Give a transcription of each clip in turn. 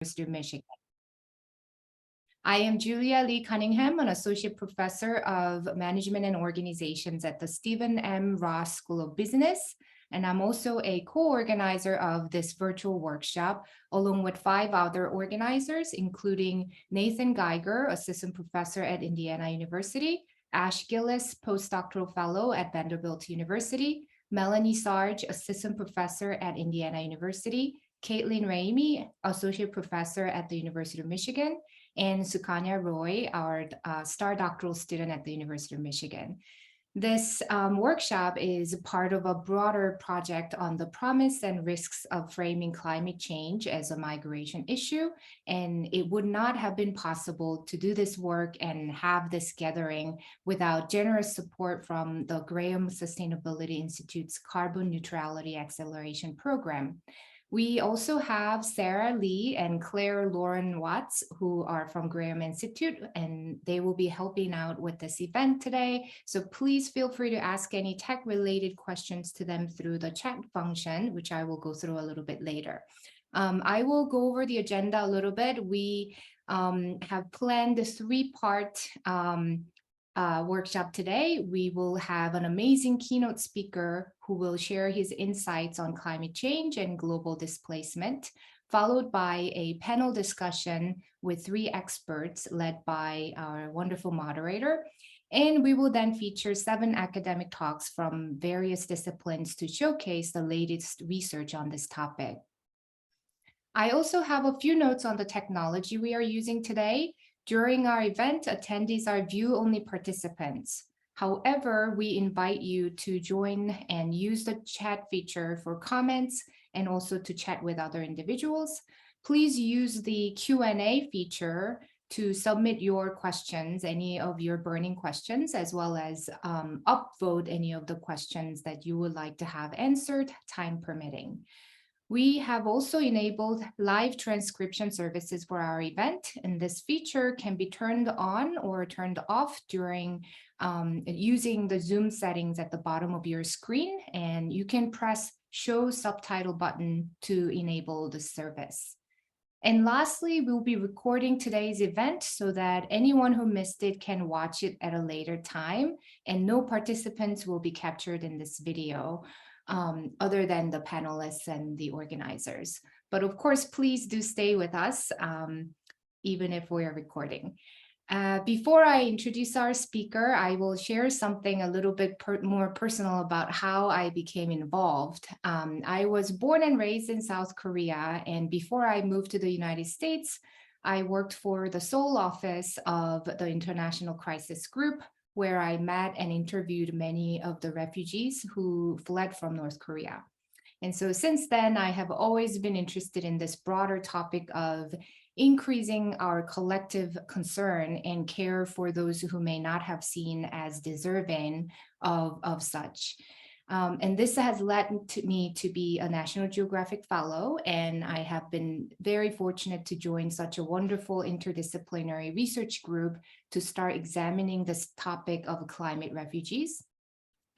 University of Michigan. I am Julia Lee Cunningham, an associate professor of management and organizations at the Stephen M. Ross School of Business. And I'm also a co-organizer of this virtual workshop, along with 5 other organizers, including Nathan Geiger, assistant professor at Indiana University, Ash Gillis, postdoctoral fellow at Vanderbilt University, Melanie Sarge, assistant professor at Indiana University, Caitlin Ramey, associate professor at the University of Michigan, and Sukanya Roy, our star doctoral student at the University of Michigan. This workshop is part of a broader project on the promise and risks of framing climate change as a migration issue. And it would not have been possible to do this work and have this gathering without generous support from the Graham Sustainability Institute's Carbon Neutrality Acceleration Program. We also have Sarah Lee and Claire Lauren Watts, who are from Graham Institute, and they will be helping out with this event today. So please feel free to ask any tech-related questions to them through the chat function, which I will go through a little bit later. I will go over the agenda a little bit. We have planned a 3-part workshop today. We will have an amazing keynote speaker who will share his insights on climate change and global displacement, followed by a panel discussion with 3 experts led by our wonderful moderator. And we will then feature 7 academic talks from various disciplines to showcase the latest research on this topic. I also have a few notes on the technology we are using today. During our event, attendees are view-only participants. However, we invite you to join and use the chat feature for comments and also to chat with other individuals. Please use the Q&A feature to submit your questions, any of your burning questions, as well as upvote any of the questions that you would like to have answered, time permitting. We have also enabled live transcription services for our event, and this feature can be turned on or turned off during using the Zoom settings at the bottom of your screen, and you can press Show Subtitle button to enable the service. And lastly, we'll be recording today's event so that anyone who missed it can watch it at a later time, and no participants will be captured in this video. Other than the panelists and the organizers. But of course, please do stay with us, even if we're recording. Before I introduce our speaker, I will share something a little bit more personal about how I became involved. I was born and raised in South Korea, and before I moved to the United States, I worked for the Seoul office of the International Crisis Group, where I met and interviewed many of the refugees who fled from North Korea. And so since then, I have always been interested in this broader topic of increasing our collective concern and care for those who may not have seen as deserving of such. And this has led me to be a National Geographic Fellow, and I have been very fortunate to join such a wonderful interdisciplinary research group to start examining this topic of climate refugees.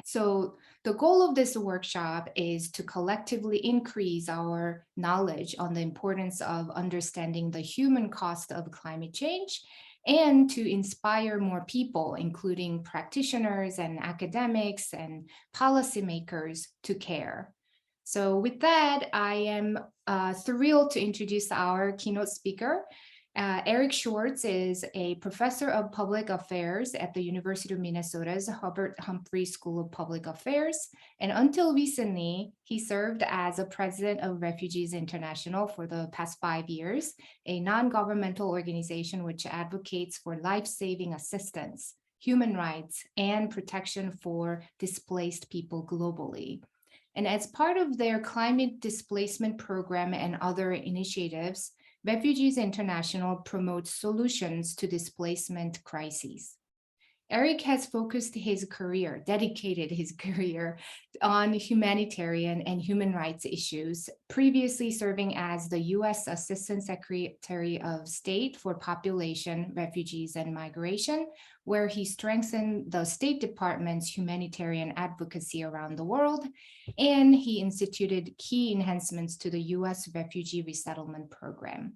So the goal of this workshop is to collectively increase our knowledge on the importance of understanding the human cost of climate change and to inspire more people, including practitioners and academics and policymakers, to care. So with that, I am thrilled to introduce our keynote speaker. Eric Schwartz is a professor of public affairs at the University of Minnesota's Hubert Humphrey School of Public Affairs. And until recently, he served as a president of Refugees International for the past 5 years, a non-governmental organization which advocates for life-saving assistance, human rights, and protection for displaced people globally. And as part of their climate displacement program and other initiatives, Refugees International promotes solutions to displacement crises. Eric has focused his career, dedicated his career on humanitarian and human rights issues, previously serving as the U.S. Assistant Secretary of State for Population, Refugees, and Migration, where he strengthened the State Department's humanitarian advocacy around the world, and he instituted key enhancements to the U.S. Refugee Resettlement Program.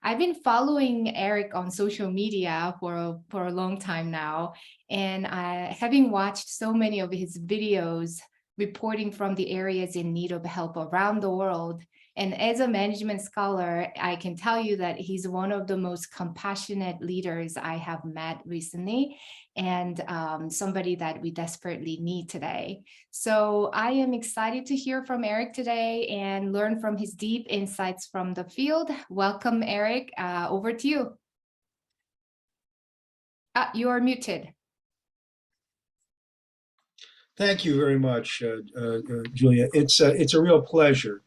I've been following Eric on social media for a long time now, and having watched so many of his videos reporting from the areas in need of help around the world. And as a management scholar, I can tell you that he's one of the most compassionate leaders I have met recently, and somebody that we desperately need today. So I am excited to hear from Eric today and learn from his deep insights from the field. Welcome, Eric. Over to you. You are muted. Thank you very much, Julia. It's a real pleasure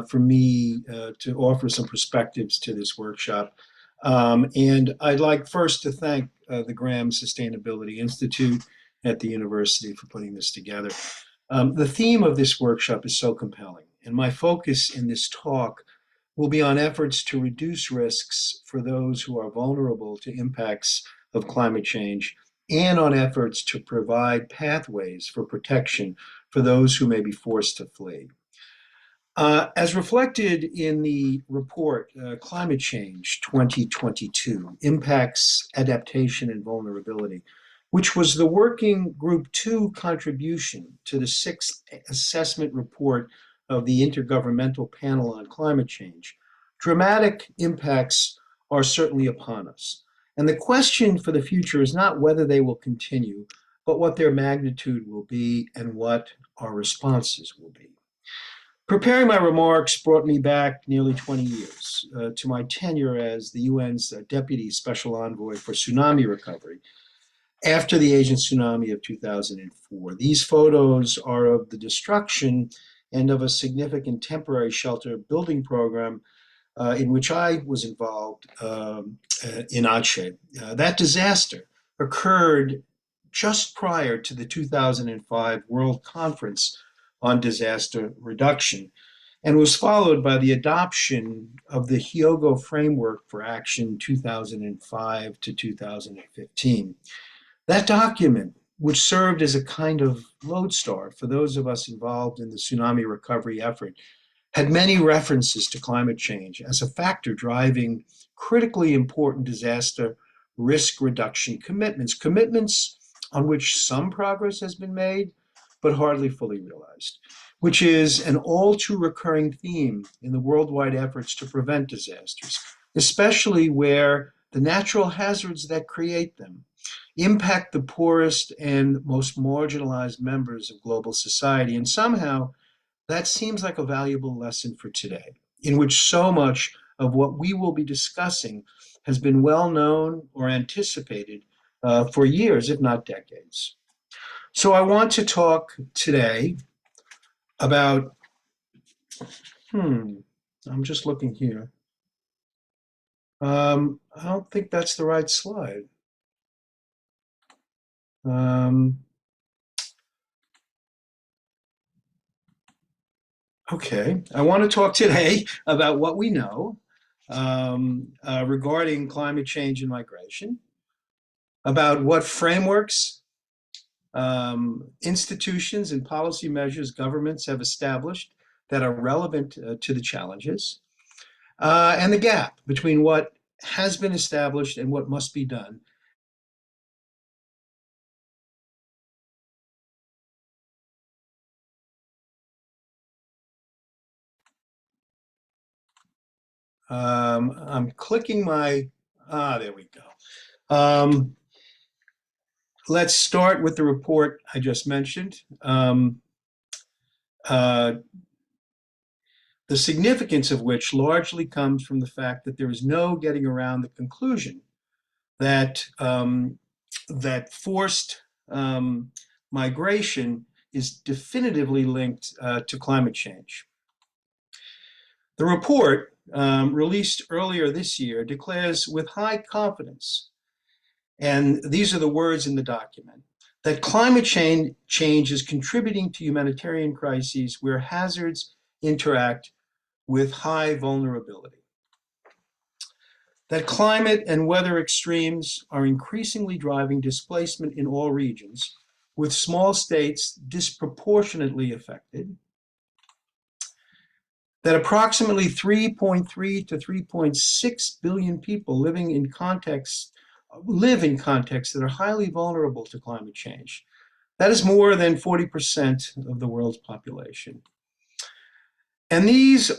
for me to offer some perspectives to this workshop. And I'd like first to thank the Graham Sustainability Institute at the university for putting this together. The theme of this workshop is so compelling, and my focus in this talk will be on efforts to reduce risks for those who are vulnerable to impacts of climate change, and on efforts to provide pathways for protection for those who may be forced to flee. As reflected in the report, Climate Change 2022, Impacts, Adaptation, and Vulnerability, which was the Working Group 2 contribution to the 6th assessment report of the Intergovernmental Panel on Climate Change, dramatic impacts are certainly upon us. And the question for the future is not whether they will continue, but what their magnitude will be and what our responses will be. Preparing my remarks brought me back nearly 20 years to my tenure as the UN's Deputy Special Envoy for Tsunami Recovery after the Asian tsunami of 2004. These photos are of the destruction and of a significant temporary shelter building program in which I was involved in Aceh. That disaster occurred just prior to the 2005 World Conference on Disaster Reduction and was followed by the adoption of the Hyogo Framework for Action 2005 to 2015. That document, which served as a kind of lodestar for those of us involved in the tsunami recovery effort, had many references to climate change as a factor driving critically important disaster risk reduction commitments on which some progress has been made, but hardly fully realized, which is an all too recurring theme in the worldwide efforts to prevent disasters, especially where the natural hazards that create them impact the poorest and most marginalized members of global society. And somehow, that seems like a valuable lesson for today, in which so much of what we will be discussing has been well known or anticipated for years, if not decades. So I want to talk today about, I'm just looking here. I don't think that's the right slide. Okay, I want to talk today about what we know regarding climate change and migration, about what frameworks, institutions, and policy measures governments have established that are relevant to the challenges, and the gap between what has been established and what must be done. I'm clicking my, there we go. Let's start with the report I just mentioned. The significance of which largely comes from the fact that there is no getting around the conclusion that, that forced migration is definitively linked to climate change. The report, released earlier this year, declares with high confidence and these are the words in the document, that climate change is contributing to humanitarian crises where hazards interact with high vulnerability. That climate and weather extremes are increasingly driving displacement in all regions, with small states disproportionately affected. That approximately 3.3 to 3.6 billion people live in contexts that are highly vulnerable to climate change. That is more than 40% of the world's population. And these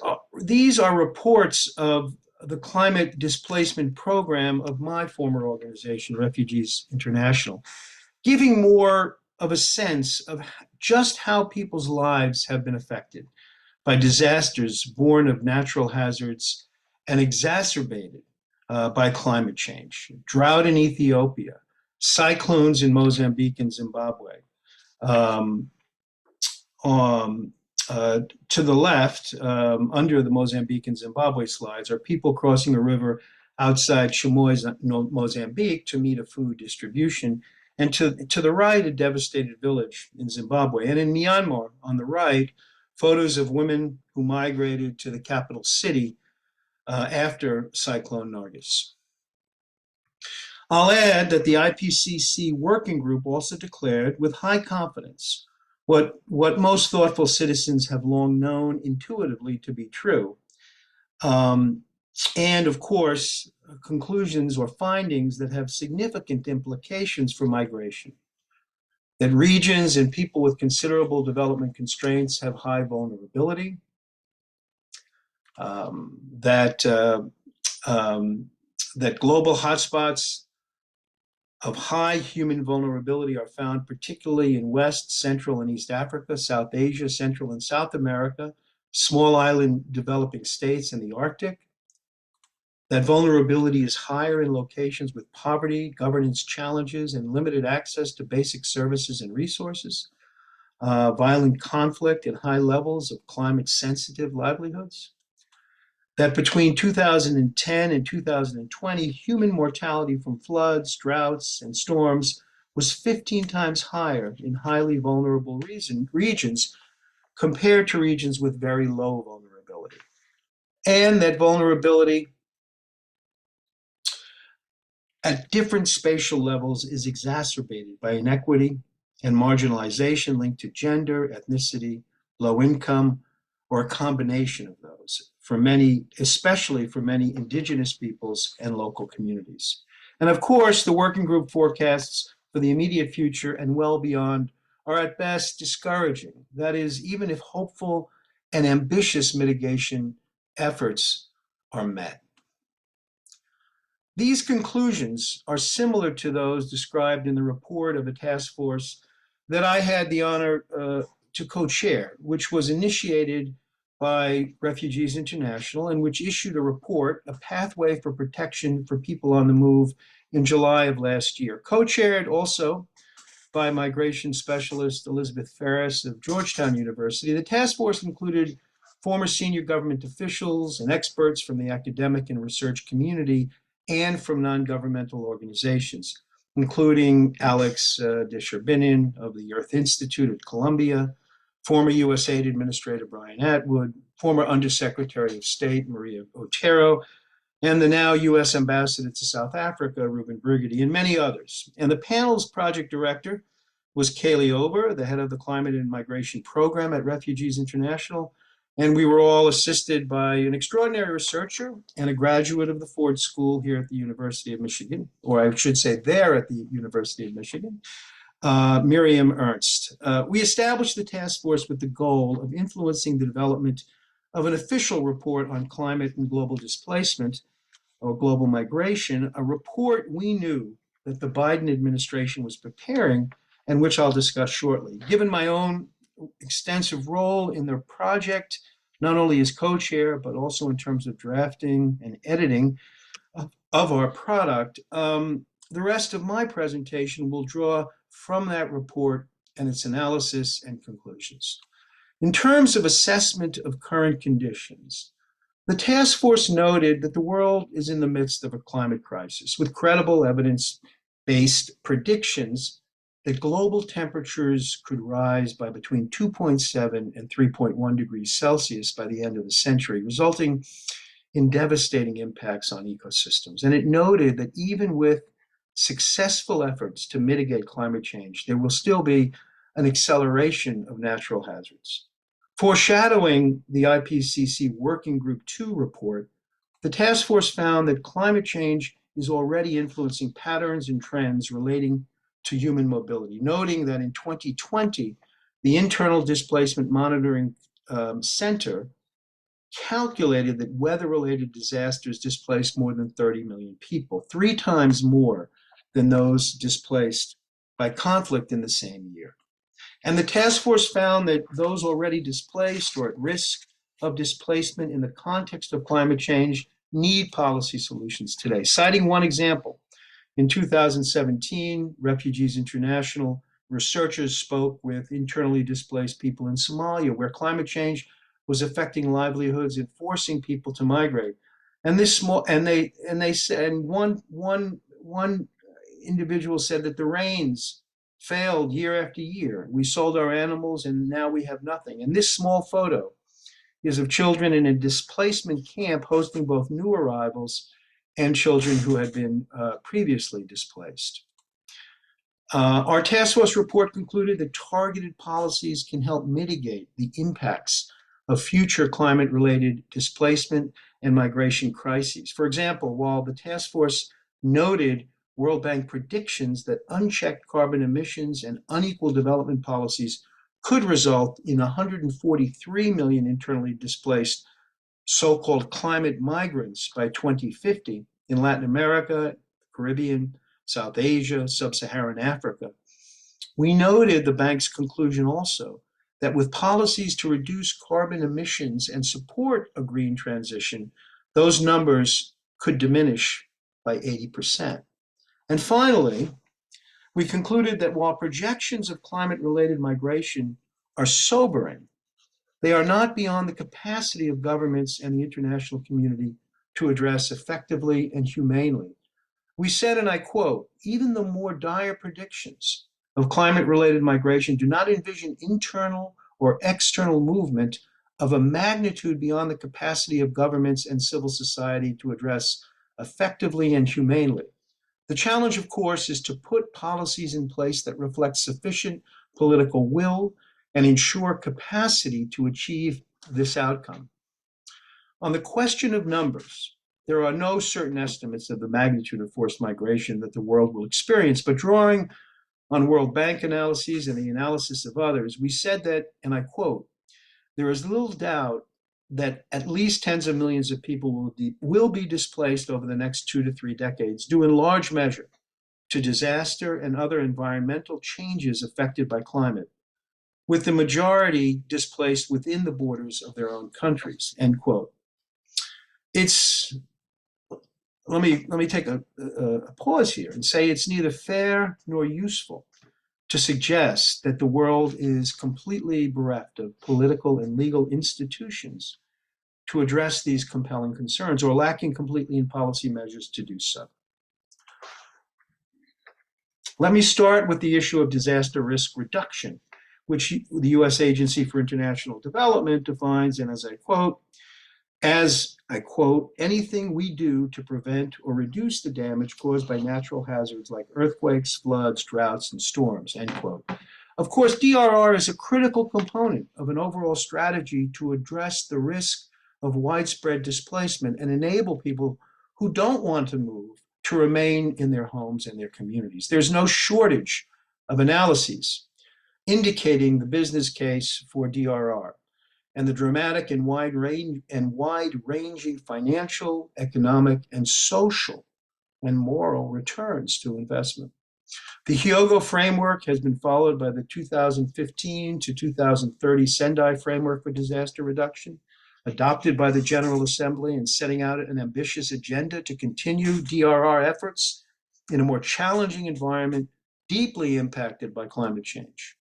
are reports of the climate displacement program of my former organization, Refugees International, giving more of a sense of just how people's lives have been affected by disasters born of natural hazards and exacerbated by climate change. Drought in Ethiopia, cyclones in Mozambique and Zimbabwe. To the left, under the Mozambique and Zimbabwe slides, are people crossing a river outside Chimois, Mozambique, to meet a food distribution. And to the right, a devastated village in Zimbabwe. And in Myanmar, on the right, photos of women who migrated to the capital city after Cyclone Nargis. I'll add that the IPCC working group also declared with high confidence what most thoughtful citizens have long known intuitively to be true. And of course, conclusions or findings that have significant implications for migration. That regions and people with considerable development constraints have high vulnerability. That global hotspots of high human vulnerability are found particularly in West, Central, and East Africa, South Asia, Central and South America, small island developing states, and the Arctic. That vulnerability is higher in locations with poverty, governance challenges, and limited access to basic services and resources, violent conflict and high levels of climate-sensitive livelihoods. That between 2010 and 2020, human mortality from floods, droughts, and storms was 15 times higher in highly vulnerable regions compared to regions with very low vulnerability. And that vulnerability at different spatial levels is exacerbated by inequity and marginalization linked to gender, ethnicity, low income, or a combination of those for many, especially for many indigenous peoples and local communities. And of course, the working group forecasts for the immediate future and well beyond are at best discouraging. That is, even if hopeful and ambitious mitigation efforts are met. These conclusions are similar to those described in the report of a task force that I had the honor to co-chair, which was initiated by Refugees International and which issued a report, A Pathway for Protection for People on the Move, in July of last year. Co-chaired also by migration specialist Elizabeth Ferris of Georgetown University. The task force included former senior government officials and experts from the academic and research community and from non-governmental organizations, including Alex Desherbinin of the Earth Institute at Columbia, former USAID Administrator Brian Atwood, former Undersecretary of State Maria Otero, and the now US Ambassador to South Africa, Ruben Brigady, and many others. And the panel's project director was Kaylee Ober, the head of the Climate and Migration Program at Refugees International. And we were all assisted by an extraordinary researcher and a graduate of the Ford School here at the University of Michigan, or I should say there at the University of Michigan, Miriam Ernst. We established the task force with the goal of influencing the development of an official report on climate and global displacement or global migration, a report we knew that the Biden administration was preparing and which I'll discuss shortly. Given my own extensive role in their project, not only as co-chair, but also in terms of drafting and editing of our product, the rest of my presentation will draw from that report and its analysis and conclusions. In terms of assessment of current conditions, the task force noted that the world is in the midst of a climate crisis with credible evidence predictions that global temperatures could rise by between 2.7 and 3.1 degrees Celsius by the end of the century, resulting in devastating impacts on ecosystems. And it noted that even with successful efforts to mitigate climate change, there will still be an acceleration of natural hazards. Foreshadowing the IPCC Working Group 2 report, the task force found that climate change is already influencing patterns and trends relating to human mobility, noting that in 2020, the Internal Displacement Monitoring Center calculated that weather-related disasters displaced more than 30 million people, 3 times more than those displaced by conflict in the same year. And the task force found that those already displaced or at risk of displacement in the context of climate change need policy solutions today. Citing one example, in 2017, Refugees International researchers spoke with internally displaced people in Somalia, where climate change was affecting livelihoods and forcing people to migrate. And one individual said that the rains failed year after year. We sold our animals and now we have nothing. And this small photo is of children in a displacement camp hosting both new arrivals and children who had been previously displaced. Our task force report concluded that targeted policies can help mitigate the impacts of future climate-related displacement and migration crises. For example, while the task force noted World Bank predictions that unchecked carbon emissions and unequal development policies could result in 143 million internally displaced so-called climate migrants by 2050 in Latin America, Caribbean, South Asia, Sub-Saharan Africa. We noted the bank's conclusion also that with policies to reduce carbon emissions and support a green transition, those numbers could diminish by 80%. And finally, we concluded that while projections of climate-related migration are sobering, they are not beyond the capacity of governments and the international community to address effectively and humanely. We said, and I quote, "Even the more dire predictions of climate-related migration do not envision internal or external movement of a magnitude beyond the capacity of governments and civil society to address effectively and humanely. The challenge, of course, is to put policies in place that reflect sufficient political will and ensure capacity to achieve this outcome." On the question of numbers, there are no certain estimates of the magnitude of forced migration that the world will experience, but drawing on World Bank analyses and the analysis of others, we said that, and I quote, "There is little doubt that at least tens of millions of people will be displaced over the next 2 to 3 decades, due in large measure to disaster and other environmental changes affected by climate, with the majority displaced within the borders of their own countries," end quote. Let me take a pause here and say it's neither fair nor useful to suggest that the world is completely bereft of political and legal institutions to address these compelling concerns, or lacking completely in policy measures to do so. Let me start with the issue of disaster risk reduction, which the U.S. Agency for International Development defines, and as I quote, "anything we do to prevent or reduce the damage caused by natural hazards like earthquakes, floods, droughts, and storms," end quote. Of course, DRR is a critical component of an overall strategy to address the risk of widespread displacement and enable people who don't want to move to remain in their homes and their communities. There's no shortage of analyses indicating the business case for DRR and the dramatic and wide-ranging financial, economic, and social and moral returns to investment. The Hyogo framework has been followed by the 2015 to 2030 Sendai framework for disaster reduction, adopted by the General Assembly and setting out an ambitious agenda to continue DRR efforts in a more challenging environment deeply impacted by climate change.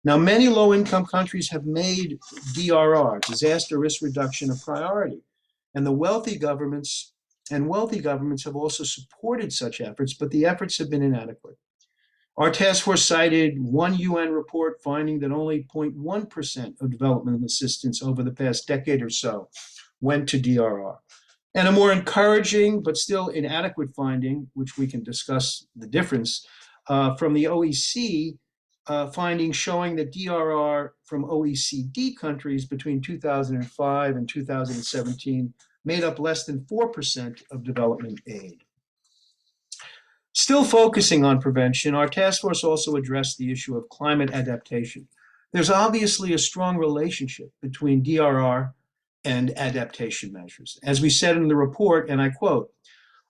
Now, many low-income countries have made DRR, disaster risk reduction, a priority, and the wealthy governments and wealthy governments have also supported such efforts, but the efforts have been inadequate. Our task force cited one UN report finding that only 0.1% of development assistance over the past decade or so went to DRR. And a more encouraging but still inadequate finding, which we can discuss the difference, from the OECD, findings showing that DRR from OECD countries between 2005 and 2017 made up less than 4% of development aid. Still focusing on prevention, our task force also addressed the issue of climate adaptation. There's obviously a strong relationship between DRR and adaptation measures. As we said in the report, and I quote,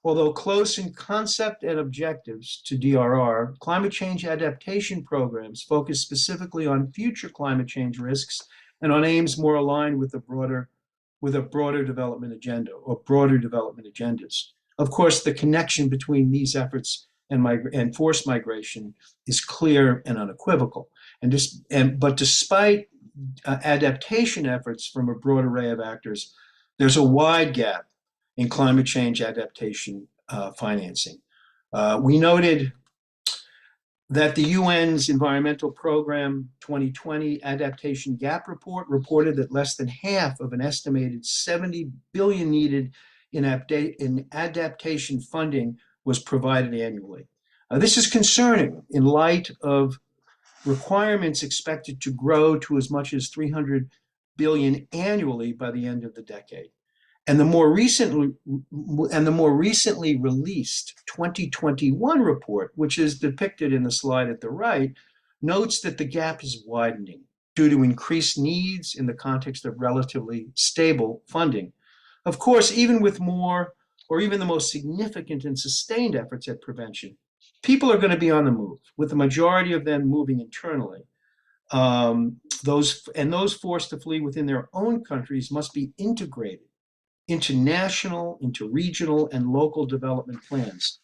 although close in concept and objectives to DRR, climate change adaptation programs focus specifically on future climate change risks and on aims more aligned with a broader development agenda or broader development agendas. Of course, the connection between these efforts and forced migration is clear and unequivocal. But despite adaptation efforts from a broad array of actors, there's a wide gap in climate change adaptation financing. We noted that the UN's Environmental Program 2020 Adaptation Gap Report reported that less than half of an estimated 70 billion needed in adaptation funding was provided annually. This is concerning in light of requirements expected to grow to as much as 300 billion annually by the end of the decade. And the more recently released 2021 report, which is depicted in the slide at the right, notes that the gap is widening due to increased needs in the context of relatively stable funding. Of course, even with more or even the most significant and sustained efforts at prevention, people are going to be on the move, with the majority of them moving internally. Those forced to flee within their own countries must be integrated into national, into regional, and local development plans.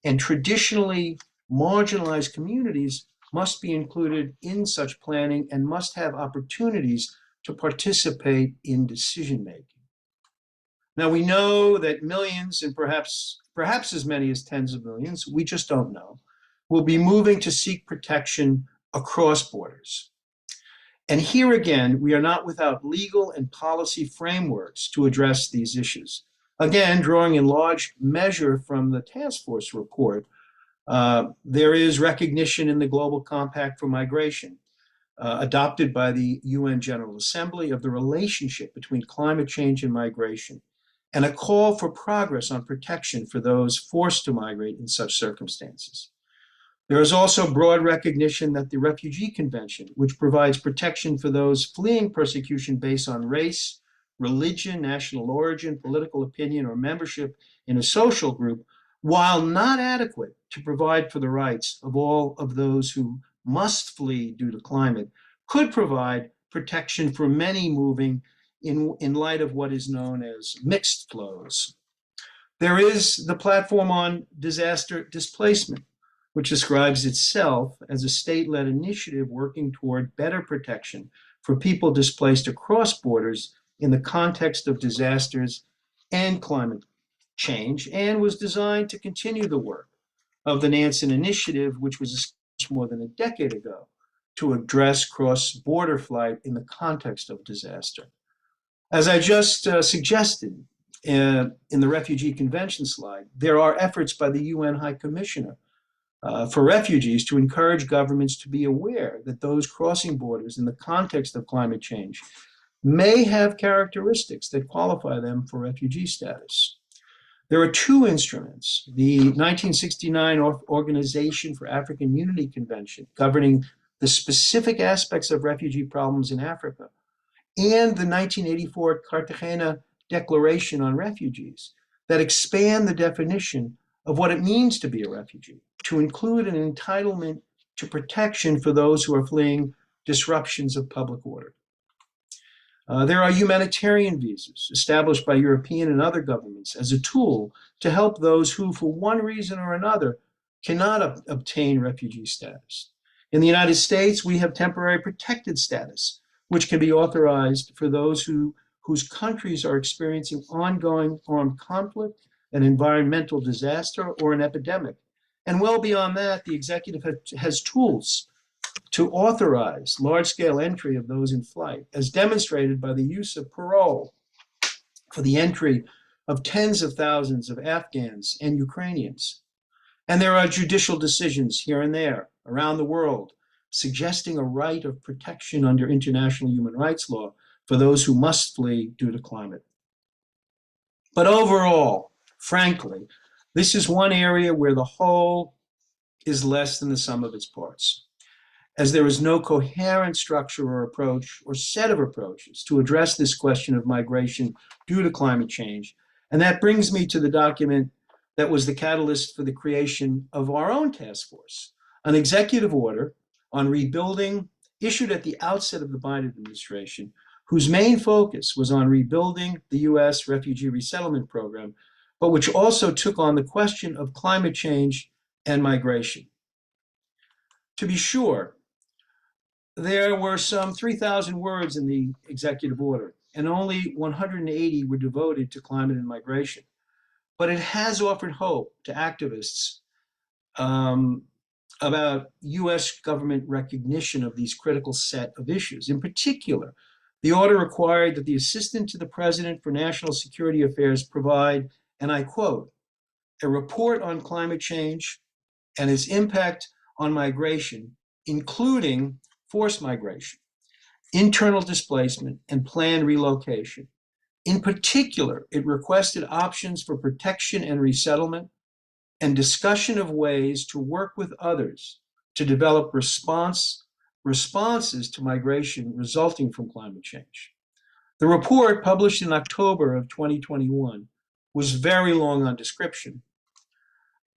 And traditionally marginalized communities must be included in such planning and must have opportunities to participate in decision-making. Now, we know that millions, and perhaps as many as tens of millions, we just don't know, will be moving to seek protection across borders. And here again, we are not without legal and policy frameworks to address these issues. Again, drawing in large measure from the task force report, there is recognition in the Global Compact for Migration, adopted by the UN General Assembly, of the relationship between climate change and migration, and a call for progress on protection for those forced to migrate in such circumstances. There is also broad recognition that the Refugee Convention, which provides protection for those fleeing persecution based on race, religion, national origin, political opinion, or membership in a social group, while not adequate to provide for the rights of all of those who must flee due to climate, could provide protection for many moving in light of what is known as mixed flows. There is the Platform on Disaster Displacement, which describes itself as a state-led initiative working toward better protection for people displaced across borders in the context of disasters and climate change, and was designed to continue the work of the Nansen Initiative, which was established more than a decade ago to address cross-border flight in the context of disaster. As I just suggested in the Refugee Convention slide, there are efforts by the UN High Commissioner for refugees to encourage governments to be aware that those crossing borders in the context of climate change may have characteristics that qualify them for refugee status. There are two instruments: the 1969 Organization for African Unity Convention, governing the specific aspects of refugee problems in Africa, and the 1984 Cartagena Declaration on Refugees, that expand the definition of what it means to be a refugee, to include an entitlement to protection for those who are fleeing disruptions of public order. There are humanitarian visas established by European and other governments as a tool to help those who, for one reason or another, cannot obtain refugee status. In the United States, we have temporary protected status, which can be authorized for those whose countries are experiencing ongoing armed conflict, an environmental disaster, or an epidemic. And well beyond that, the executive has tools to authorize large-scale entry of those in flight, as demonstrated by the use of parole for the entry of tens of thousands of Afghans and Ukrainians. And there are judicial decisions here and there around the world suggesting a right of protection under international human rights law for those who must flee due to climate. But overall, frankly, this is one area where the whole is less than the sum of its parts, as there is no coherent structure or approach or set of approaches to address this question of migration due to climate change. And that brings me to the document that was the catalyst for the creation of our own task force, an executive order on rebuilding issued at the outset of the Biden administration, whose main focus was on rebuilding the US refugee resettlement program, but which also took on the question of climate change and migration. To be sure, there were some 3,000 words in the executive order, and only 180 were devoted to climate and migration. But it has offered hope to activists about US government recognition of these critical set of issues. In particular, the order required that the Assistant to the President for National Security Affairs provide, and I quote, a report on climate change and its impact on migration, including forced migration, internal displacement, and planned relocation. In particular, it requested options for protection and resettlement and discussion of ways to work with others to develop responses to migration resulting from climate change. The report, published in October of 2021, was very long on description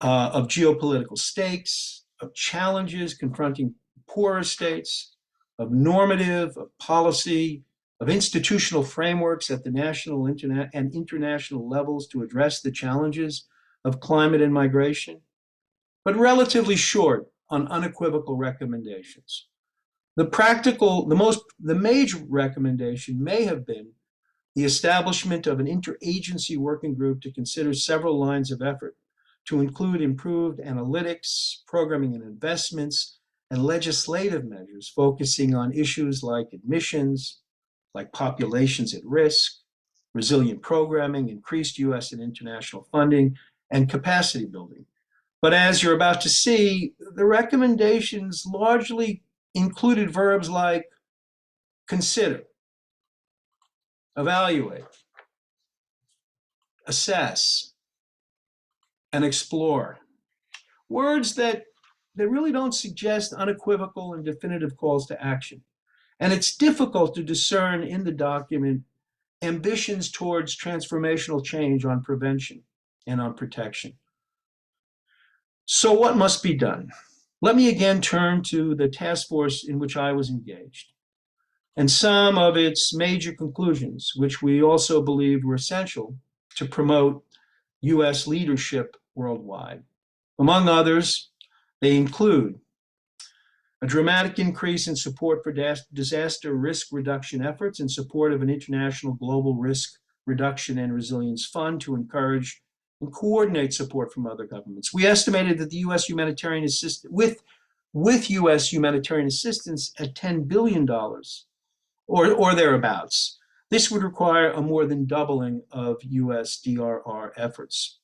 of geopolitical stakes, of challenges confronting poorer states, of normative, of policy, of institutional frameworks at the national and international levels to address the challenges of climate and migration, but relatively short on unequivocal recommendations. The major recommendation may have been the establishment of an interagency working group to consider several lines of effort to include improved analytics, programming and investments, and legislative measures focusing on issues like admissions, like populations at risk, resilient programming, increased US and international funding, and capacity building. But as you're about to see, the recommendations largely included verbs like consider, evaluate, assess, and explore. Words that really don't suggest unequivocal and definitive calls to action. And it's difficult to discern in the document ambitions towards transformational change on prevention and on protection. So what must be done? Let me again turn to the task force in which I was engaged and some of its major conclusions, which we also believed were essential to promote US leadership worldwide. Among others, they include a dramatic increase in support for disaster risk reduction efforts in support of an international global risk reduction and resilience fund to encourage and coordinate support from other governments. We estimated that the US humanitarian assistance, with US humanitarian assistance at $10 billion or thereabouts, this would require a more than doubling of US DRR efforts.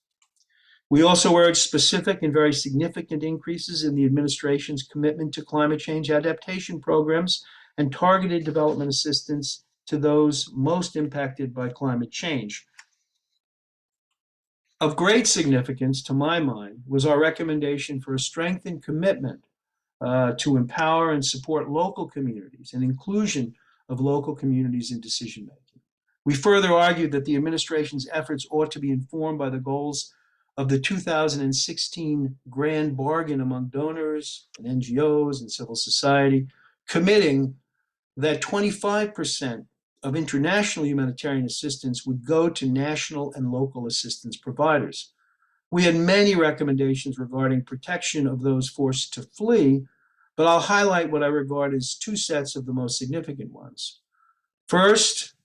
We also urged specific and very significant increases in the administration's commitment to climate change adaptation programs and targeted development assistance to those most impacted by climate change. Of great significance, to my mind, was our recommendation for a strengthened commitment to empower and support local communities and inclusion of local communities in decision-making. We further argued that the administration's efforts ought to be informed by the goals of the 2016 grand bargain among donors and NGOs and civil society, committing that 25% of international humanitarian assistance would go to national and local assistance providers. We had many recommendations regarding protection of those forced to flee, but I'll highlight what I regard as two sets of the most significant ones. First,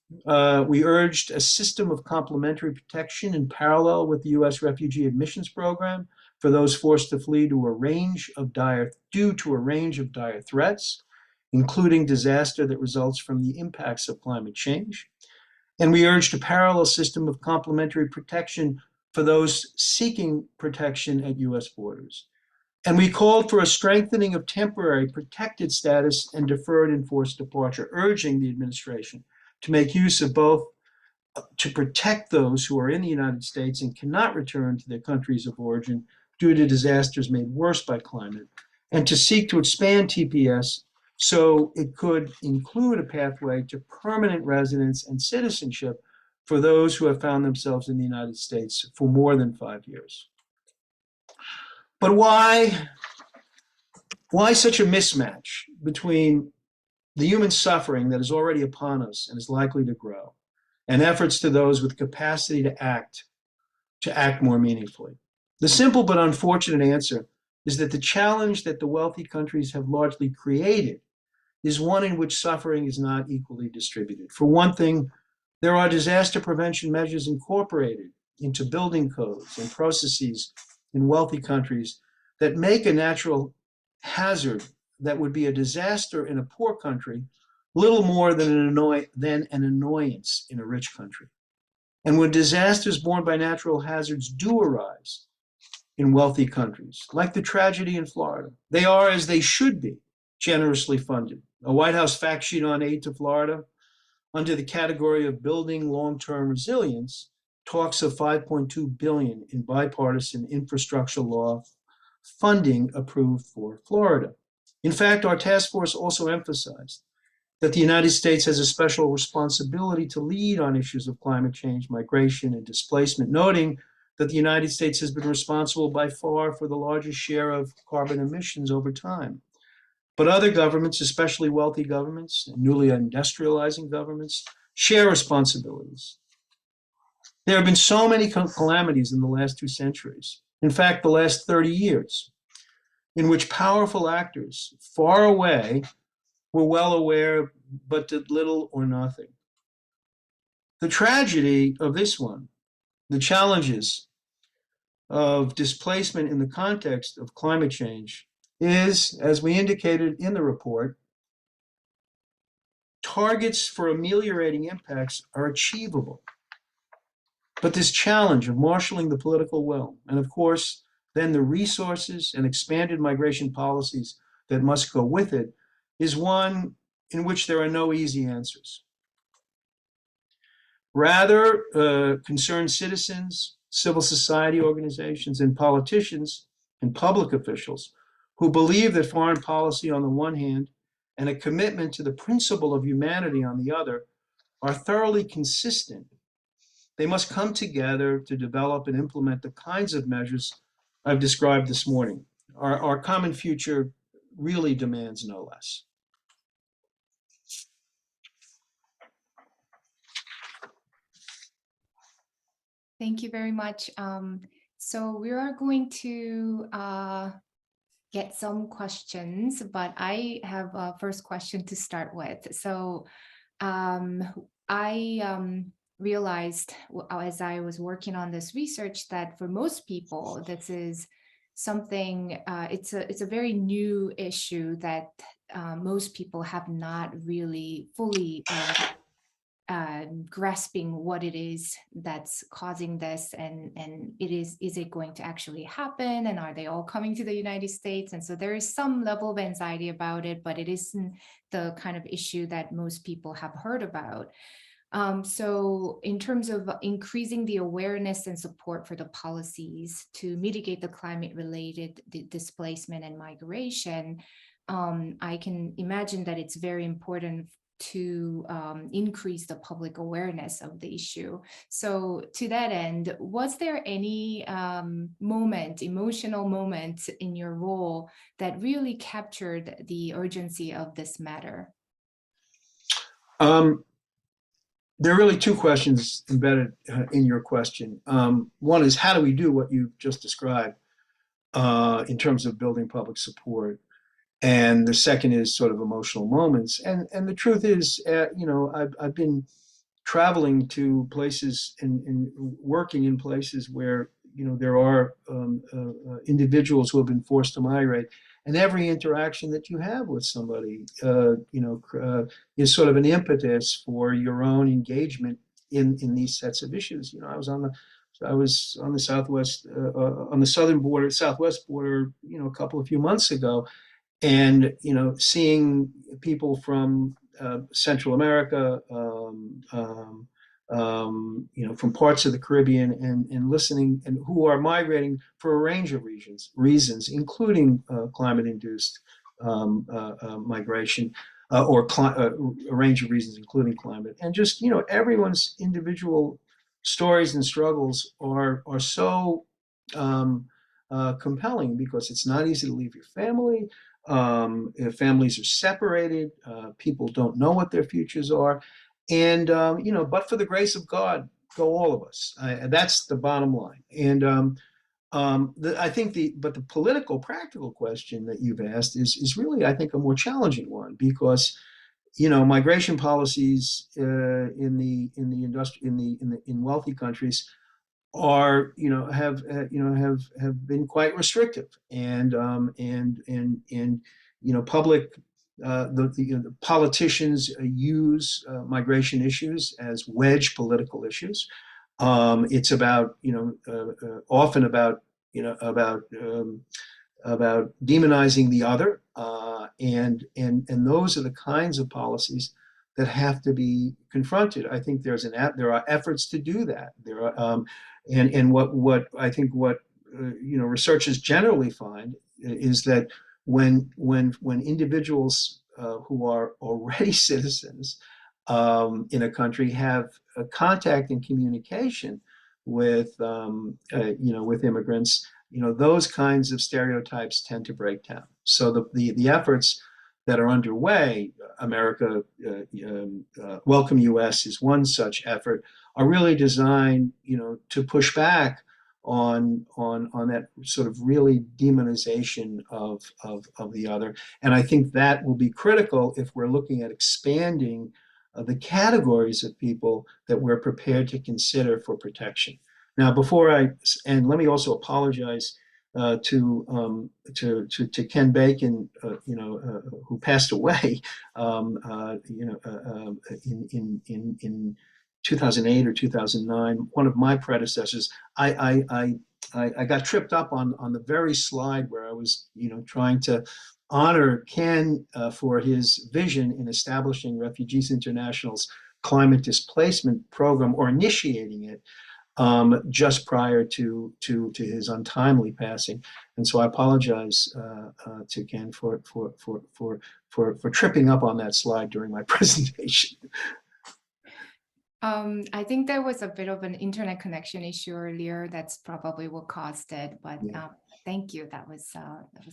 We urged a system of complementary protection in parallel with the U.S. refugee admissions program for those forced to flee due to a range of dire threats, including disaster that results from the impacts of climate change. And we urged a parallel system of complementary protection for those seeking protection at U.S. borders. And we called for a strengthening of temporary protected status and deferred enforced departure, urging the administration to make use of both to protect those who are in the United States and cannot return to their countries of origin due to disasters made worse by climate, and to seek to expand TPS so it could include a pathway to permanent residence and citizenship for those who have found themselves in the United States for more than 5 years. But why such a mismatch between the human suffering that is already upon us and is likely to grow, and efforts to those with capacity to act more meaningfully? The simple but unfortunate answer is that the challenge that the wealthy countries have largely created is one in which suffering is not equally distributed. For one thing, there are disaster prevention measures incorporated into building codes and processes in wealthy countries that make a natural hazard that would be a disaster in a poor country little more than an annoyance in a rich country. And when disasters born by natural hazards do arise in wealthy countries, like the tragedy in Florida, they are, as they should be, generously funded. A White House fact sheet on aid to Florida, under the category of building long-term resilience, talks of $5.2 billion in bipartisan infrastructure law funding approved for Florida. In fact, our task force also emphasized that the United States has a special responsibility to lead on issues of climate change, migration, and displacement, noting that the United States has been responsible by far for the largest share of carbon emissions over time. But other governments, especially wealthy governments and newly industrializing governments, share responsibilities. There have been so many calamities in the last 2 centuries, in fact, the last 30 years, in which powerful actors far away were well aware but did little or nothing. The tragedy of this one, the challenges of displacement in the context of climate change, is, as we indicated in the report, targets for ameliorating impacts are achievable. But this challenge of marshaling the political will, and of course, then the resources and expanded migration policies that must go with it, is one in which there are no easy answers. Rather, concerned citizens, civil society organizations, and politicians and public officials who believe that foreign policy on the one hand and a commitment to the principle of humanity on the other are thoroughly consistent. They must come together to develop and implement the kinds of measures I've described this morning. Our common future really demands no less. Thank you very much. So we are going to get some questions, but I have a first question to start with. So I realized as I was working on this research that for most people, this is something, it's a very new issue that most people have not really fully grasping what it is that's causing this, and is it going to actually happen, and are they all coming to the United States? And so there is some level of anxiety about it, but it isn't the kind of issue that most people have heard about. So in terms of increasing the awareness and support for the policies to mitigate the climate-related displacement and migration, I can imagine that it's very important to increase the public awareness of the issue. So to that end, was there any emotional moment in your role that really captured the urgency of this matter? There are really 2 questions embedded in your question. One is, how do we do what you just described in terms of building public support? And the second is sort of emotional moments. And the truth is, I've been traveling to places and working in places where there are individuals who have been forced to migrate, and every interaction that you have with somebody, is sort of an impetus for your own engagement in these sets of issues. I was on the on the southwest border, a few months ago, and seeing people from Central America, from parts of the Caribbean, and listening, and who are migrating for a range of reasons, including climate-induced migration, or a range of reasons, including climate, and just everyone's individual stories and struggles are so compelling, because it's not easy to leave your family. If families are separated, people don't know what their futures are, and but for the grace of God, go all of us. That's the bottom line. And I think the political, practical question that you've asked is really, I think, a more challenging one, because migration policies in wealthy countries are have been quite restrictive, and public the politicians use migration issues as wedge political issues. It's about often about about demonizing the other, and those are the kinds of policies that have to be confronted. I think there are efforts to do that. There are and what I think what researchers generally find is that when individuals who are already citizens in a country have contact and communication with with immigrants, those kinds of stereotypes tend to break down. So the efforts that are underway, America Welcome US is one such effort, are really designed, to push back on that sort of really demonization of the other. And I think that will be critical if we're looking at expanding the categories of people that we're prepared to consider for protection. Now, before I end, let me also apologize to Ken Bacon, who passed away, in 2008 or 2009. One of my predecessors. I got tripped up on the very slide where I was, trying to honor Ken for his vision in establishing Refugees International's climate displacement program, or initiating it, just prior to his untimely passing. And so I apologize to Ken for tripping up on that slide during my presentation. I think there was a bit of an internet connection issue earlier. That's probably what caused it. But Yeah. thank you. That was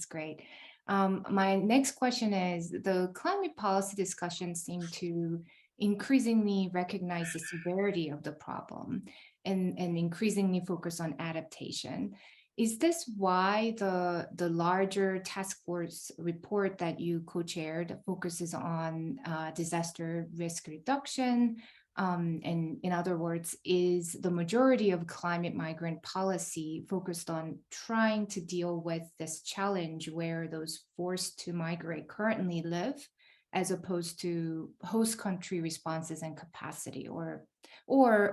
great. My next question is, the climate policy discussions seem to increasingly recognize the severity of the problem, and increasingly focus on adaptation. Is this why the larger task force report that you co-chaired focuses on disaster risk reduction? And in other words, is the majority of climate migrant policy focused on trying to deal with this challenge where those forced to migrate currently live, as opposed to host country responses and capacity? Or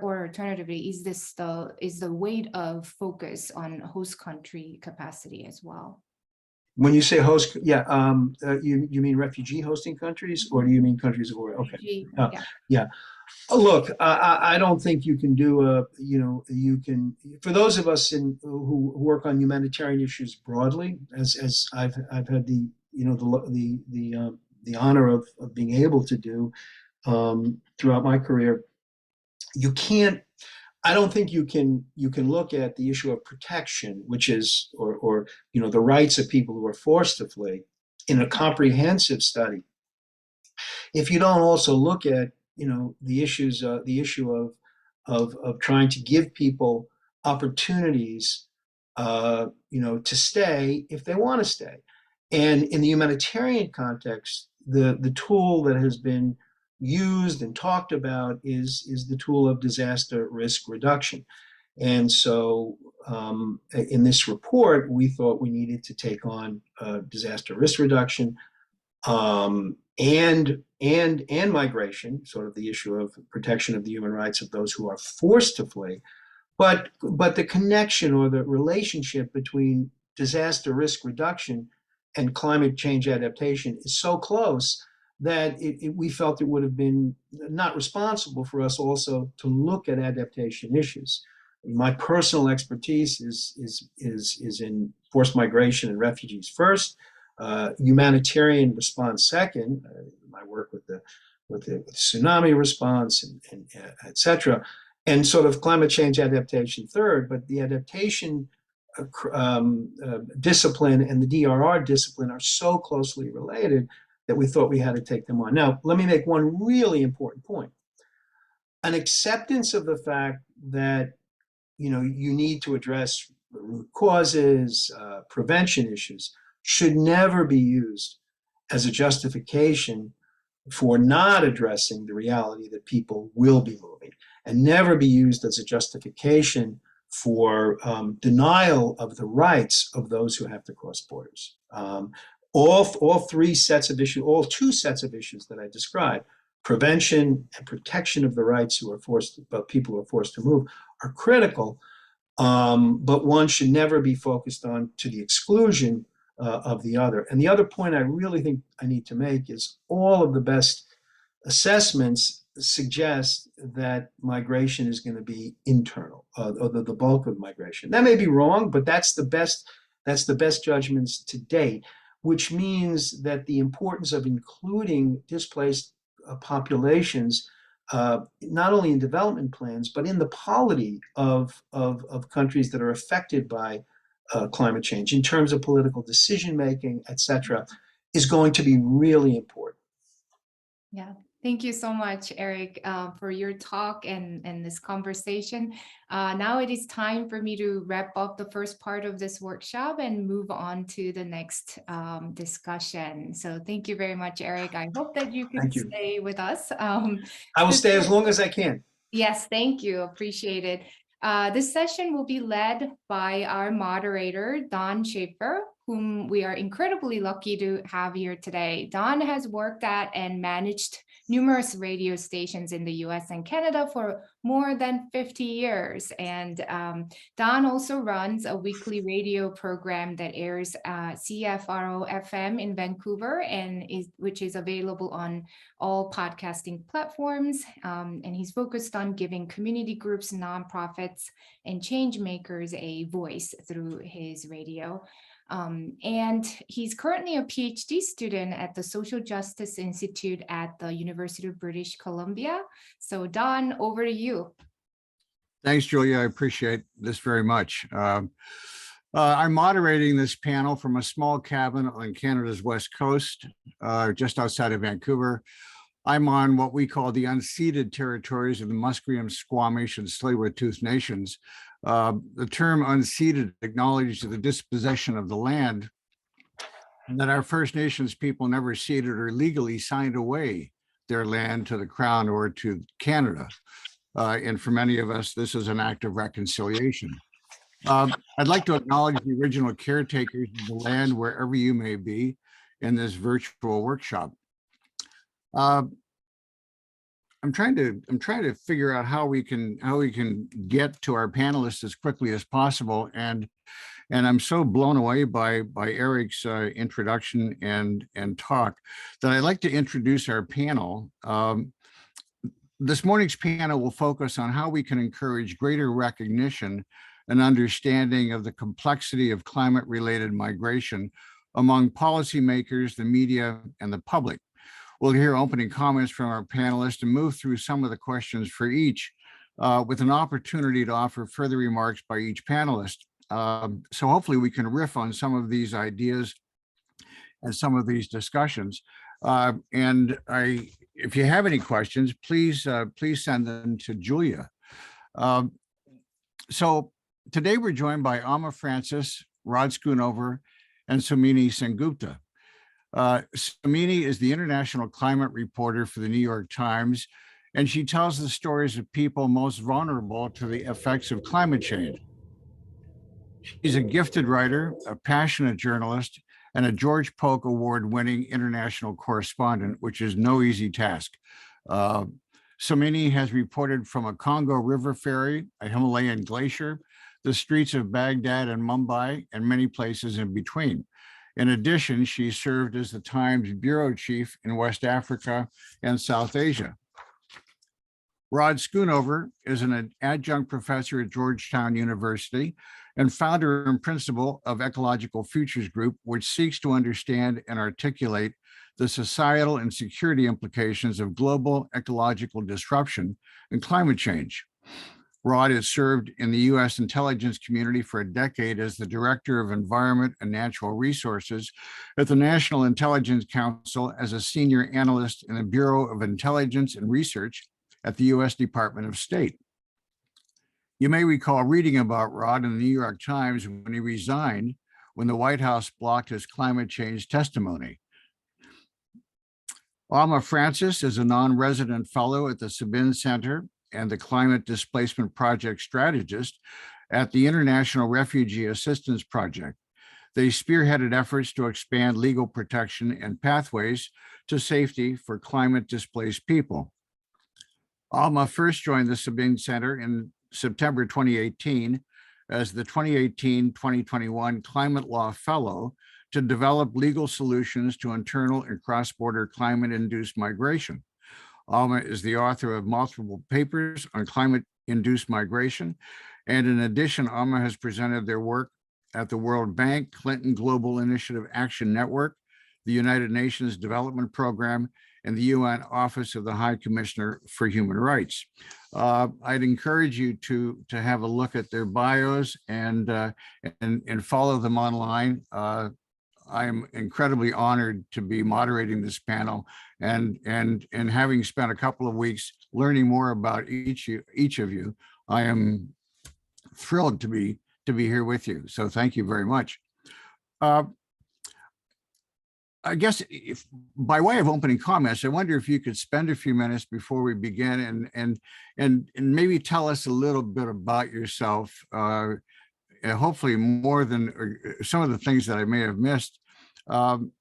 alternatively, is the weight of focus on host country capacity as well? When you say host, yeah, you mean refugee hosting countries, or do you mean countries of origin? Okay, Yeah. yeah. Look, I don't think you can do for those of us who work on humanitarian issues broadly, as I've had the honor of being able to do throughout my career. I don't think you can look at the issue of protection, which is, or the rights of people who are forced to flee, in a comprehensive study, if you don't also look at the issue of trying to give people opportunities to stay if they want to stay. And in the humanitarian context, the tool that has been used and talked about is the tool of disaster risk reduction. And so in this report, we thought we needed to take on disaster risk reduction and migration, sort of the issue of protection of the human rights of those who are forced to flee. But the connection or the relationship between disaster risk reduction and climate change adaptation is so close that we felt it would have been not responsible for us also to look at adaptation issues. My personal expertise is in forced migration and refugees first, humanitarian response second, my work with the tsunami response and et cetera, and sort of climate change adaptation third. But the adaptation discipline and the DRR discipline are so closely related that we thought we had to take them on. Now, let me make one really important point. An acceptance of the fact that you need to address root causes, prevention issues, should never be used as a justification for not addressing the reality that people will be moving, and never be used as a justification for denial of the rights of those who have to cross borders. All two sets of issues that I described, prevention and protection of the rights of people who are forced to move, are critical, but one should never be focused on to the exclusion of the other. And the other point I really think I need to make is all of the best assessments suggest that migration is going to be internal, or the bulk of migration. That may be wrong, but that's the best judgments to date, which means that the importance of including displaced populations not only in development plans, but in the polity of countries that are affected by climate change in terms of political decision making, et cetera, is going to be really important. Yeah. Thank you so much, Eric, for your talk and this conversation. Now it is time for me to wrap up the first part of this workshop and move on to the next discussion. So thank you very much, Eric. I hope that you can stay with us. I will stay as long as I can. Yes, thank you. Appreciate it. This session will be led by our moderator, Don Schaefer, whom we are incredibly lucky to have here today. Don has worked at and managed numerous radio stations in the US and Canada for more than 50 years. And Don also runs a weekly radio program that airs CFRO FM in Vancouver, and which is available on all podcasting platforms. And he's focused on giving community groups, nonprofits, and change makers a voice through his radio. And he's currently a PhD student at the Social Justice Institute at the University of British Columbia. So Don, over to you. Thanks, Julia. I appreciate this very much. I'm moderating this panel from a small cabin on Canada's west coast, just outside of Vancouver. I'm on what we call the unceded territories of the Musqueam, Squamish, and Tsleil-Waututh nations. The term unceded acknowledges the dispossession of the land, and that our First Nations people never ceded or legally signed away their land to the Crown or to Canada. And for many of us, this is an act of reconciliation. I'd like to acknowledge the original caretakers of the land wherever you may be in this virtual workshop. I'm trying to figure out how we can get to our panelists as quickly as possible, and I'm so blown away by Eric's introduction and talk that I'd like to introduce our panel. This morning's panel will focus on how we can encourage greater recognition and understanding of the complexity of climate-related migration among policymakers, the media, and the public. We'll hear opening comments from our panelists and move through some of the questions for each, with an opportunity to offer further remarks by each panelist. So hopefully we can riff on some of these ideas and some of these discussions. If you have any questions, please send them to Julia. So today we're joined by Amma Francis, Rod Schoonover, and Somini Sengupta. Samini is the international climate reporter for the New York Times, and she tells the stories of people most vulnerable to the effects of climate change. She's a gifted writer, a passionate journalist, and a George Polk Award-winning international correspondent, which is no easy task. Samini has reported from a Congo river ferry, a Himalayan glacier, the streets of Baghdad and Mumbai, and many places in between. In addition, she served as the Times bureau chief in West Africa and South Asia. Rod Schoonover is an adjunct professor at Georgetown University and founder and principal of Ecological Futures Group, which seeks to understand and articulate the societal and security implications of global ecological disruption and climate change. Rod has served in the U.S. intelligence community for a decade as the Director of Environment and Natural Resources at the National Intelligence Council, as a senior analyst in the Bureau of Intelligence and Research at the U.S. Department of State. You may recall reading about Rod in the New York Times when he resigned when the White House blocked his climate change testimony. Alma Francis is a non-resident fellow at the Sabin Center and the Climate Displacement Project strategist at the International Refugee Assistance Project. They spearheaded efforts to expand legal protection and pathways to safety for climate displaced people. Alma first joined the Sabin Center in September 2018 as the 2018-2021 Climate Law Fellow to develop legal solutions to internal and cross-border climate-induced migration. Alma is the author of multiple papers on climate-induced migration, and in addition, Alma has presented their work at the World Bank, Clinton Global Initiative Action Network, the United Nations Development Program, and the UN Office of the High Commissioner for Human Rights. I'd encourage you to have a look at their bios and follow them online. I'm incredibly honored to be moderating this panel and having spent a couple of weeks learning more about each of you. I am thrilled to be here with you. So thank you very much. I guess if, by way of opening comments, I wonder if you could spend a few minutes before we begin and maybe tell us a little bit about yourself, hopefully more than some of the things that I may have missed. I'm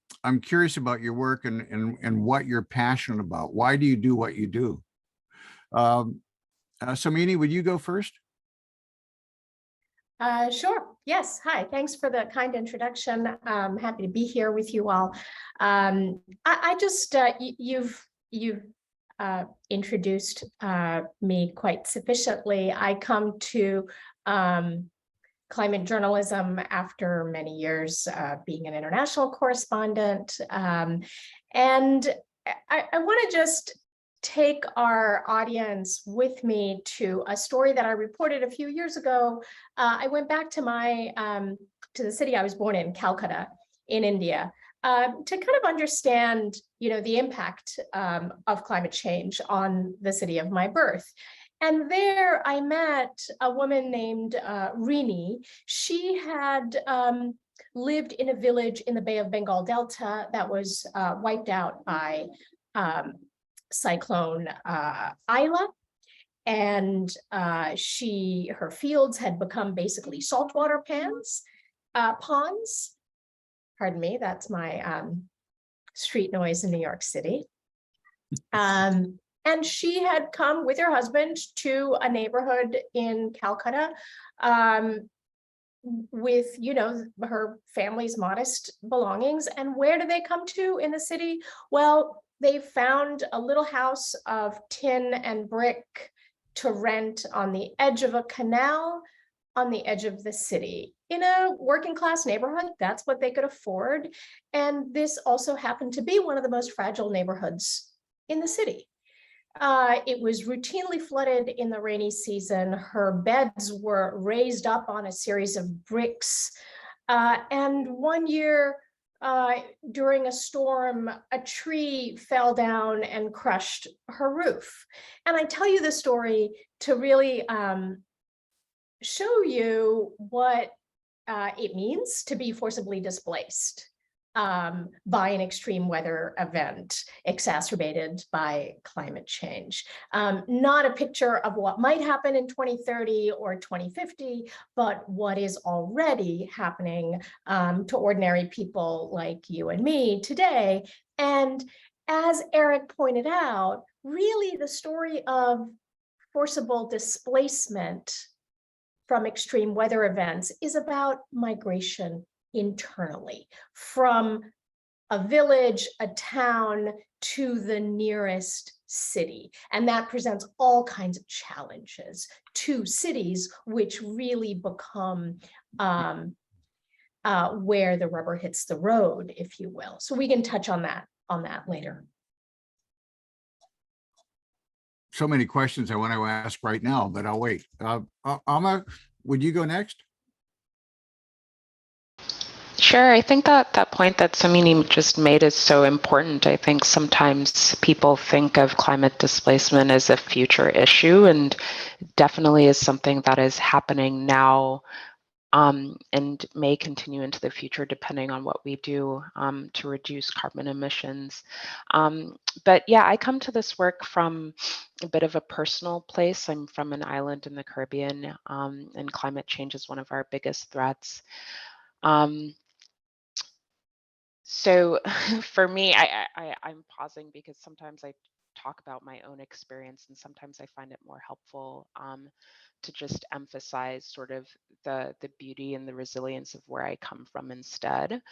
curious about your work and what you're passionate about. Why do you do what you do? Samini, would you go first? Sure. Yes. Hi. Thanks for the kind introduction. I'm happy to be here with you all. I just you've introduced me quite sufficiently. I come to climate journalism after many years being an international correspondent, and I want to just take our audience with me to a story that I reported a few years ago. I went back to to the city I was born in, Calcutta, in India, to kind of understand, the impact of climate change on the city of my birth. And there I met a woman named Rini. She had lived in a village in the Bay of Bengal Delta that was wiped out by Cyclone Isla, and her fields had become basically saltwater ponds. Pardon me, that's my street noise in New York City. And she had come with her husband to a neighborhood in Calcutta with, her family's modest belongings. And where do they come to in the city? Well, they found a little house of tin and brick to rent on the edge of a canal on the edge of the city in a working class neighborhood. That's what they could afford. And this also happened to be one of the most fragile neighborhoods in the city. It was routinely flooded in the rainy season. Her beds were raised up on a series of bricks. And one year, during a storm, a tree fell down and crushed her roof. And I tell you the story to really show you what it means to be forcibly displaced. by an extreme weather event exacerbated by climate change. Not a picture of what might happen in 2030 or 2050, but what is already happening to ordinary people like you and me today. And as Eric pointed out, really the story of forcible displacement from extreme weather events is about migration internally, from a village, a town, to the nearest city. And that presents all kinds of challenges to cities, which really become where the rubber hits the road, if you will. So we can touch on that later. So many questions I want to ask right now, but I'll wait. Alma, would you go next? Sure. I think that that point that Samini just made is so important. I think sometimes people think of climate displacement as a future issue, and definitely is something that is happening now and may continue into the future depending on what we do to reduce carbon emissions. But yeah, I come to this work from a bit of a personal place. I'm from an island in the Caribbean, and climate change is one of our biggest threats. So for me, I'm pausing because sometimes I talk about my own experience, and sometimes I find it more helpful to just emphasize sort of the beauty and the resilience of where I come from instead.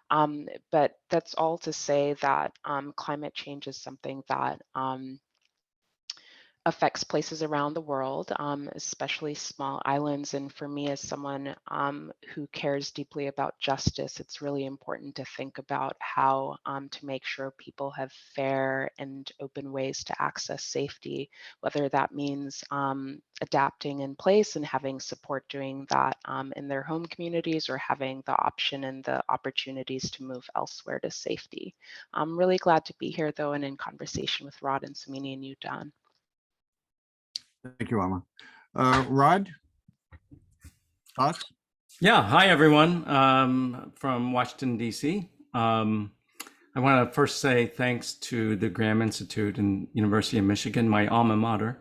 But that's all to say that climate change is something that affects places around the world, especially small islands. And for me, as someone who cares deeply about justice, it's really important to think about how to make sure people have fair and open ways to access safety, whether that means adapting in place and having support doing that in their home communities, or having the option and the opportunities to move elsewhere to safety. I'm really glad to be here, though, and in conversation with Rod and Samini and you, Don. Thank you, Alma. Rod, thoughts? Yeah, hi everyone from Washington, D.C. I want to first say thanks to the Graham Institute and University of Michigan, my alma mater.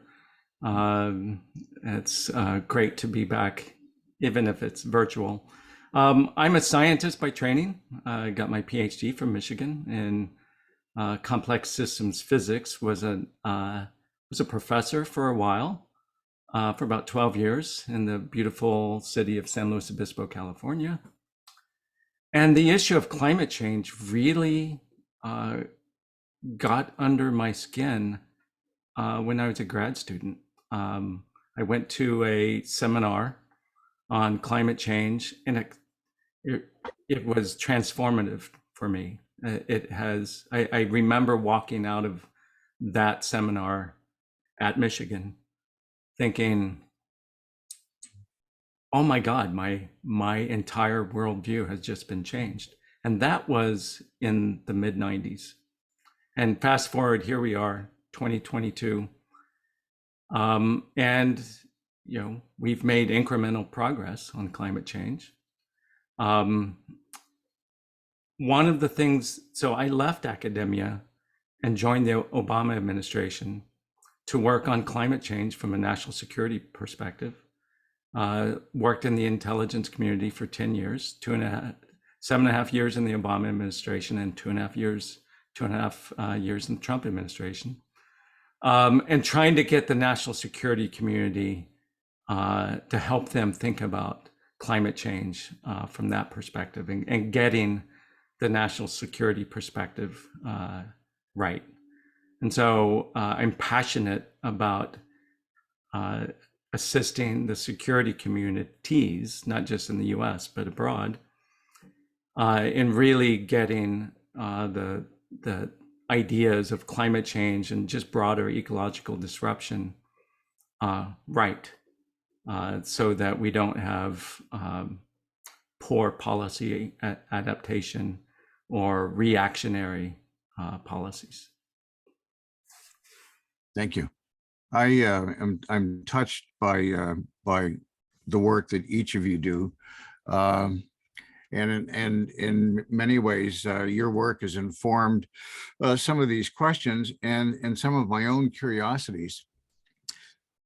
It's great to be back, even if it's virtual. I'm a scientist by training. I got my PhD from Michigan in complex systems physics, was a professor for a while, for about 12 years in the beautiful city of San Luis Obispo, California. And the issue of climate change really got under my skin when I was a grad student. I went to a seminar on climate change, and it was transformative for me. I remember walking out of that seminar at Michigan thinking, oh my God, my entire worldview has just been changed. And that was in the mid 90s. And fast forward, here we are, 2022. And we've made incremental progress on climate change. One of the things, so I left academia and joined the Obama administration to work on climate change from a national security perspective. Worked in the intelligence community for 10 years, 7.5 years in the Obama administration, and 2.5 years in the Trump administration. And trying to get the national security community to help them think about climate change from that perspective, and getting the national security perspective right. And so I'm passionate about assisting the security communities, not just in the US, but abroad, in really getting the ideas of climate change and just broader ecological disruption right, so that we don't have poor policy adaptation or reactionary policies. Thank you. I'm touched by the work that each of you do, And in many ways, your work has informed some of these questions and some of my own curiosities.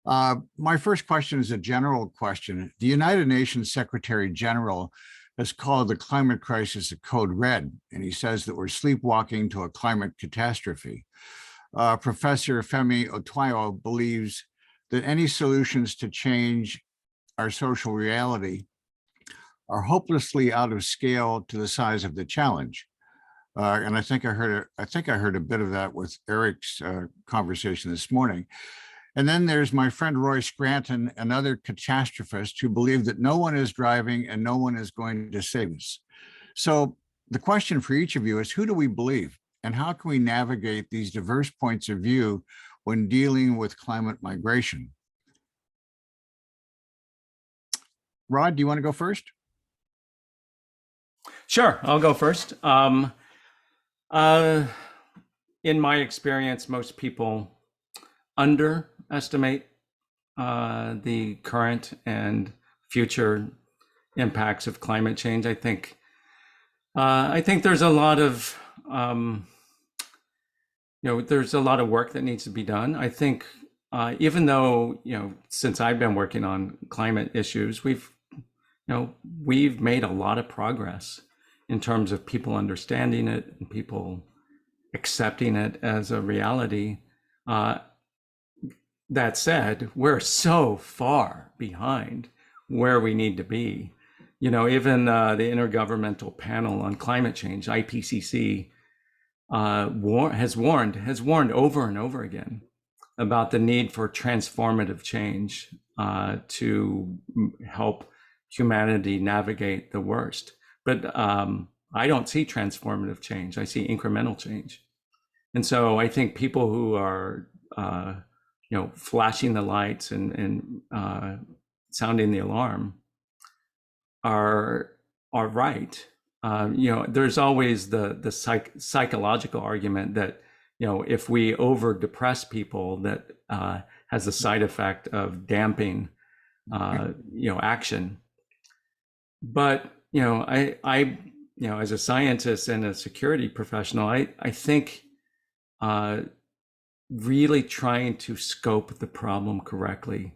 My first question is a general question. The United Nations Secretary General has called the climate crisis a code red, and he says that we're sleepwalking to a climate catastrophe. Professor Femi Otuayo believes that any solutions to change our social reality are hopelessly out of scale to the size of the challenge. And I think I heard a bit of that with Eric's conversation this morning. And then there's my friend Roy Scranton, another catastrophist who believe that no one is driving and no one is going to save us. So the question for each of you is, who do we believe? And how can we navigate these diverse points of view when dealing with climate migration? Rod, do you want to go first? Sure, I'll go first. In my experience, most people underestimate the current and future impacts of climate change. I think there's a lot of there's a lot of work that needs to be done. I think even though since I've been working on climate issues, we've made a lot of progress in terms of people understanding it and people accepting it as a reality. That said, we're so far behind where we need to be. Even the Intergovernmental Panel on Climate Change, IPCC, has warned over and over again about the need for transformative change to help humanity navigate the worst. But I don't see transformative change. I see incremental change. And so I think people who are flashing the lights and sounding the alarm are right. There's always the psychological argument that if we over depress people, that has the side effect of damping action. But I as a scientist and a security professional, I think really trying to scope the problem correctly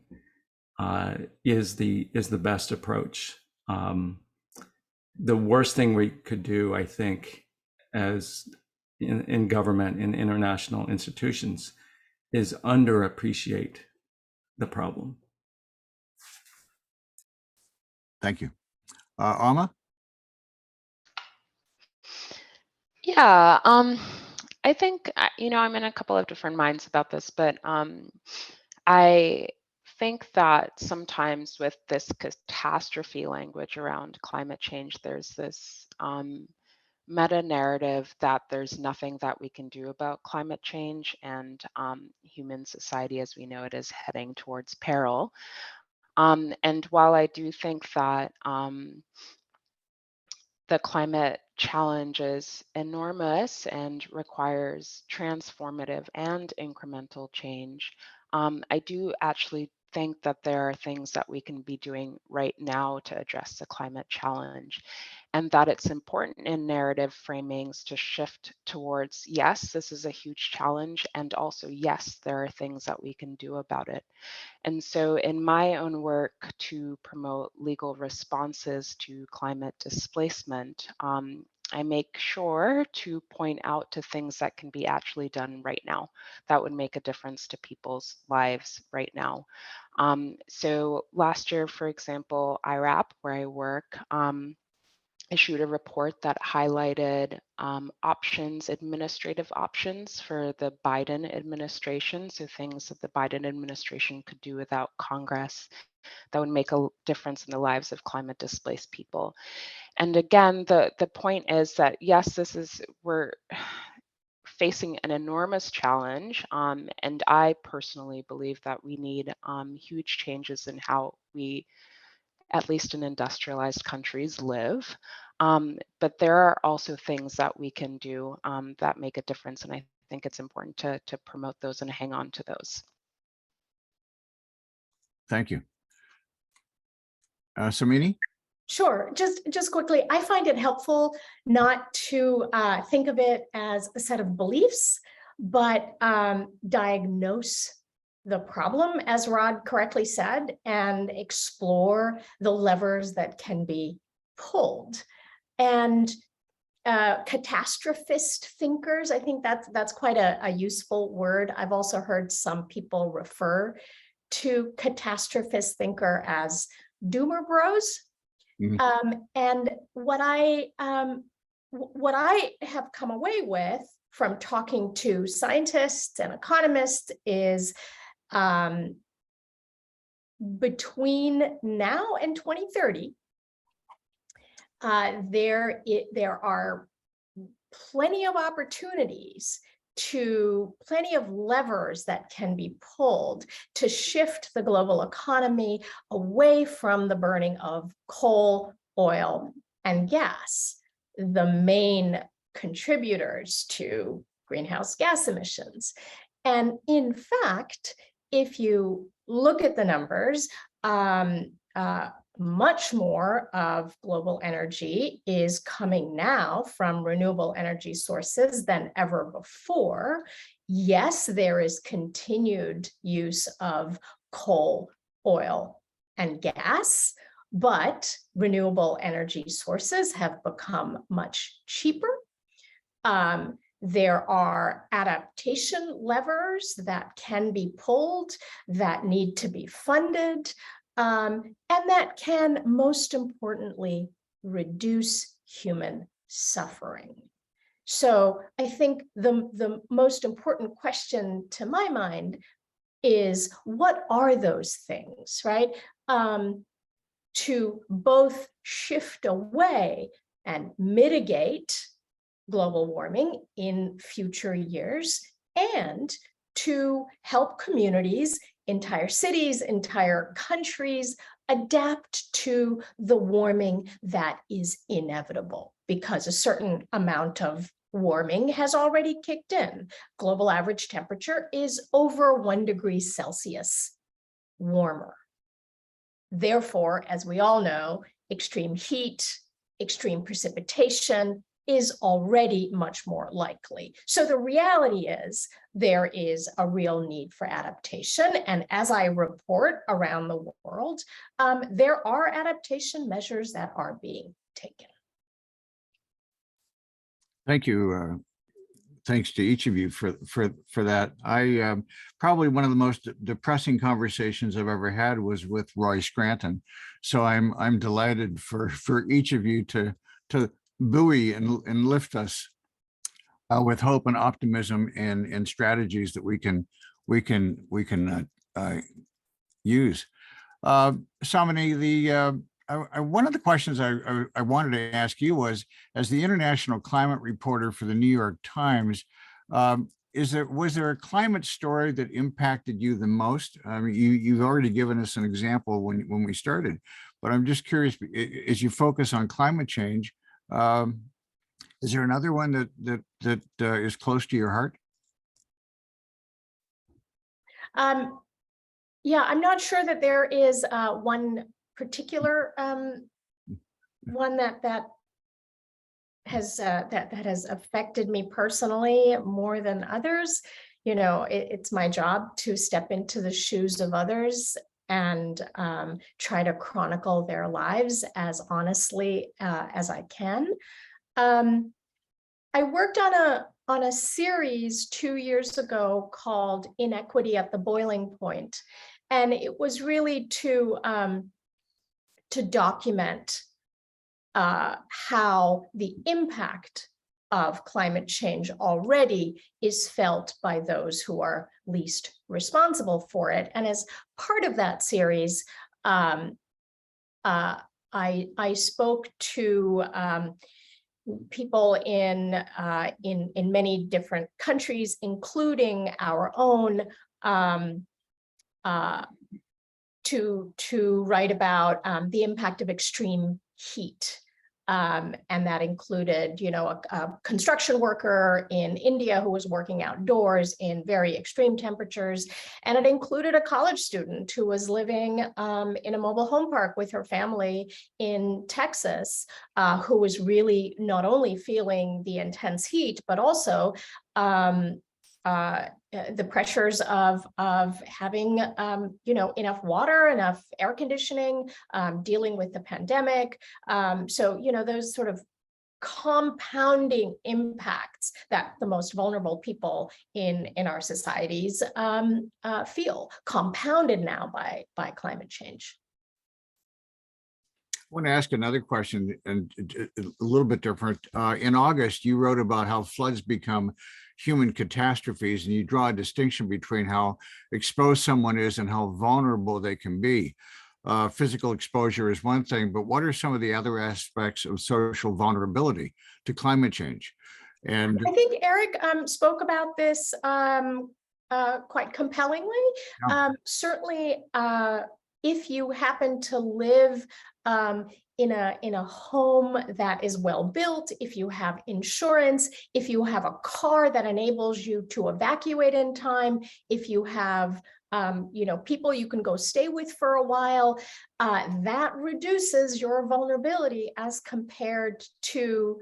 is the best approach. The worst thing we could do, I think, as in government, in international institutions, is underappreciate the problem. Thank you. Alma? Yeah, I think, I'm in a couple of different minds about this, but I think that sometimes with this catastrophe language around climate change, there's this meta narrative that there's nothing that we can do about climate change, and human society as we know it is heading towards peril. And while I do think that the climate challenge is enormous and requires transformative and incremental change, I do actually think that there are things that we can be doing right now to address the climate challenge, and that it's important in narrative framings to shift towards, yes, this is a huge challenge, and also, yes, there are things that we can do about it. And so in my own work to promote legal responses to climate displacement, I make sure to point out to things that can be actually done right now that would make a difference to people's lives right now. So last year, for example, IRAP, where I work, issued a report that highlighted administrative options for the Biden administration. So things that the Biden administration could do without Congress that would make a difference in the lives of climate displaced people. And again, the point is that, yes, we're facing an enormous challenge. And I personally believe that we need huge changes in how we, at least in industrialized countries, live. But there are also things that we can do that make a difference. And I think it's important to promote those and hang on to those. Thank you. Samini? Sure. Just quickly, I find it helpful not to think of it as a set of beliefs, but diagnose the problem, as Rod correctly said, and explore the levers that can be pulled. And catastrophist thinkers, I think that's quite a useful word. I've also heard some people refer to catastrophist thinker as doomer bros. And what I have come away with from talking to scientists and economists is between now and 2030, there are plenty of opportunities plenty of levers that can be pulled to shift the global economy away from the burning of coal, oil, and gas, the main contributors to greenhouse gas emissions. And in fact, if you look at the numbers, much more of global energy is coming now from renewable energy sources than ever before. Yes, there is continued use of coal, oil, and gas, but renewable energy sources have become much cheaper. There are adaptation levers that can be pulled that need to be funded. And that can, most importantly, reduce human suffering. So I think the most important question to my mind is, what are those things, right? To both shift away and mitigate global warming in future years, and to help communities, entire cities, entire countries adapt to the warming that is inevitable, because a certain amount of warming has already kicked in. Global average temperature is over 1 degree Celsius warmer. Therefore, as we all know, extreme heat, extreme precipitation is already much more likely. So the reality is there is a real need for adaptation. And as I report around the world, there are adaptation measures that are being taken. Thank you. Thanks to each of you for that. I probably one of the most depressing conversations I've ever had was with Roy Scranton. So I'm delighted for each of you to buoy and lift us with hope and optimism and strategies that we can use. Samini, one of the questions I wanted to ask you was, as the international climate reporter for the New York Times, was there a climate story that impacted you the most? I mean, you've already given us an example when we started, but I'm just curious, as you focus on climate change, is there another one that is close to your heart? Yeah, I'm not sure that there is one particular one that has affected me personally more than others. You know, it's my job to step into the shoes of others and try to chronicle their lives as honestly as I can. I worked on a series 2 years ago called Inequity at the Boiling Point, and it was really to document how the impact of climate change already is felt by those who are least responsible for it. And as part of that series, I spoke to people in many different countries, including our own, to write about the impact of extreme heat And that included, a construction worker in India who was working outdoors in very extreme temperatures. And it included a college student who was living in a mobile home park with her family in Texas, who was really not only feeling the intense heat, but also the pressures of having enough water, enough air conditioning, dealing with the pandemic. So those sort of compounding impacts that the most vulnerable people in our societies feel, compounded now by climate change. I want to ask another question, and a little bit different. In August, you wrote about how floods become human catastrophes, and you draw a distinction between how exposed someone is and how vulnerable they can be. Physical exposure is one thing, but what are some of the other aspects of social vulnerability to climate change? And I think Eric spoke about this quite compellingly. Yeah. Certainly, if you happen to live in a home that is well built, if you have insurance, if you have a car that enables you to evacuate in time, if you have people you can go stay with for a while, that reduces your vulnerability as compared to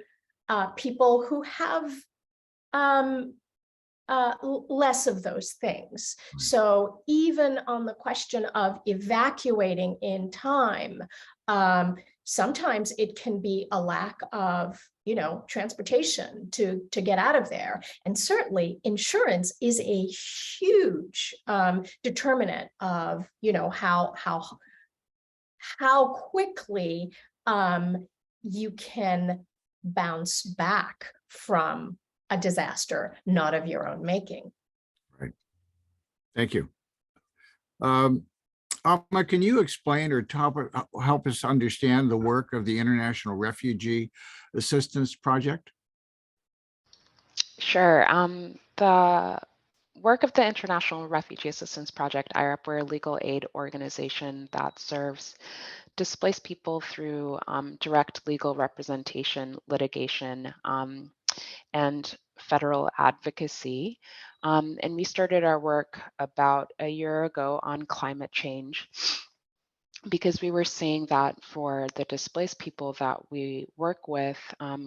people who have less of those things. So even on the question of evacuating in time, sometimes it can be a lack of transportation to get out of there. And certainly insurance is a huge determinant of how quickly you can bounce back from a disaster not of your own making. Right. Thank you. Alma, can you explain or help us understand the work of the International Refugee Assistance Project? Sure. The work of the International Refugee Assistance Project, IRAP, we're a legal aid organization that serves displaced people through direct legal representation, litigation, and federal advocacy. And we started our work about a year ago on climate change, because we were seeing that for the displaced people that we work with,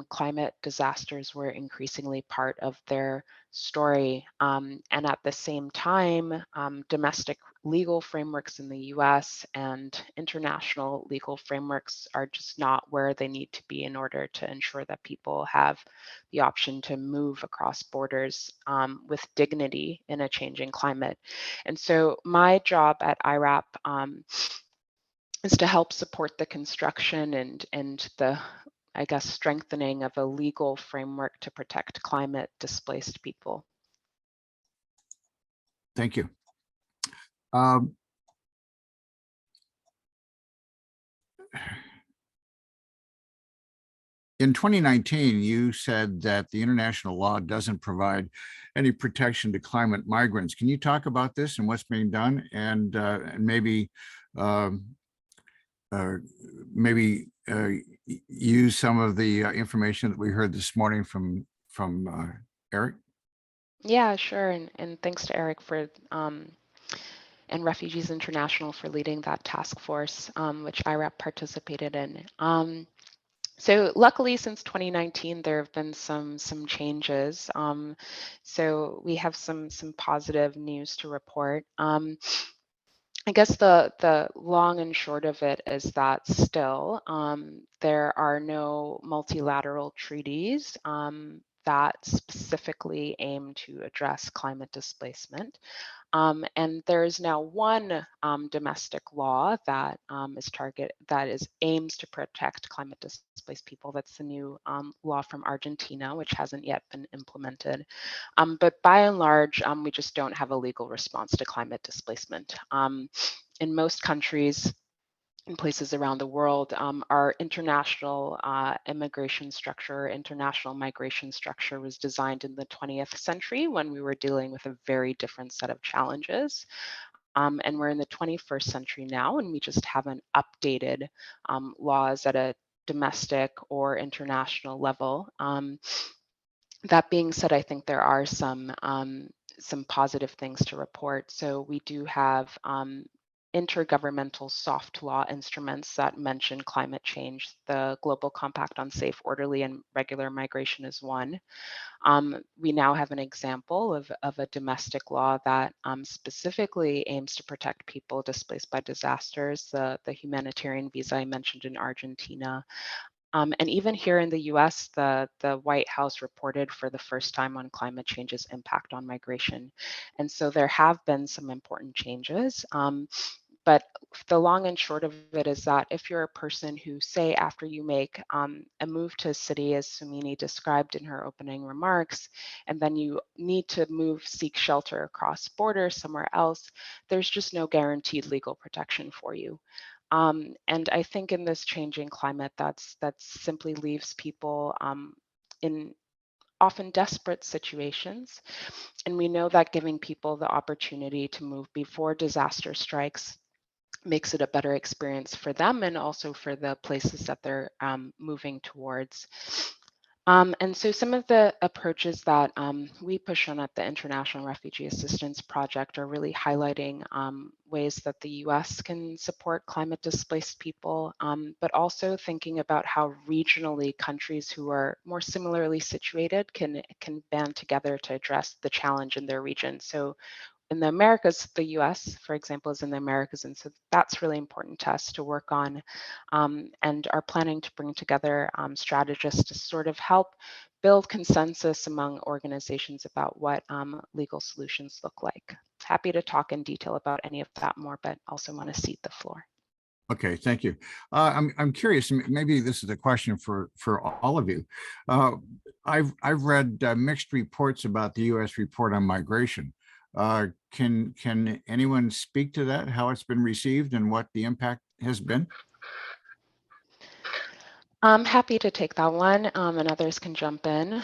climate disasters were increasingly part of their story. And at the same time, domestic legal frameworks in the US and international legal frameworks are just not where they need to be in order to ensure that people have the option to move across borders with dignity in a changing climate. And so my job at IRAP is to help support the construction and the, I guess, strengthening of a legal framework to protect climate displaced people. Thank you. In 2019, you said that the international law doesn't provide any protection to climate migrants. Can you talk about this and what's being done, and maybe use some of the information that we heard this morning from Eric? Yeah, sure. And thanks to Eric for and Refugees International for leading that task force, which IRAP participated in. So luckily, since 2019, there have been some changes. So we have some positive news to report. I guess the long and short of it is that still there are no multilateral treaties that specifically aim to address climate displacement. And there is now one domestic law that aims to protect climate displaced people. That's the new law from Argentina, which hasn't yet been implemented. But by and large, we just don't have a legal response to climate displacement. In most countries, in places around the world, our international immigration structure, international migration structure was designed in the 20th century when we were dealing with a very different set of challenges. And we're in the 21st century now, and we just haven't updated laws at a domestic or international level. That being said, I think there are some positive things to report. So we do have intergovernmental soft law instruments that mention climate change. The Global Compact on Safe, Orderly, and Regular Migration is one. We now have an example of a domestic law that specifically aims to protect people displaced by disasters, the humanitarian visa I mentioned in Argentina. And even here in the US, the White House reported for the first time on climate change's impact on migration. And so there have been some important changes. But the long and short of it is that if you're a person who, say, after you make a move to a city, as Sumini described in her opening remarks, and then you need to move, seek shelter across borders somewhere else, there's just no guaranteed legal protection for you. And I think in this changing climate, that simply leaves people in often desperate situations. And we know that giving people the opportunity to move before disaster strikes makes it a better experience for them and also for the places that they're moving towards. And so some of the approaches that we push on at the International Refugee Assistance Project are really highlighting ways that the US can support climate displaced people, but also thinking about how regionally countries who are more similarly situated can band together to address the challenge in their region. So in the Americas, the US, for example, is in the Americas. And so that's really important to us to work on, and are planning to bring together strategists to sort of help build consensus among organizations about what legal solutions look like. Happy to talk in detail about any of that more, but also want to cede the floor. Okay, thank you. I'm curious. Maybe this is a question for all of you. I've read mixed reports about the U.S. report on migration. Can anyone speak to that? How it's been received and what the impact has been? I'm happy to take that one, and others can jump in.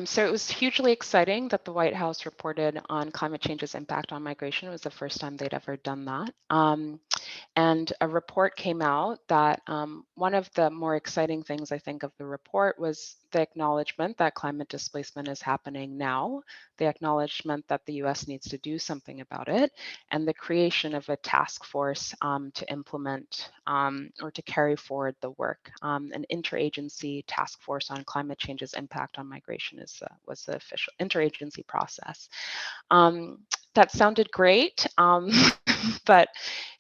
So it was hugely exciting that the White House reported on climate change's impact on migration. It was the first time they'd ever done that. And a report came out that one of the more exciting things I think of the report was the acknowledgement that climate displacement is happening now, the acknowledgement that the US needs to do something about it, and the creation of a task force to implement or to carry forward the work. An interagency task force on climate change's impact on migration was the official interagency process. That sounded great, but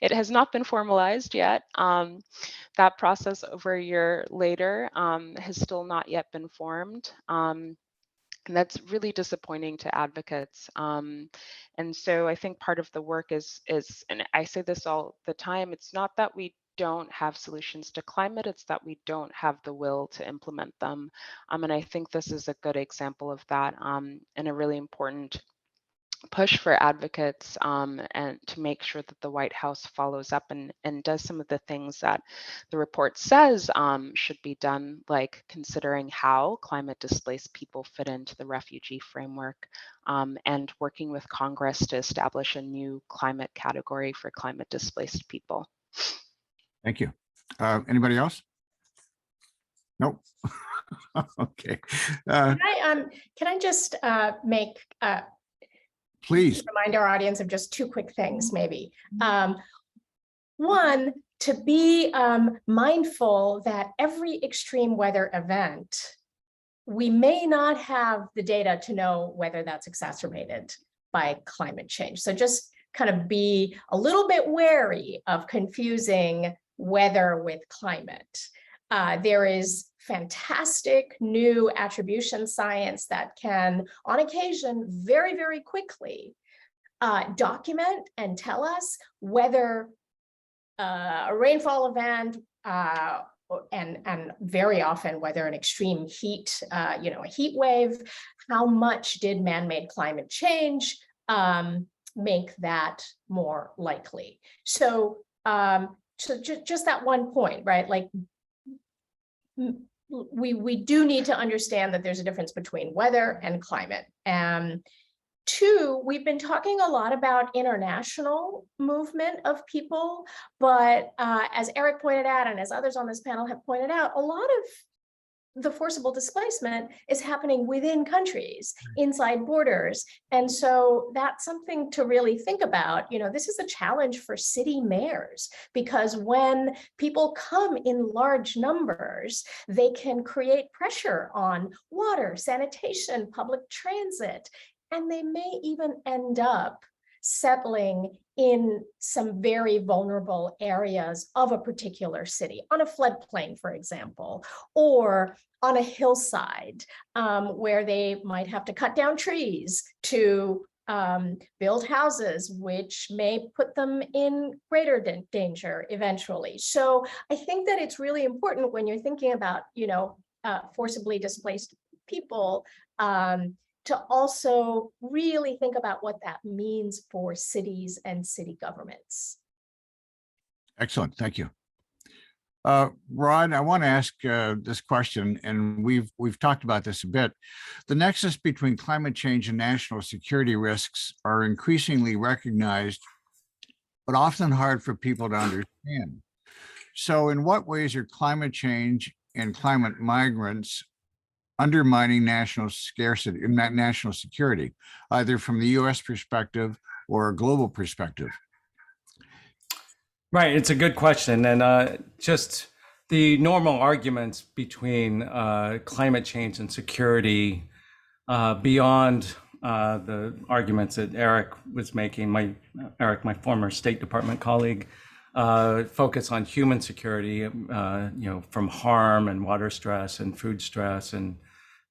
it has not been formalized yet. That process over a year later has still not yet been formed. And that's really disappointing to advocates. And so I think part of the work is, and I say this all the time, it's not that we don't have solutions to climate, it's that we don't have the will to implement them. And I think this is a good example of that, and a really important push for advocates and to make sure that the White House follows up and does some of the things that the report says should be done, like considering how climate displaced people fit into the refugee framework, and working with Congress to establish a new climate category for climate displaced people. Thank you. Anybody else? Nope. Okay. Can I just make Please. remind our audience of just two quick things, maybe. One, to be mindful that every extreme weather event, we may not have the data to know whether that's exacerbated by climate change. So just kind of be a little bit wary of confusing weather with climate. There is fantastic new attribution science that can, on occasion, very, very quickly document and tell us whether a rainfall event and very often whether an extreme heat, a heat wave, how much did man-made climate change make that more likely? So, just that one point, right? Like, we do need to understand that there's a difference between weather and climate. Two, we've been talking a lot about international movement of people, but as Eric pointed out, and as others on this panel have pointed out, a lot of the forcible displacement is happening within countries, inside borders. And so that's something to really think about. You know, this is a challenge for city mayors, because when people come in large numbers, they can create pressure on water, sanitation, public transit, and they may even end up settling in some very vulnerable areas of a particular city, on a floodplain, for example, or on a hillside where they might have to cut down trees to build houses, which may put them in greater danger eventually. So I think that it's really important when you're thinking about, you know, forcibly displaced people, to also really think about what that means for cities and city governments. Excellent, thank you. Rod, I want to ask this question, and we've talked about this a bit. The nexus between climate change and national security risks are increasingly recognized, but often hard for people to understand. So in what ways are climate change and climate migrants undermining national scarcity, national security, either from the US perspective or a global perspective? Right, it's a good question. And just the normal arguments between climate change and security beyond the arguments that Eric was making, Eric, my former State Department colleague, focus on human security, you know, from harm and water stress and food stress and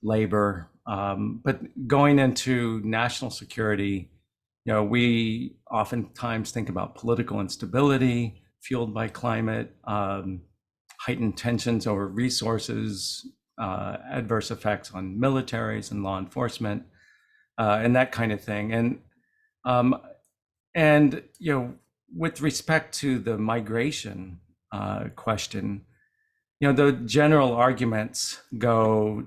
labor. But going into national security, you know, we oftentimes think about political instability fueled by climate, heightened tensions over resources, adverse effects on militaries and law enforcement, and that kind of thing. And you know, with respect to the migration question, you know, the general arguments go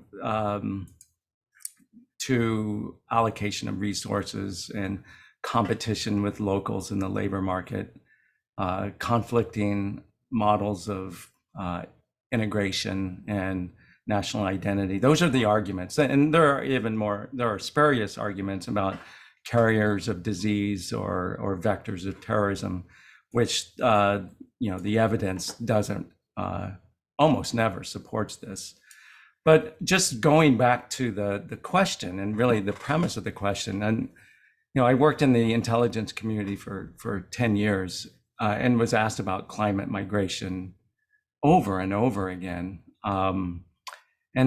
to allocation of resources and competition with locals in the labor market, conflicting models of integration and national identity. Those are the arguments. And there are even more, there are spurious arguments about carriers of disease or vectors of terrorism, which, you know, the evidence doesn't, almost never supports this. But just going back to the question and really the premise of the question, and you know, I worked in the intelligence community for 10 years and was asked about climate migration over and over again. And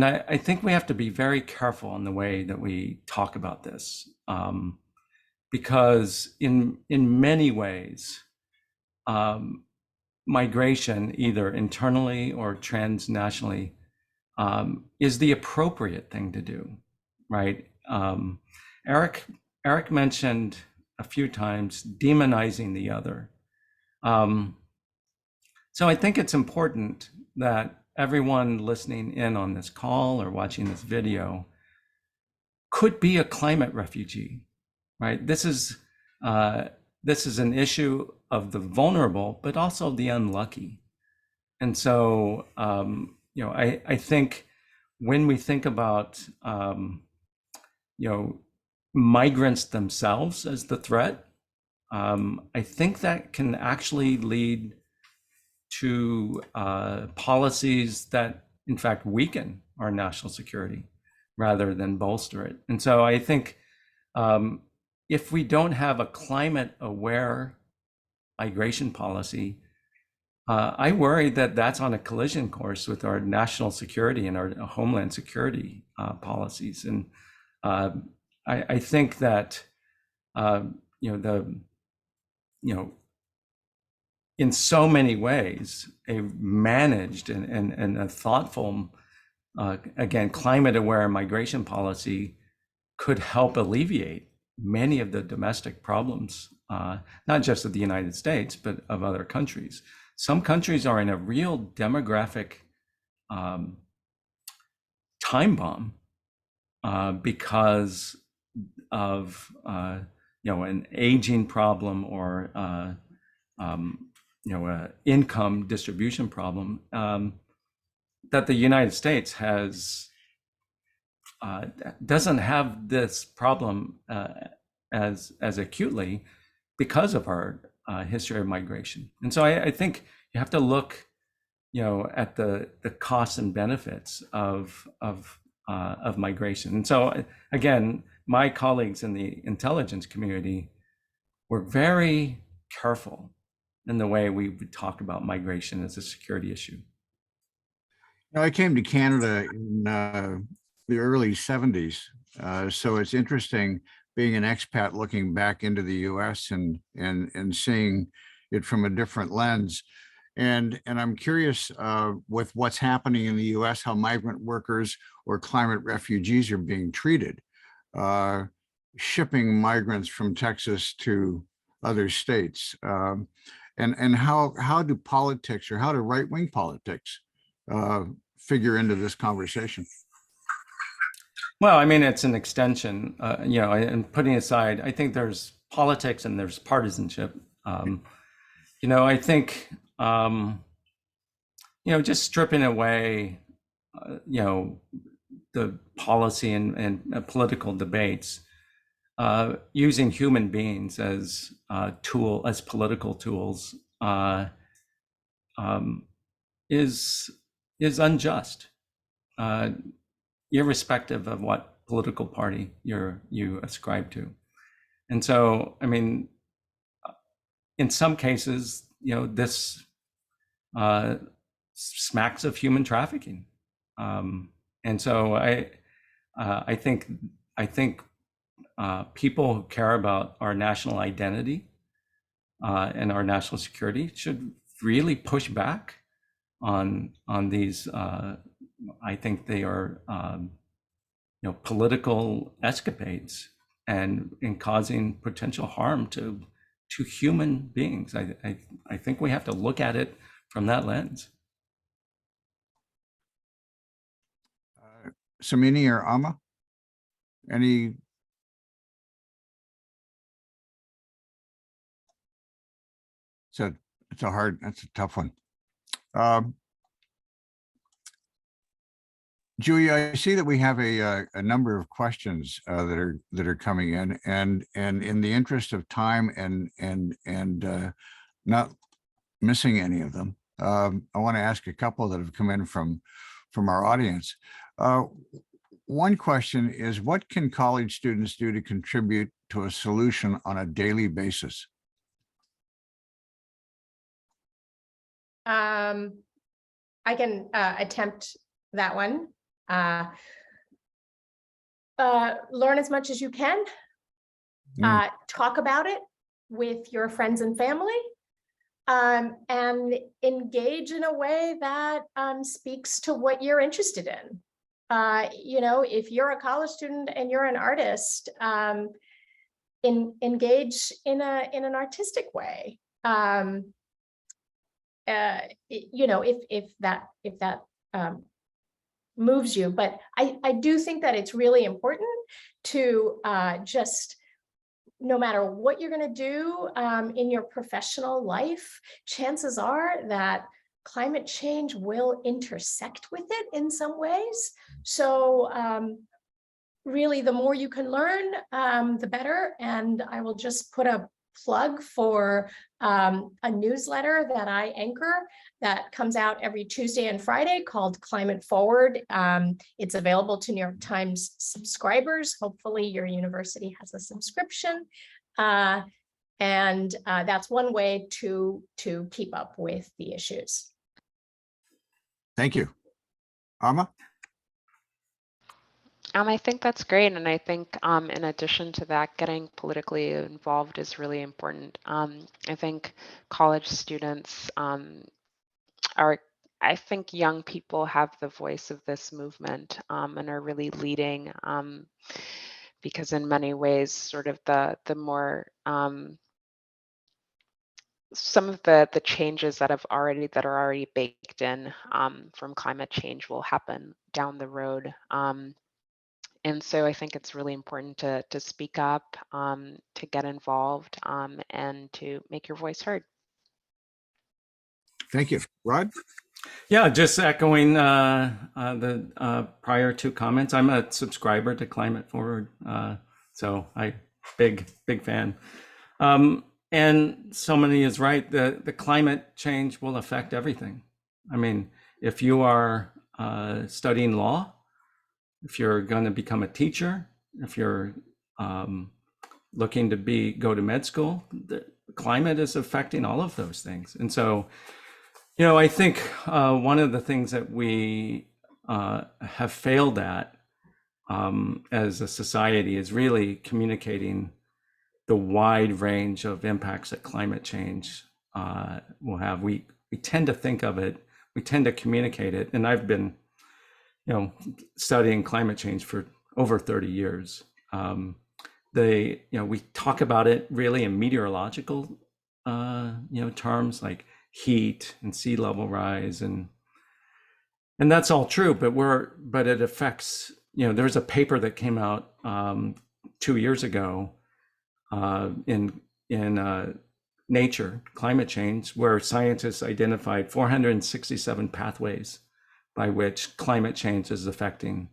I think we have to be very careful in the way that we talk about this, because in many ways, migration, either internally or transnationally, is the appropriate thing to do, right? Eric mentioned a few times demonizing the other. So I think it's important that everyone listening in on this call or watching this video could be a climate refugee, right? This is an issue of the vulnerable, but also the unlucky. And so, you know, I think when we think about, you know, migrants themselves as the threat, I think that can actually lead to policies that, in fact, weaken our national security rather than bolster it. And so I think if we don't have a climate-aware migration policy, I worry that that's on a collision course with our national security and our homeland security policies. And I think that in so many ways, a managed and a thoughtful, again, climate-aware migration policy could help alleviate many of the domestic problems, not just of the United States, but of other countries. Some countries are in a real demographic time bomb because an aging problem or a income distribution problem, that the United States doesn't have this problem as acutely because of our history of migration. And so I think you have to look, at the costs and benefits of migration. And so again, my colleagues in the intelligence community were very careful in the way we would talk about migration as a security issue. I came to Canada in the early 70s. So it's interesting being an expat looking back into the US and seeing it from a different lens. And I'm curious with what's happening in the US, how migrant workers or climate refugees are being treated. Shipping migrants from Texas to other states. And how do politics, or how do right-wing politics figure into this conversation? Well, I mean, it's an extension, and putting aside, I think there's politics and there's partisanship. I think, just stripping away, the policy and political debates, using human beings as political tools is unjust, irrespective of what political party you ascribe to. And so, I mean, in some cases, this smacks of human trafficking. And so I think people who care about our national identity and our national security should really push back on these. I think they are political escapades and in causing potential harm to human beings. I think we have to look at it from that lens. Samini or Amma, any? So that's a tough one. Julia, I see that we have a number of questions that are coming in, and in the interest of time and not missing any of them, I want to ask a couple that have come in from our audience. One question is, what can college students do to contribute to a solution on a daily basis? I can attempt that one. Learn as much as you can. Talk about it with your friends and family, and engage in a way that speaks to what you're interested in. If you're a college student and you're an artist, engage in an artistic way. If that moves you, but I do think that it's really important to just, no matter what you're going to do in your professional life, chances are that climate change will intersect with it in some ways. So really, the more you can learn, the better. And I will just put a plug for a newsletter that I anchor that comes out every Tuesday and Friday called Climate Forward. It's available to New York Times subscribers. Hopefully your university has a subscription. And that's one way to keep up with the issues. Thank you. Amma? I think that's great. And I think in addition to that, getting politically involved is really important. I think college students I think young people have the voice of this movement and are really leading because in many ways, sort of the more some of the changes that are already baked in from climate change will happen down the road. And so I think it's really important to speak up, to get involved, and to make your voice heard. Thank you. Rod? Yeah, just echoing the prior two comments. I'm a subscriber to Climate Forward, so big fan. And somebody is right. The climate change will affect everything. I mean, if you are studying law, if you're going to become a teacher, if you're looking to go to med school, the climate is affecting all of those things. And so, I think one of the things that we have failed at as a society is really communicating the wide range of impacts that climate change will have. We tend to think of it, we tend to communicate it, and I've been, studying climate change for over 30 years. We talk about it really in meteorological, terms like heat and sea level rise, and that's all true. But it affects. There's a paper that came out 2 years ago in Nature, Climate Change, where scientists identified 467 pathways by which climate change is affecting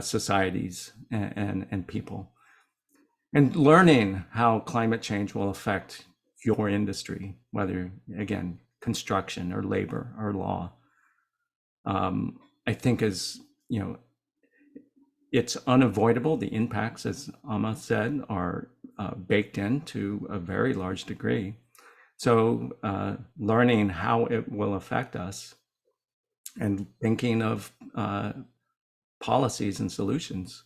societies and people. And learning how climate change will affect your industry, whether, again, construction or labor or law, I think is, it's unavoidable. The impacts, as Amma said, are baked in to a very large degree. So learning how it will affect us and thinking of policies and solutions,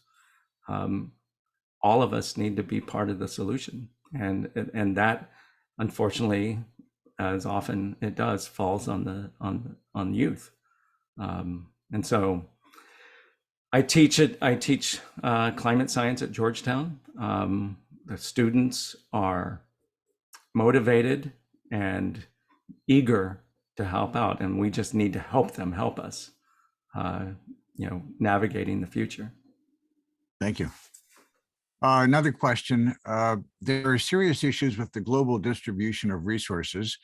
all of us need to be part of the solution. And that, unfortunately, as often it does, falls on youth. And so I teach climate science at Georgetown. The students are motivated and eager to help out, and we just need to help them help us, navigating the future. Thank you. Another question. There are serious issues with the global distribution of resources.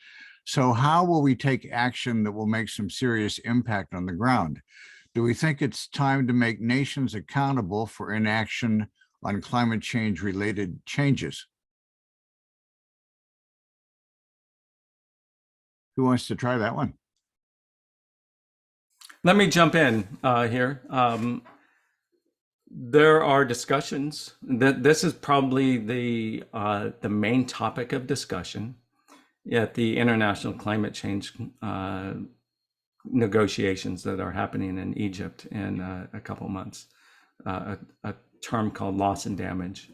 So how will we take action that will make some serious impact on the ground? Do we think it's time to make nations accountable for inaction on climate change related changes? Who wants to try that one? Let me jump in here. There are discussions that this is probably the main topic of discussion at the international climate change negotiations that are happening in Egypt in a couple months, a term called loss and damage.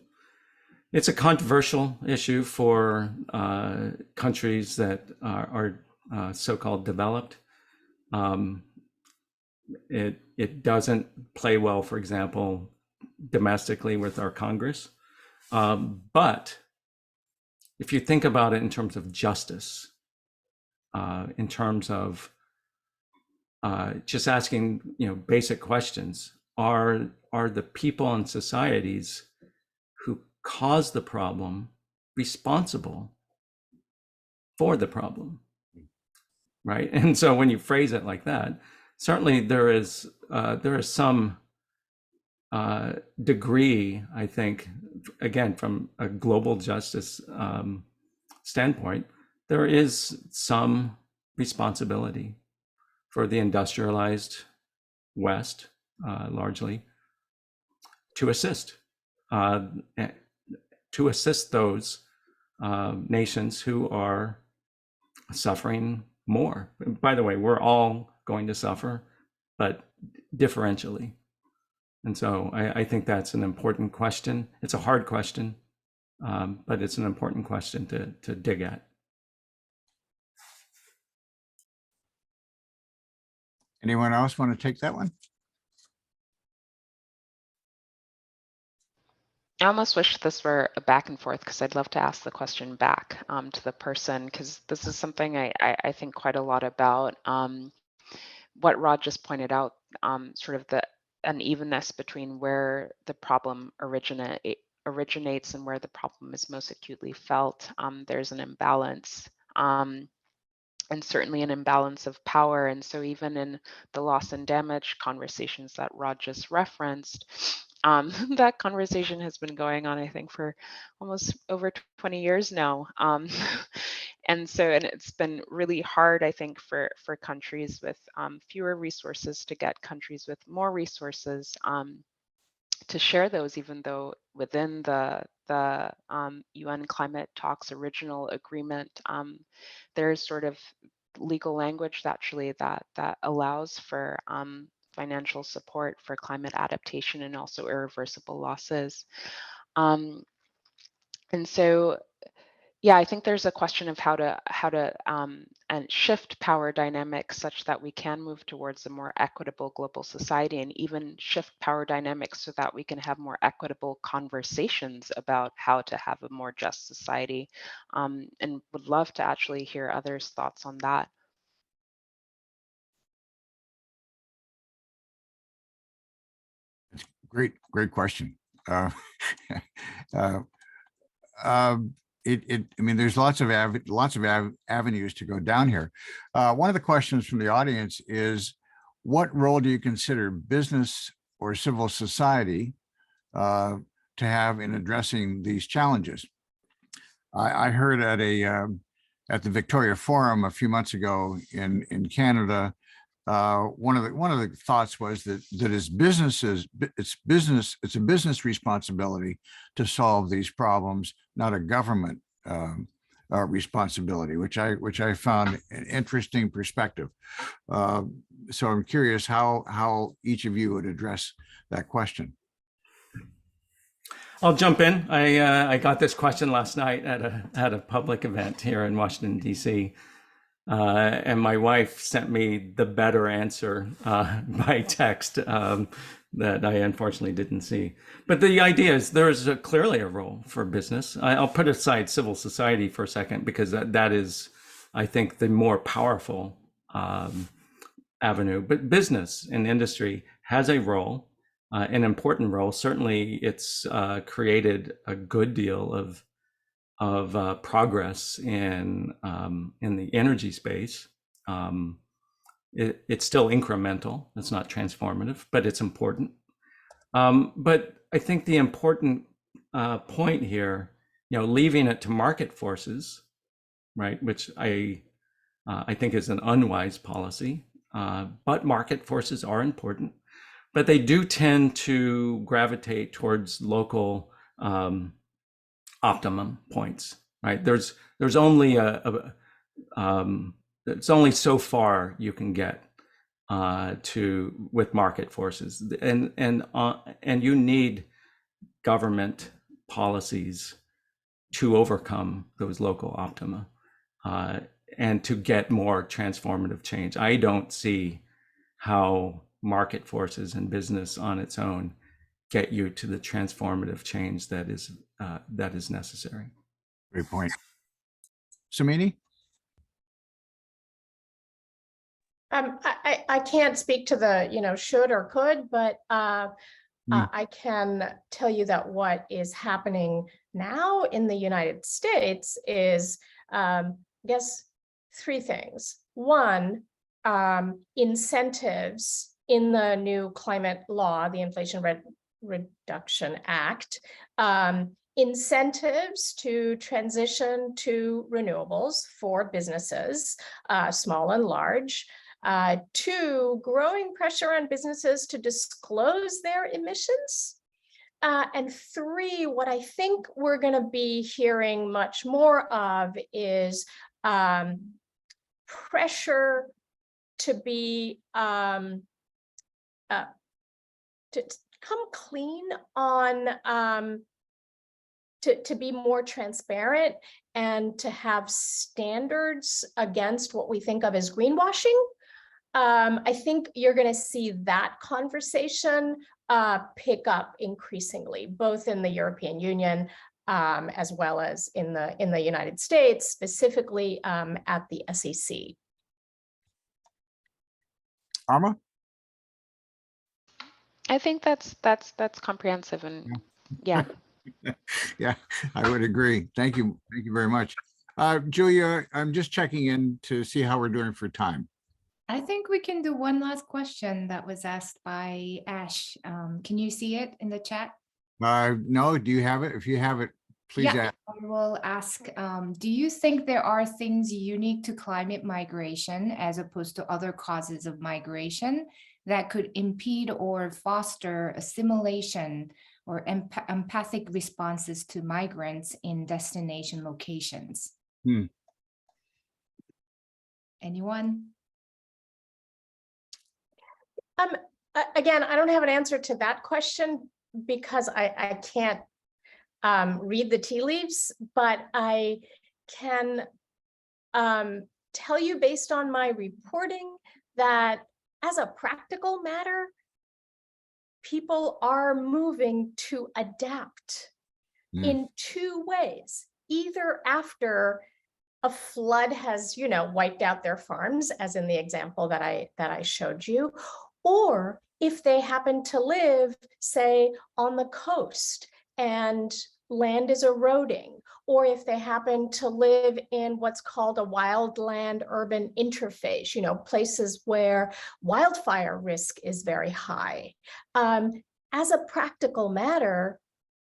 It's a controversial issue for countries that are so-called developed. It doesn't play well, for example, domestically with our Congress. But if you think about it in terms of justice, in terms of just asking, basic questions, are the people and societies who cause the problem responsible for the problem, right? And so when you phrase it like that, certainly there is some degree, I think, again, from a global justice standpoint, there is some responsibility for the industrialized West, largely, to assist those nations who are suffering more. By the way, we're all going to suffer, but differentially. And so I think that's an important question. It's a hard question, but it's an important question to dig at. Anyone else want to take that one? I almost wish this were a back and forth, because I'd love to ask the question back to the person, because this is something I think quite a lot about. What Rod just pointed out, sort of the unevenness between where the problem originates and where the problem is most acutely felt. There's an imbalance. And certainly an imbalance of power. And so even in the loss and damage conversations that Rod just referenced, that conversation has been going on, I think, for almost over 20 years now. And it's been really hard, I think, for countries with fewer resources to get countries with more resources to share those, even though within the UN climate talks original agreement, there's sort of legal language actually that allows for financial support for climate adaptation and also irreversible losses. And so, yeah, I think there's a question of how to and shift power dynamics such that we can move towards a more equitable global society, and even shift power dynamics so that we can have more equitable conversations about how to have a more just society. And would love to actually hear others' thoughts on that. Great question. I mean, there's lots of avenues to go down here. One of the questions from the audience is, what role do you consider business or civil society to have in addressing these challenges? I heard at the Victoria Forum a few months ago in Canada, one of the thoughts was that it's a business responsibility to solve these problems, not a government responsibility, which I found an interesting perspective. So I'm curious how each of you would address that question. I'll jump in. I got this question last night at a public event here in Washington, D.C. And my wife sent me the better answer by text that I unfortunately didn't see. But the idea is there's clearly a role for business. I'll put aside civil society for a second, because that is, I think, the more powerful avenue. But business and industry has a role, an important role. Certainly, it's created a good deal of progress in the energy space. It's still incremental. It's not transformative, but it's important. But I think the important point here, leaving it to market forces, right, which I think is an unwise policy. But market forces are important, but they do tend to gravitate towards local optimum points, right? There's only it's only so far you can get with market forces, and you need government policies to overcome those local optima and to get more transformative change. I don't see how market forces and business on its own get you to the transformative change that is necessary. Great point. Samini? I can't speak to the, should or could, but I can tell you that what is happening now in the United States is, I guess, three things. One, incentives in the new climate law, the Inflation Reduction Act, incentives to transition to renewables for businesses, small and large. Two, growing pressure on businesses to disclose their emissions. And three, what I think we're going to be hearing much more of is pressure to be to come clean on to be more transparent and to have standards against what we think of as greenwashing. I think you're going to see that conversation pick up increasingly, both in the European Union as well as in the United States, specifically at the SEC. Arma? I think that's comprehensive, and yeah. Yeah, I would agree. Thank you. Thank you very much. Julia, I'm just checking in to see how we're doing for time. I think we can do one last question that was asked by Ash. Can you see it in the chat? No, do you have it? If you have it, please Yeah, add. I will ask, do you think there are things unique to climate migration as opposed to other causes of migration that could impede or foster assimilation or empathic responses to migrants in destination locations? Hmm. Anyone? Again, I don't have an answer to that question because I can't read the tea leaves, but I can tell you based on my reporting that as a practical matter, people are moving to adapt in two ways, either after a flood has, wiped out their farms, as in the example that I showed you, or if they happen to live, say, on the coast and land is eroding, or if they happen to live in what's called a wildland urban interface, places where wildfire risk is very high. As a practical matter,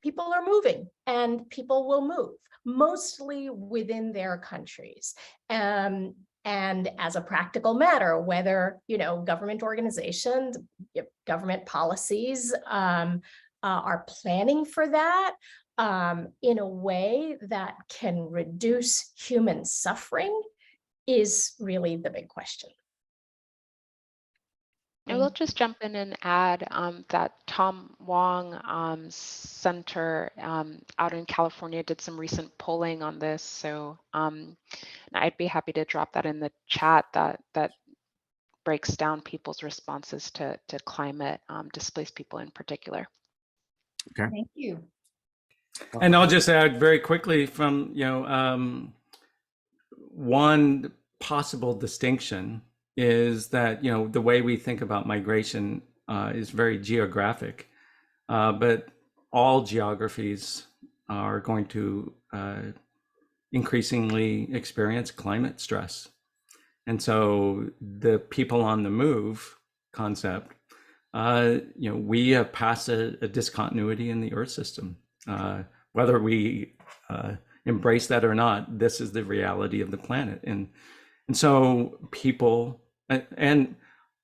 people are moving and people will move, mostly within their countries. And as a practical matter, whether, government organizations, government policies are planning for that in a way that can reduce human suffering is really the big question. I will just jump in and add that Tom Wong Center out in California did some recent polling on this. So I'd be happy to drop that in the chat that breaks down people's responses to climate, displaced people in particular. Okay. Thank you. And I'll just add very quickly from, one possible distinction is that, the way we think about migration is very geographic, but all geographies are going to increasingly experience climate stress. And so the people on the move concept, we have passed a discontinuity in the Earth system. Whether we embrace that or not, this is the reality of the planet. And so people, and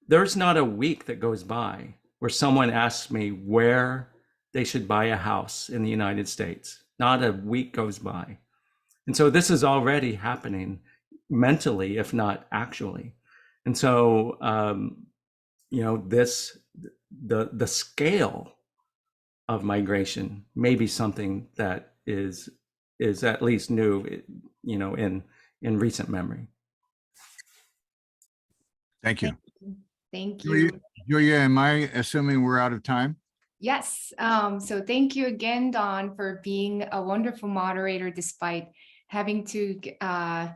there's not a week that goes by where someone asks me where they should buy a house in the United States. Not a week goes by. And so this is already happening mentally, if not actually. And so, the scale of migration may be something that is at least new, in recent memory. Thank you. Thank you. Julia, am I assuming we're out of time? Yes. So thank you again, Don, for being a wonderful moderator despite having to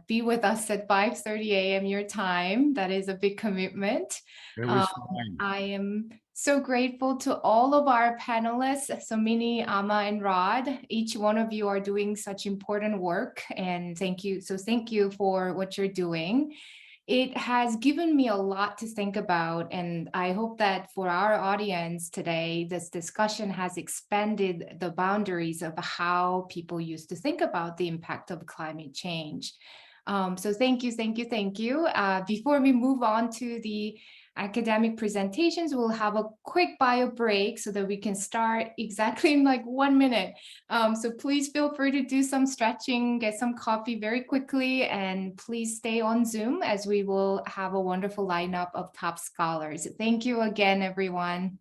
be with us at 5:30 a.m. your time. That is a big commitment. It was fine. I am so grateful to all of our panelists, so Minnie, Amma, and Rod. Each one of you are doing such important work, and thank you. So thank you for what you're doing. It has given me a lot to think about, and I hope that for our audience today, this discussion has expanded the boundaries of how people used to think about the impact of climate change. So thank you, thank you, thank you. Before we move on to the academic presentations, we'll have a quick bio break so that we can start exactly in like 1 minute. So please feel free to do some stretching, get some coffee very quickly, and please stay on Zoom as we will have a wonderful lineup of top scholars. Thank you again, everyone.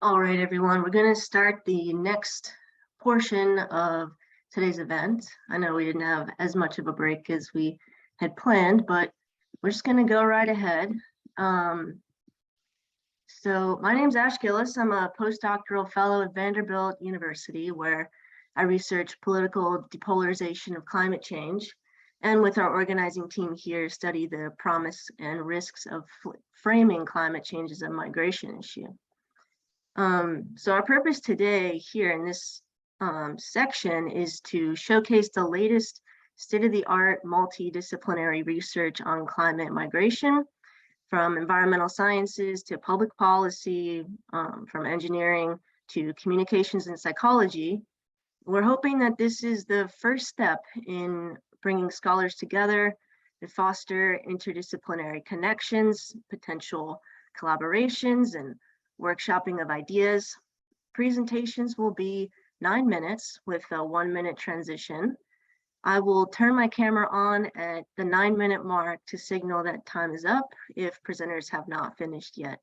All right, everyone, we're going to start the next portion of today's event. I know we didn't have as much of a break as we had planned, but we're just going to go right ahead. So my name's Ash Gillis. I'm a postdoctoral fellow at Vanderbilt University, where I research political depolarization of climate change. And with our organizing team here, study the promise and risks of framing climate change as a migration issue. So our purpose today here in this section is to showcase the latest state-of-the-art multidisciplinary research on climate migration, from environmental sciences to public policy, from engineering to communications and psychology. We're hoping that this is the first step in bringing scholars together to foster interdisciplinary connections, potential collaborations, and workshopping of ideas. Presentations will be 9 minutes with a 1-minute transition. I will turn my camera on at the 9-minute mark to signal that time is up if presenters have not finished yet.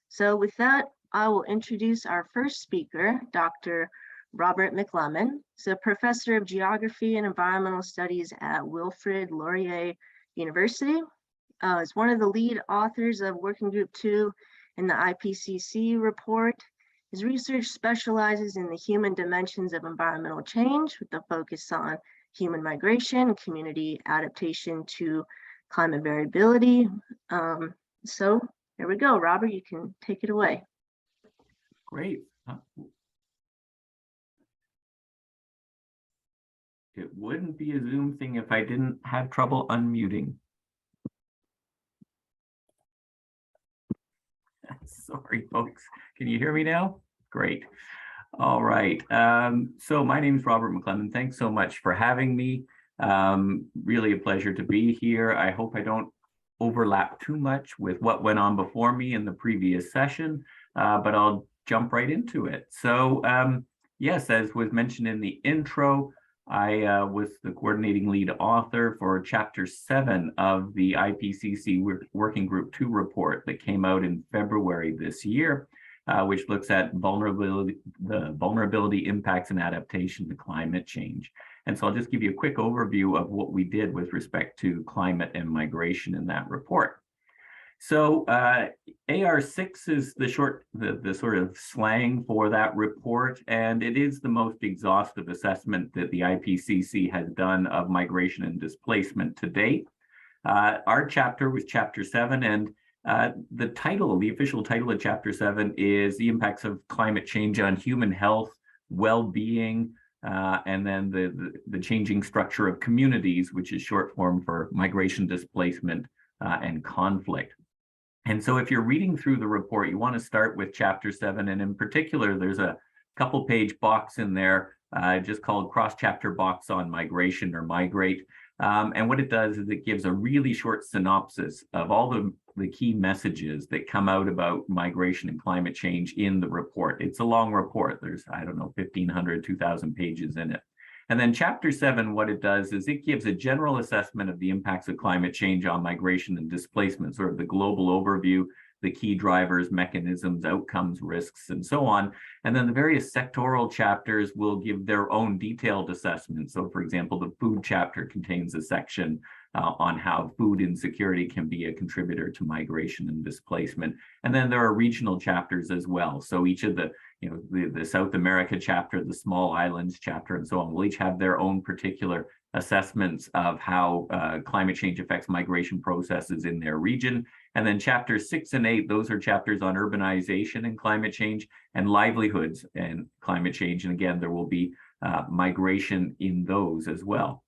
So with that, I will introduce our first speaker, Dr. Robert McLemmon. He's a professor of geography and environmental studies at Wilfrid Laurier University. He's one of the lead authors of Working Group 2 in the IPCC report. His research specializes in the human dimensions of environmental change with a focus on human migration, community adaptation to climate variability. So here we go, Robert, you can take it away. Great. It wouldn't be a Zoom thing if I didn't have trouble unmuting. Sorry, folks. Can you hear me now? Great. All right. So my name is Robert McLemmon. Thanks so much for having me. Really a pleasure to be here. I hope I don't overlap too much with what went on before me in the previous session, but I'll jump right into it. So yes, as was mentioned in the intro, I was the coordinating lead author for Chapter 7 of the IPCC Working Group 2 report that came out in February this year, which looks at the vulnerability impacts and adaptation to climate change. And so I'll just give you a quick overview of what we did with respect to climate and migration in that report. So AR6 is the sort of slang for that report, and it is the most exhaustive assessment that the IPCC has done of migration and displacement to date. Our chapter was Chapter 7, and the official title of Chapter 7 is the impacts of climate change on human health, well-being, and then the changing structure of communities, which is short form for migration, displacement, and conflict. And so if you're reading through the report, you want to start with Chapter 7, and in particular, there's a couple-page box in there just called cross-chapter box on migration or migrate. And what it does is it gives a really short synopsis of all the key messages that come out about migration and climate change in the report. It's a long report. There's, I don't know, 1,500, 2,000 pages in it. And then Chapter 7, what it does is it gives a general assessment of the impacts of climate change on migration and displacement, sort of the global overview, the key drivers, mechanisms, outcomes, risks, and so on. And then the various sectoral chapters will give their own detailed assessments. So for example, the food chapter contains a section on how food insecurity can be a contributor to migration and displacement. And then there are regional chapters as well. So each of the South America chapter, the small islands chapter, and so on, will each have their own particular assessments of how climate change affects migration processes in their region. And then Chapters 6 and 8, those are chapters on urbanization and climate change and livelihoods and climate change. And again, there will be migration in those as well.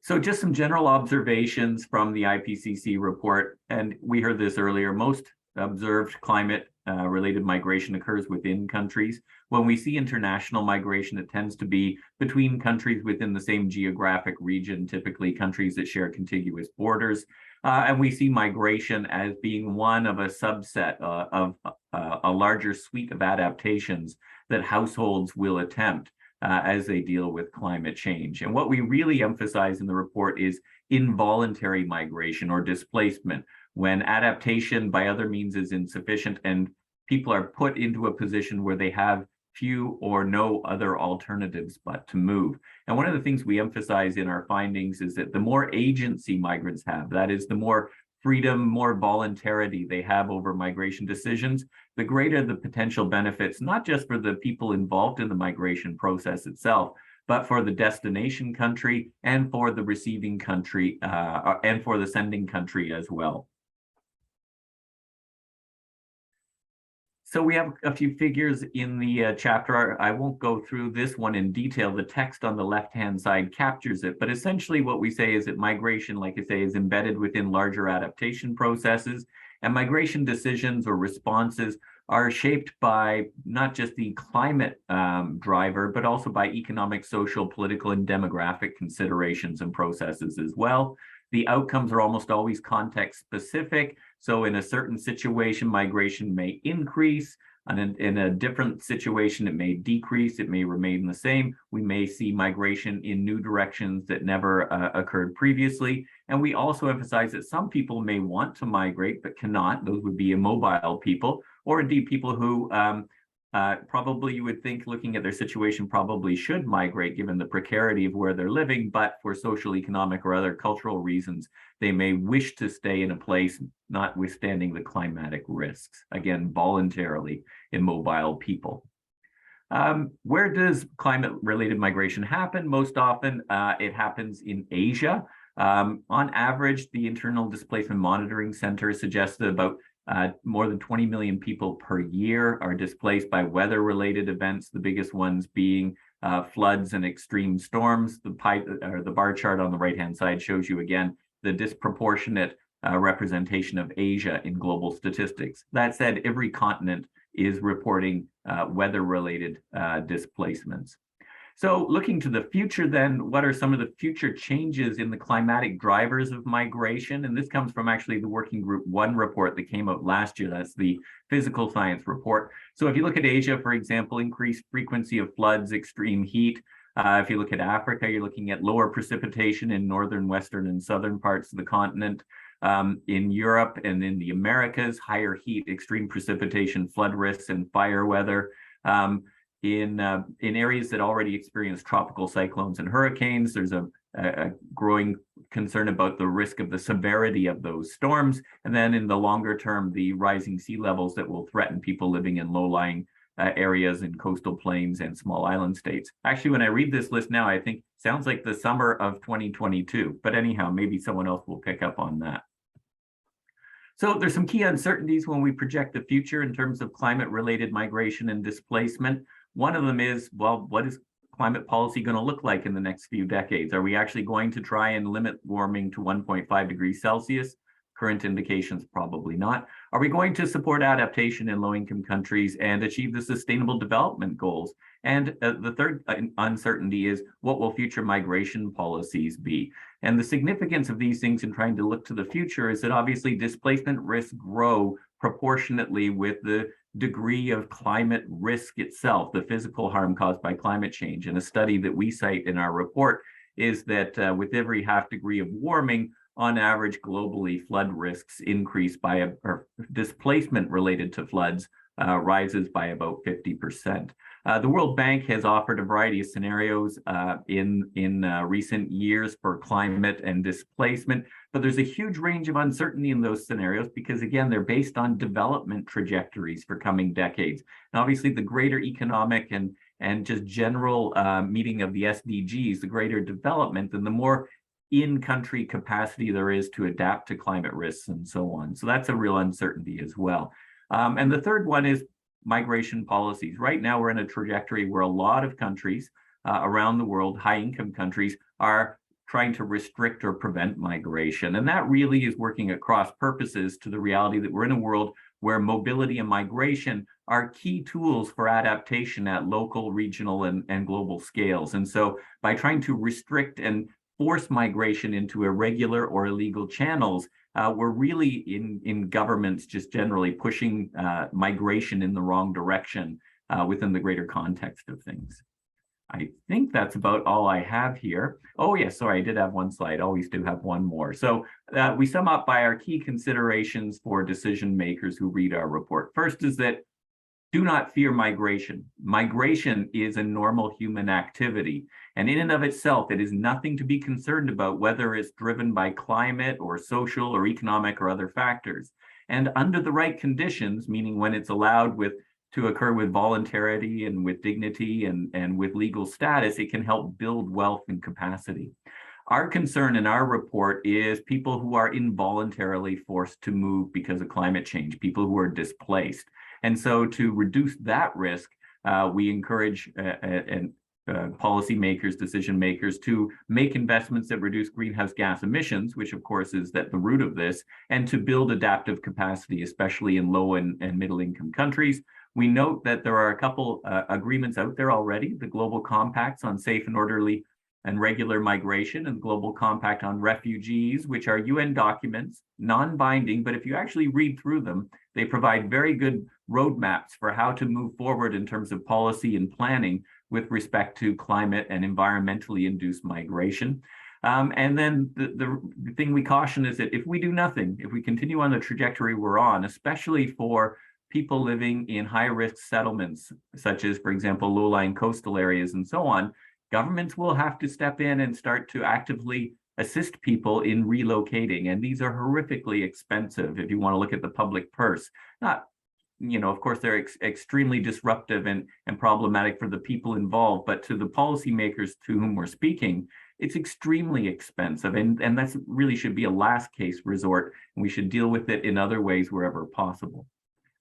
So just some general observations from the IPCC report, and we heard this earlier, most observed climate related migration occurs within countries. When we see international migration, it tends to be between countries within the same geographic region, typically countries that share contiguous borders. And we see migration as being one of a subset of a larger suite of adaptations that households will attempt as they deal with climate change. And what we really emphasize in the report is involuntary migration or displacement, when adaptation by other means is insufficient and people are put into a position where they have few or no other alternatives but to move. And one of the things we emphasize in our findings is that the more agency migrants have, that is, the more freedom, more voluntarity they have over migration decisions, the greater the potential benefits, not just for the people involved in the migration process itself, but for the destination country and for the receiving country and for the sending country as well. So we have a few figures in the chapter. I won't go through this one in detail. The text on the left-hand side captures it. But essentially what we say is that migration, like I say, is embedded within larger adaptation processes. And migration decisions or responses are shaped by not just the climate driver, but also by economic, social, political, and demographic considerations and processes as well. The outcomes are almost always context specific. So in a certain situation, migration may increase, and in a different situation, it may decrease, it may remain the same. We may see migration in new directions that never occurred previously. And we also emphasize that some people may want to migrate, but cannot. Those would be immobile people, or indeed people who probably you would think, looking at their situation, probably should migrate given the precarity of where they're living, but for social, economic, or other cultural reasons, they may wish to stay in a place notwithstanding the climatic risks. Again, voluntarily immobile people. Where does climate-related migration happen? Most often, it happens in Asia. On average, the Internal Displacement Monitoring Center suggests that about more than 20 million people per year are displaced by weather-related events, the biggest ones being floods and extreme storms. The bar chart on the right-hand side shows you again the disproportionate representation of Asia in global statistics. That said, every continent is reporting weather-related displacements. So looking to the future then, what are some of the future changes in the climatic drivers of migration? And this comes from actually the Working Group 1 report that came out last year. That's the physical science report. So if you look at Asia, for example, increased frequency of floods, extreme heat. If you look at Africa, you're looking at lower precipitation in northern, western, and southern parts of the continent. In Europe and in the Americas, higher heat, extreme precipitation, flood risks, and fire weather. In areas that already experience tropical cyclones and hurricanes, there's a growing concern about the risk of the severity of those storms. And then in the longer term, the rising sea levels that will threaten people living in low-lying areas in coastal plains and small island states. Actually, when I read this list now, I think sounds like the summer of 2022. But anyhow, maybe someone else will pick up on that. So there's some key uncertainties when we project the future in terms of climate-related migration and displacement. One of them is, well, what is climate policy going to look like in the next few decades? Are we actually going to try and limit warming to 1.5 degrees Celsius? Current indications, probably not. Are we going to support adaptation in low-income countries and achieve the Sustainable Development Goals? And the third uncertainty is, what will future migration policies be? And the significance of these things in trying to look to the future is that obviously displacement risks grow proportionately with the degree of climate risk itself, the physical harm caused by climate change. And a study that we cite in our report is that with every half degree of warming, on average, globally, flood risks increase by, or displacement related to floods rises by about 50%. The World Bank has offered a variety of scenarios in recent years for climate and displacement, but there's a huge range of uncertainty in those scenarios because, again, they're based on development trajectories for coming decades. And obviously, the greater economic and just general meeting of the SDGs, the greater development, and the more in-country capacity there is to adapt to climate risks and so on. So that's a real uncertainty as well. And the third one is migration policies. Right now, we're in a trajectory where a lot of countries around the world, high-income countries, are trying to restrict or prevent migration. And that really is working at cross purposes to the reality that we're in a world where mobility and migration are key tools for adaptation at local, regional, and global scales. And so by trying to restrict and force migration into irregular or illegal channels, we're really in governments just generally pushing migration in the wrong direction within the greater context of things. I think that's about all I have here. Oh, yes, sorry, I did have one slide. Always do have one more. So we sum up by our key considerations for decision makers who read our report. First is that Do not fear migration. Migration is a normal human activity. And in and of itself, it is nothing to be concerned about whether it's driven by climate or social or economic or other factors. And under the right conditions, meaning when it's allowed to occur with voluntarity and with dignity and with legal status, it can help build wealth and capacity. Our concern in our report is people who are involuntarily forced to move because of climate change, people who are displaced. And so to reduce that risk, we encourage policymakers, decision makers to make investments that reduce greenhouse gas emissions, which of course is at the root of this, and to build adaptive capacity, especially in low and middle income countries. We note that there are a couple agreements out there already, the Global Compacts on Safe and Orderly and Regular Migration and the Global Compact on Refugees, which are UN documents, non-binding, but if you actually read through them, they provide very good roadmaps for how to move forward in terms of policy and planning with respect to climate and environmentally induced migration. And then the thing we caution is that if we do nothing, if we continue on the trajectory we're on, especially for people living in high-risk settlements, such as, for example, low-lying coastal areas and so on, governments will have to step in and start to actively assist people in relocating. And these are horrifically expensive if you want to look at the public purse. Not, of course, they're extremely disruptive and problematic for the people involved, but to the policymakers to whom we're speaking, it's extremely expensive. And that really should be a last case resort. And we should deal with it in other ways wherever possible.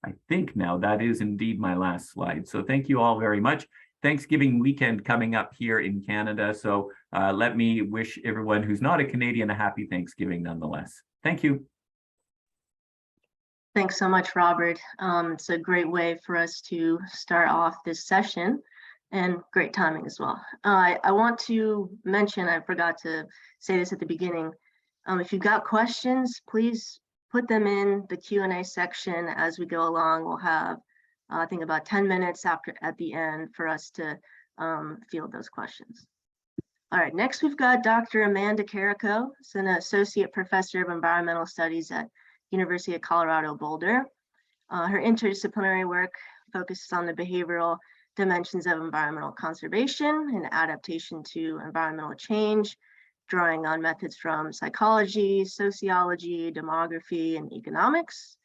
I think now that is indeed my last slide. So thank you all very much. Thanksgiving weekend coming up here in Canada. So let me wish everyone who's not a Canadian a happy Thanksgiving nonetheless. Thank you. Thanks so much, Robert. It's a great way for us to start off this session and great timing as well. I want to mention, I forgot to say this at the beginning. If you've got questions, please put them in the Q&A section as we go along. We'll have I think about 10 minutes at the end for us to field those questions. All right, next we've got Dr. Amanda Carrico. She's an associate professor of environmental studies at University of Colorado Boulder. Her interdisciplinary work focuses on the behavioral dimensions of environmental conservation and adaptation to environmental change, drawing on methods from psychology, sociology, demography, and economics.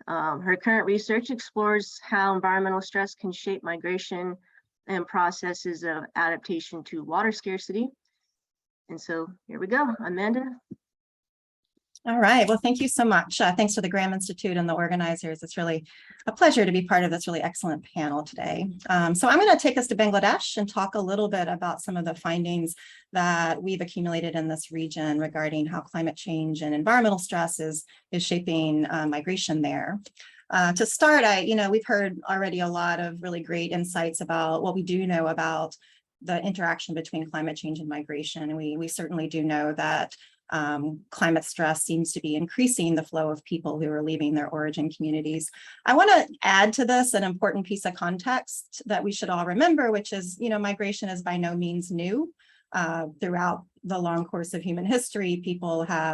Her current research explores how environmental stress can shape migration and processes of adaptation to water scarcity. And so here we go, Amanda. All right, well, thank you so much. Thanks to the Graham Institute and the organizers. It's really a pleasure to be part of this really excellent panel today. So I'm going to take us to Bangladesh and talk a little bit about some of the findings that we've accumulated in this region regarding how climate change and environmental stress is shaping migration there. To start, we've heard already a lot of really great insights about what we do know about the interaction between climate change and migration. And we certainly do know that climate stress seems to be increasing the flow of people who are leaving their origin communities. I want to add to this an important piece of context that we should all remember, which is, migration is by no means new. Throughout the long course of human history,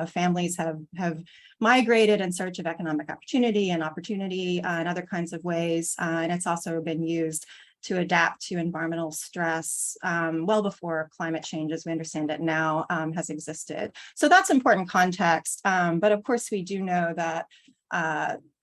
families have migrated in search of economic opportunity and other kinds of ways. And it's also been used to adapt to environmental stress well before climate change, as we understand it now, has existed. So that's important context. But of course, we do know that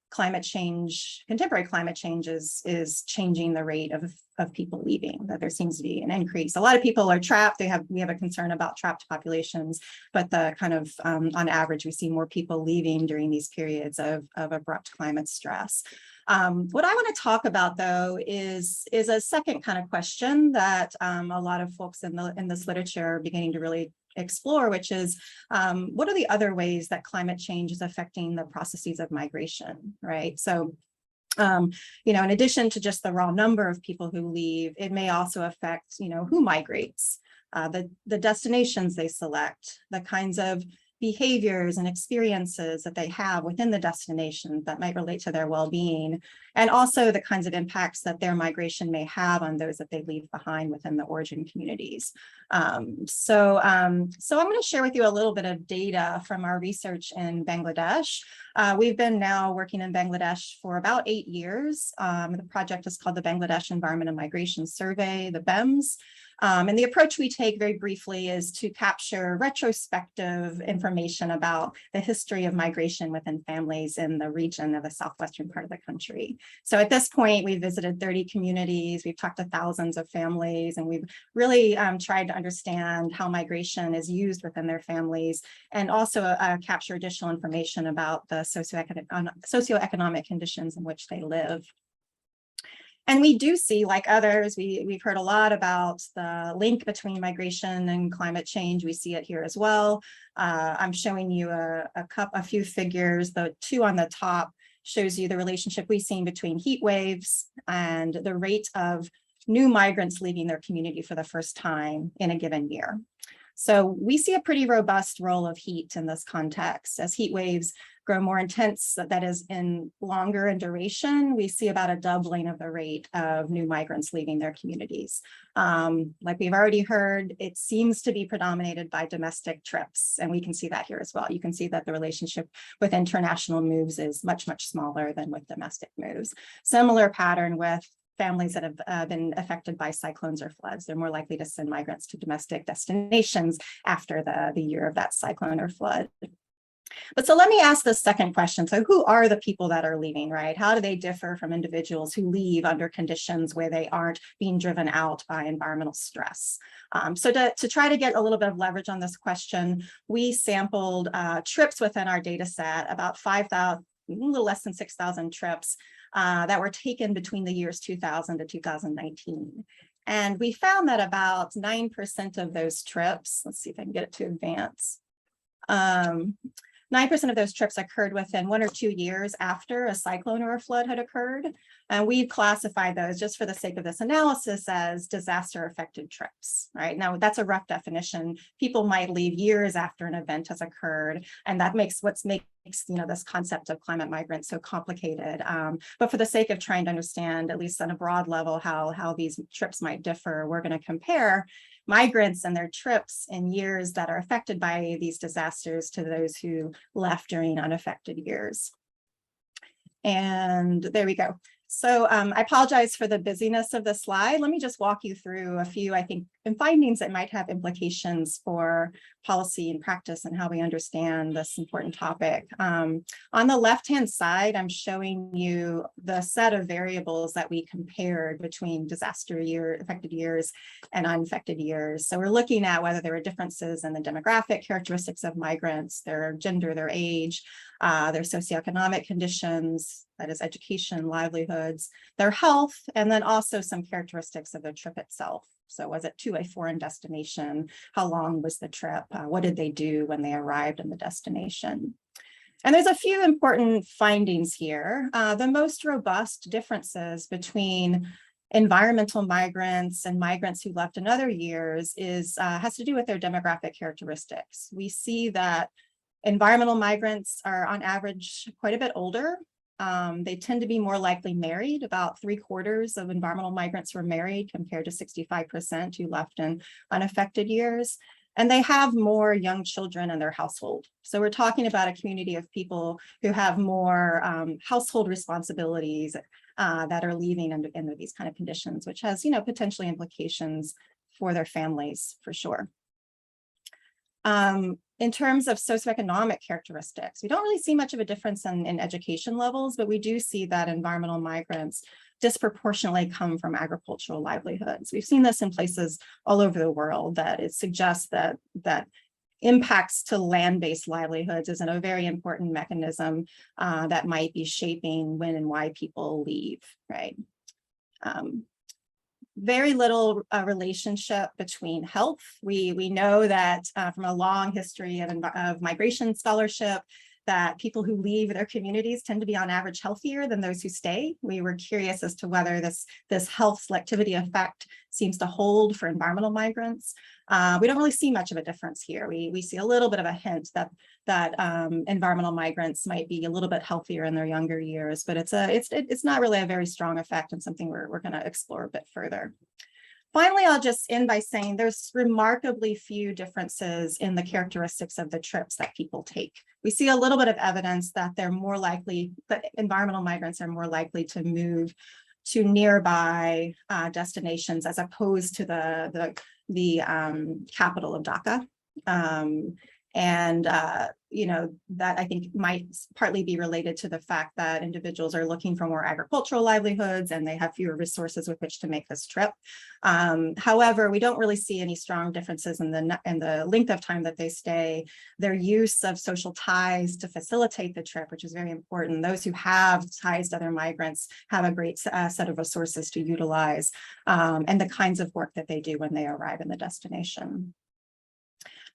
contemporary climate change is changing the rate of people leaving, that there seems to be an increase. A lot of people are trapped. We have a concern about trapped populations, but the kind of, on average, we see more people leaving during these periods of abrupt climate stress. What I want to talk about, though, is a second kind of question that a lot of folks in this literature are beginning to really explore, which is what are the other ways that climate change is affecting the processes of migration, right? So, in addition to just the raw number of people who leave, it may also affect, who migrates, the destinations they select, the kinds of behaviors and experiences that they have within the destination that might relate to their well-being, and also the kinds of impacts that their migration may have on those that they leave behind within the origin communities. So I'm going to share with you a little bit of data from our research in Bangladesh. We've been now working in Bangladesh for about 8 years. The project is called the Bangladesh Environment and Migration Survey, the BEMS. And the approach we take very briefly is to capture retrospective information about the history of migration within families in the region of the southwestern part of the country. So at this point, we've visited 30 communities, we've talked to thousands of families, and we've really tried to understand how migration is used within their families, and also capture additional information about the socioeconomic conditions in which they live. And we do see, like others, we've heard a lot about the link between migration and climate change. We see it here as well. I'm showing you a few figures. The two on the top shows you the relationship we've seen between heat waves and the rate of new migrants leaving their community for the first time in a given year. So we see a pretty robust role of heat in this context. As heat waves grow more intense, that is in longer in duration, we see about a doubling of the rate of new migrants leaving their communities. Like we've already heard, it seems to be predominated by domestic trips, and we can see that here as well. You can see that the relationship with international moves is much, much smaller than with domestic moves. Similar pattern with families that have been affected by cyclones or floods. They're more likely to send migrants to domestic destinations after the year of that cyclone or flood. But so let me ask the second question. So who are the people that are leaving, right? How do they differ from individuals who leave under conditions where they aren't being driven out by environmental stress? So to try to get a little bit of leverage on this question, we sampled trips within our data set, about 5,000, a little less than 6,000 trips that were taken between the years 2000 to 2019. And we found that about 9% of those trips, let's see if I can get it to advance, 9% of those trips occurred within 1 or 2 years after a cyclone or a flood had occurred. And we've classified those, just for the sake of this analysis, as disaster-affected trips, right? Now, that's a rough definition. People might leave years after an event has occurred, and that makes this concept of climate migrants so complicated. But for the sake of trying to understand, at least on a broad level, how these trips might differ, we're going to compare migrants and their trips in years that are affected by these disasters to those who left during unaffected years. And there we go. So I apologize for the busyness of the slide. Let me just walk you through a few, I think, findings that might have implications for policy and practice and how we understand this important topic. On the left-hand side, I'm showing you the set of variables that we compared between disaster affected years and unaffected years. So we're looking at whether there are differences in the demographic characteristics of migrants, their gender, their age, their socioeconomic conditions, that is education, livelihoods, their health, and then also some characteristics of the trip itself. So was it to a foreign destination? How long was the trip? What did they do when they arrived in the destination? And there's a few important findings here. The most robust differences between environmental migrants and migrants who left in other years has to do with their demographic characteristics. We see that environmental migrants are on average quite a bit older. They tend to be more likely married. About 3/4 of environmental migrants were married compared to 65% who left in unaffected years. And they have more young children in their household. So we're talking about a community of people who have more household responsibilities that are leaving under these kind of conditions, which has, potentially implications for their families for sure. In terms of socioeconomic characteristics, we don't really see much of a difference in education levels, but we do see that environmental migrants disproportionately come from agricultural livelihoods. We've seen this in places all over the world, that it suggests that impacts to land-based livelihoods isn't a very important mechanism that might be shaping when and why people leave, right? Very little relationship between health. We know that from a long history of migration scholarship, that people who leave their communities tend to be on average healthier than those who stay. We were curious as to whether this health selectivity effect seems to hold for environmental migrants. We don't really see much of a difference here. We see a little bit of a hint that environmental migrants might be a little bit healthier in their younger years, but it's not really a very strong effect, and something we're going to explore a bit further. Finally, I'll just end by saying there's remarkably few differences in the characteristics of the trips that people take. We see a little bit of evidence that they're more likely, that environmental migrants are more likely to move to nearby destinations as opposed to the capital of Dhaka. You know, that I think might partly be related to the fact that individuals are looking for more agricultural livelihoods and they have fewer resources with which to make this trip. However, we don't really see any strong differences in the length of time that they stay. Their use of social ties to facilitate the trip, which is very important. Those who have ties to other migrants have a great set of resources to utilize, and the kinds of work that they do when they arrive in the destination.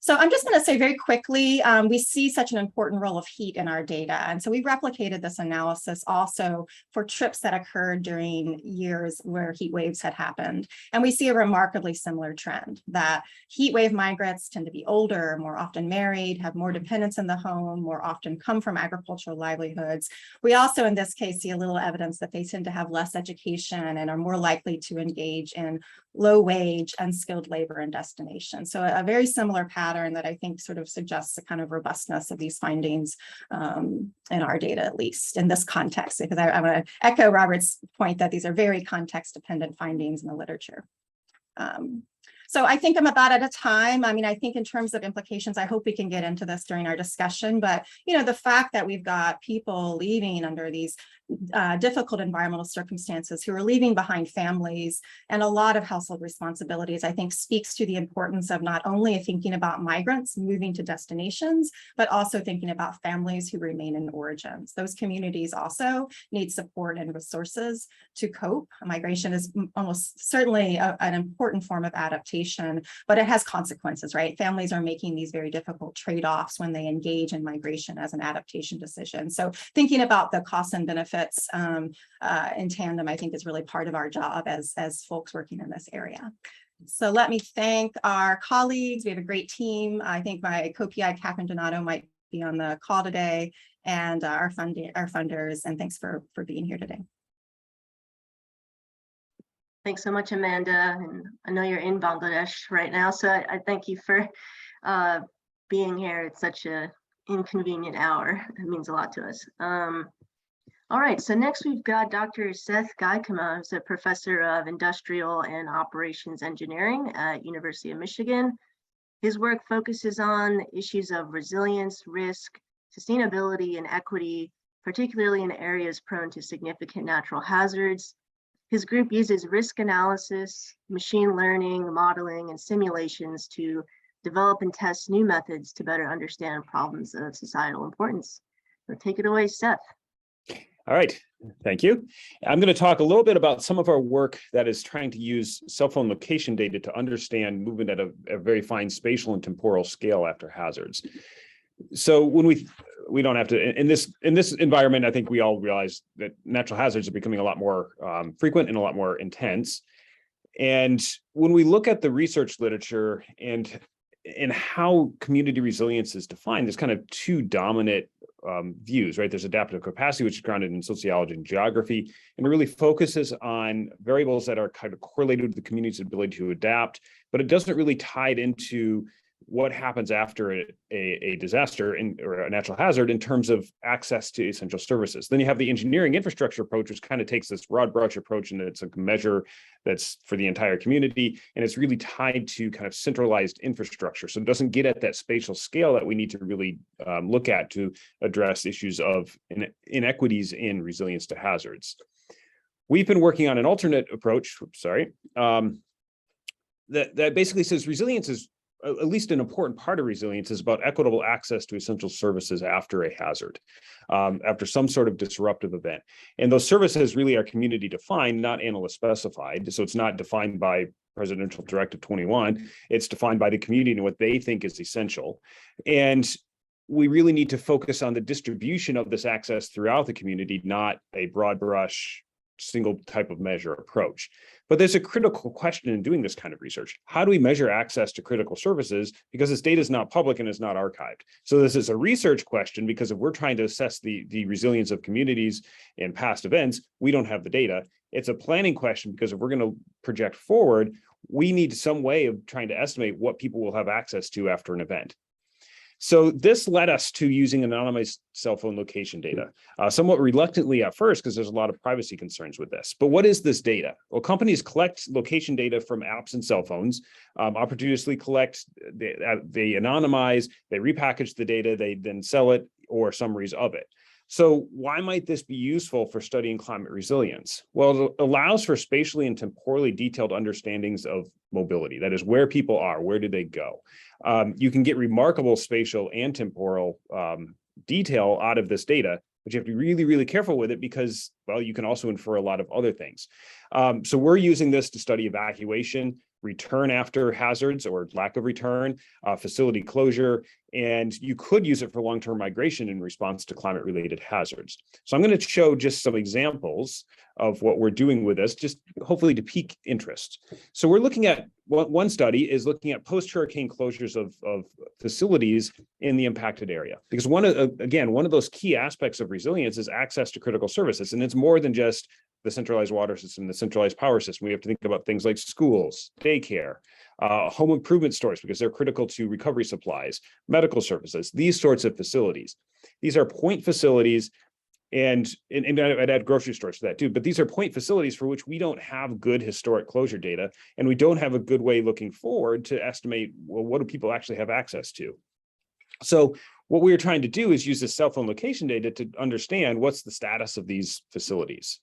So I'm just going to say very quickly, we see such an important role of heat in our data. And so we replicated this analysis also for trips that occurred during years where heat waves had happened. And we see a remarkably similar trend that heat wave migrants tend to be older, more often married, have more dependents in the home, more often come from agricultural livelihoods. We also, in this case, see a little evidence that they tend to have less education and are more likely to engage in low wage, unskilled labor in destinations. So a very similar pattern that I think sort of suggests the kind of robustness of these findings in our data, at least in this context, because I want to echo Robert's point that these are very context dependent findings in the literature. So I think I'm about out of time. I mean, I think in terms of implications, I hope we can get into this during our discussion, but you know, the fact that we've got people leaving under these difficult environmental circumstances who are leaving behind families and a lot of household responsibilities, I think speaks to the importance of not only thinking about migrants moving to destinations, but also thinking about families who remain in origins. Those communities also need support and resources to cope. Migration is almost certainly an important form of adaptation, but it has consequences, right? Families are making these very difficult trade-offs when they engage in migration as an adaptation decision. So thinking about the costs and benefits in tandem, I think, is really part of our job as folks working in this area. So let me thank our colleagues. We have a great team. I think my co-PI, Catherine Donato, might be on the call today, and our funders, and thanks for being here today. Thanks so much, Amanda. And I know you're in Bangladesh right now, so I thank you for being here at such an inconvenient hour. It means a lot to us. All right, so next we've got Dr. Seth Gaikama, who's a professor of industrial and operations engineering at University of Michigan. His work focuses on issues of resilience, risk, sustainability, and equity, particularly in areas prone to significant natural hazards. His group uses risk analysis, machine learning, modeling, and simulations to develop and test new methods to better understand problems of societal importance. So take it away, Seth. All right, thank you. I'm going to talk a little bit about some of our work that is trying to use cell phone location data to understand movement at a very fine spatial and temporal scale after hazards. So when we don't have to, in this environment, I think we all realize that natural hazards are becoming a lot more frequent and a lot more intense. And when we look at the research literature and how community resilience is defined, there's kind of two dominant views, right? There's adaptive capacity, which is grounded in sociology and geography, and it really focuses on variables that are kind of correlated with the community's ability to adapt, but it doesn't really tie it into what happens after a disaster or a natural hazard in terms of access to essential services. Then you have the engineering infrastructure approach, which kind of takes this broad brush approach, and it's a measure that's for the entire community, and it's really tied to kind of centralized infrastructure. So it doesn't get at that spatial scale that we need to really look at to address issues of inequities in resilience to hazards. We've been working on an alternate approach, that basically says resilience is, at least an important part of resilience, is about equitable access to essential services after a hazard, after some sort of disruptive event. And those services really are community defined, not analyst specified. So it's not defined by Presidential Directive 21. It's defined by the community and what they think is essential. And we really need to focus on the distribution of this access throughout the community, not a broad brush, single type of measure approach. But there's a critical question in doing this kind of research. How do we measure access to critical services? Because this data is not public and is not archived. So this is a research question, because if we're trying to assess the resilience of communities in past events, we don't have the data. It's a planning question, because if we're going to project forward, we need some way of trying to estimate what people will have access to after an event. So this led us to using anonymized cell phone location data, somewhat reluctantly at first, because there's a lot of privacy concerns with this. But what is this data? Well, companies collect location data from apps and cell phones, opportunistically collect, they anonymize, they repackage the data, they then sell it or summaries of it. So why might this be useful for studying climate resilience? Well, it allows for spatially and temporally detailed understandings of mobility. That is, where people are, where do they go? You can get remarkable spatial and temporal detail out of this data, but you have to be really, really careful with it, because, well, you can also infer a lot of other things. So we're using this to study evacuation, return after hazards or lack of return, facility closure, and you could use it for long-term migration in response to climate-related hazards. So I'm going to show just some examples of what we're doing with this, just hopefully to pique interest. So we're looking at, one study is looking at post-hurricane closures of facilities in the impacted area. Because one of those key aspects of resilience is access to critical services. And it's more than just the centralized water system, the centralized power system. We have to think about things like schools, daycare, home improvement stores, because they're critical to recovery supplies, medical services, these sorts of facilities. These are point facilities, and I'd add grocery stores to that too, but these are point facilities for which we don't have good historic closure data, and we don't have a good way looking forward to estimate, well, what do people actually have access to? So what we are trying to do is use this cell phone location data to understand what's the status of these facilities.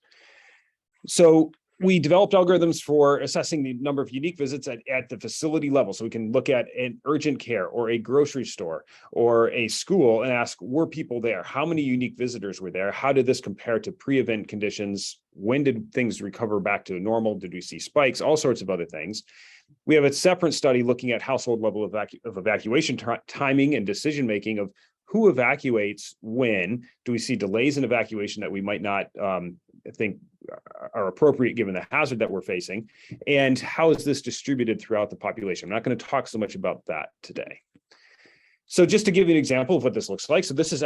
So we developed algorithms for assessing the number of unique visits at the facility level. So we can look at an urgent care or a grocery store or a school and ask, were people there? How many unique visitors were there? How did this compare to pre-event conditions? When did things recover back to normal? Did we see spikes? All sorts of other things. We have a separate study looking at household level of evacuation timing and decision-making of who evacuates when. Do we see delays in evacuation that we might not think are appropriate given the hazard that we're facing? And how is this distributed throughout the population? I'm not going to talk so much about that today. So just to give you an example of what this looks like. So this is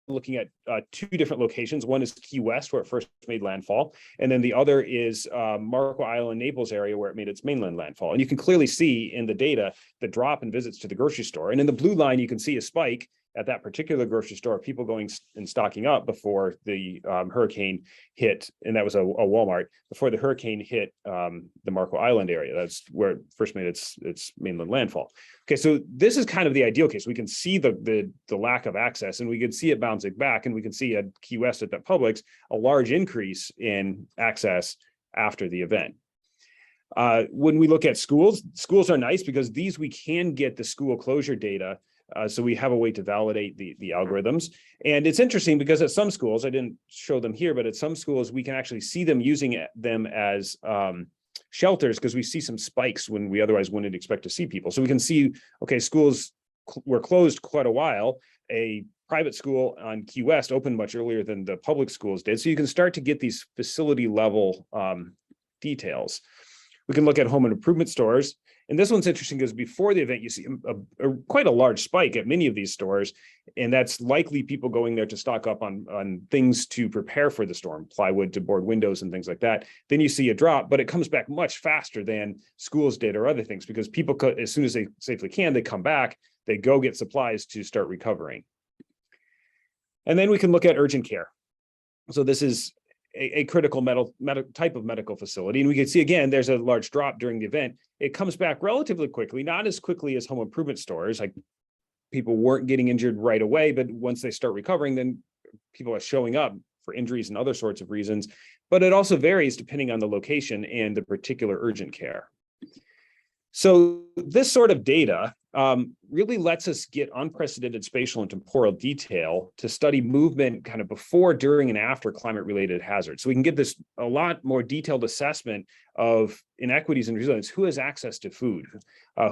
looking at two different locations. One is Key West, where it first made landfall. And then the other is Marco Island, Naples area, where it made its mainland landfall. And you can clearly see in the data the drop in visits to the grocery store. And in the blue line, you can see a spike at that particular grocery store, people going and stocking up before the hurricane hit. And that was a Walmart, before the hurricane hit the Marco Island area. That's where it first made its mainland landfall. Okay, so this is kind of the ideal case. We can see the lack of access, and we can see it bouncing back, and we can see at Key West at that Publix a large increase in access after the event. When we look at schools are nice, because these we can get the school closure data. So we have a way to validate the algorithms. And it's interesting because at some schools, I didn't show them here, but at some schools, we can actually see them using them as shelters, because we see some spikes when we otherwise wouldn't expect to see people. So we can see, okay, schools were closed quite a while. A private school on Key West opened much earlier than the public schools did. So you can start to get these facility level details. We can look at home and improvement stores. And this one's interesting because before the event, you see quite a large spike at many of these stores. And that's likely people going there to stock up on things to prepare for the storm, plywood to board windows and things like that. Then you see a drop, but it comes back much faster than schools did or other things, because people, as soon as they safely can, they come back, they go get supplies to start recovering. And then we can look at urgent care. So this is a critical type of medical facility. And we can see, again, there's a large drop during the event. It comes back relatively quickly, not as quickly as home improvement stores. Like, people weren't getting injured right away, but once they start recovering, then people are showing up for injuries and other sorts of reasons. But it also varies depending on the location and the particular urgent care. So this sort of data really lets us get unprecedented spatial and temporal detail to study movement kind of before, during, and after climate-related hazards. So we can get this a lot more detailed assessment of inequities and resilience. Who has access to food?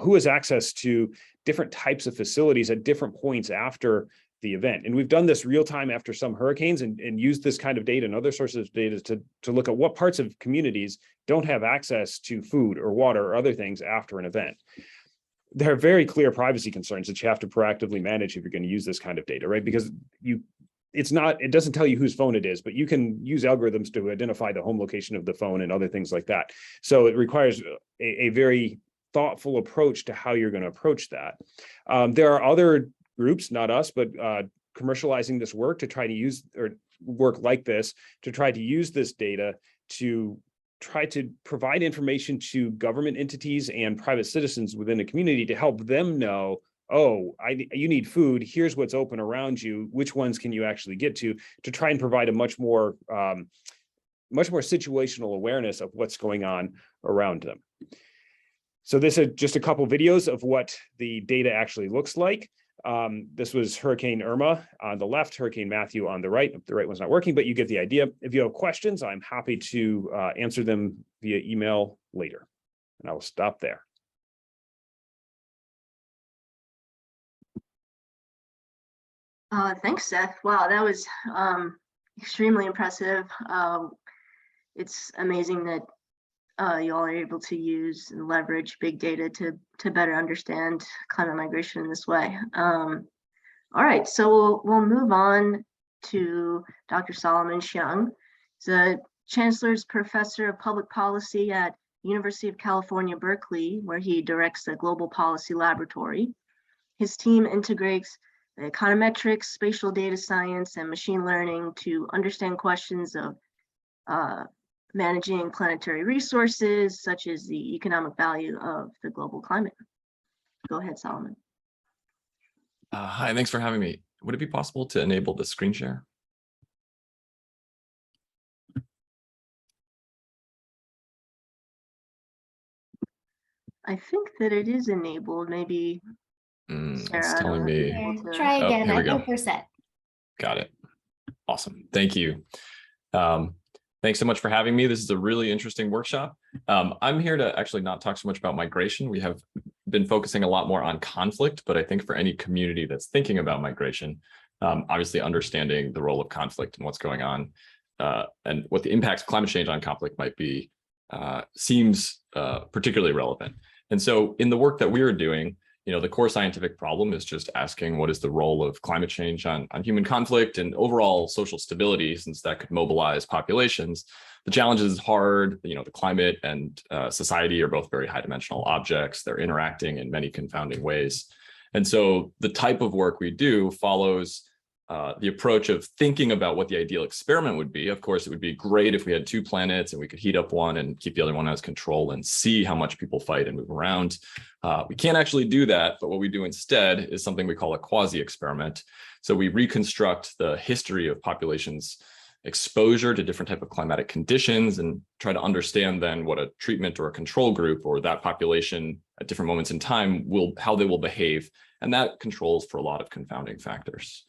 Who has access to different types of facilities at different points after the event? And we've done this real time after some hurricanes and used this kind of data and other sources of data to look at what parts of communities don't have access to food or water or other things after an event. There are very clear privacy concerns that you have to proactively manage if you're going to use this kind of data, right? Because it doesn't tell you whose phone it is, but you can use algorithms to identify the home location of the phone and other things like that. So it requires a very thoughtful approach to how you're going to approach that. There are other groups, not us, but commercializing this work to try to use, or work like this, to try to use this data to try to provide information to government entities and private citizens within the community to help them know, oh, you need food, here's what's open around you, which ones can you actually get to try and provide a much more situational awareness of what's going on around them. So this is just a couple videos of what the data actually looks like. This was Hurricane Irma on the left, Hurricane Matthew on the right. The right one's not working, but you get the idea. If you have questions, I'm happy to answer them via email later. And I will stop there. Thanks, Seth. Wow, that was extremely impressive. It's amazing that you all are able to use and leverage big data to better understand climate migration in this way. All right, so we'll move on to Dr. Solomon Xiang. He's a Chancellor's Professor of Public Policy at University of California, Berkeley, where he directs the Global Policy Laboratory. His team integrates econometrics, spatial data science, and machine learning to understand questions of managing planetary resources, such as the economic value of the global climate. Go ahead, Solomon. Hi, thanks for having me. Would it be possible to enable the screen share? I think that it is enabled. Maybe Sarah, it's telling me. Try again. Here we go. 100%. Got it. Awesome. Thank you. Thanks so much for having me. This is a really interesting workshop. I'm here to actually not talk so much about migration. We have been focusing a lot more on conflict, but I think for any community that's thinking about migration, obviously understanding the role of conflict and what's going on and what the impacts of climate change on conflict might be seems particularly relevant. And so in the work that we are doing, the core scientific problem is just asking what is the role of climate change on human conflict and overall social stability, since that could mobilize populations. The challenge is hard. The climate and society are both very high dimensional objects. They're interacting in many confounding ways. And so the type of work we do follows the approach of thinking about what the ideal experiment would be. Of course, it would be great if we had two planets and we could heat up one and keep the other one as control and see how much people fight and move around. We can't actually do that, but what we do instead is something we call a quasi-experiment. So we reconstruct the history of populations' exposure to different type of climatic conditions and try to understand then what a treatment or a control group or that population at different moments in time how they will behave. And that controls for a lot of confounding factors.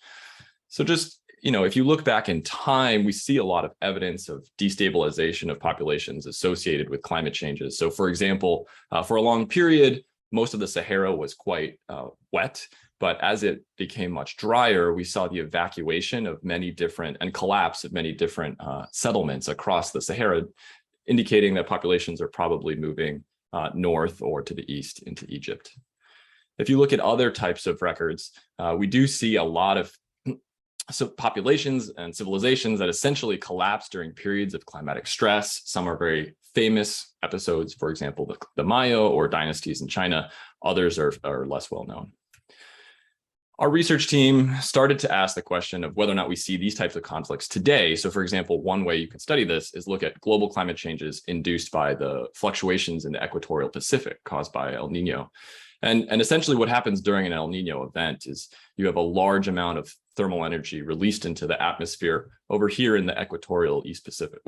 So just, if you look back in time, we see a lot of evidence of destabilization of populations associated with climate changes. So for example, for a long period, most of the Sahara was quite wet, but as it became much drier, we saw the evacuation of many different and collapse of many different settlements across the Sahara, indicating that populations are probably moving north or to the east into Egypt. If you look at other types of records, we do see a lot of populations and civilizations that essentially collapse during periods of climatic stress. Some are very famous episodes, for example, the Maya or dynasties in China. Others are less well known. Our research team started to ask the question of whether or not we see these types of conflicts today. So for example, one way you can study this is look at global climate changes induced by the fluctuations in the equatorial Pacific caused by El Nino. And essentially what happens during an El Nino event is you have a large amount of thermal energy released into the atmosphere over here in the equatorial East Pacific.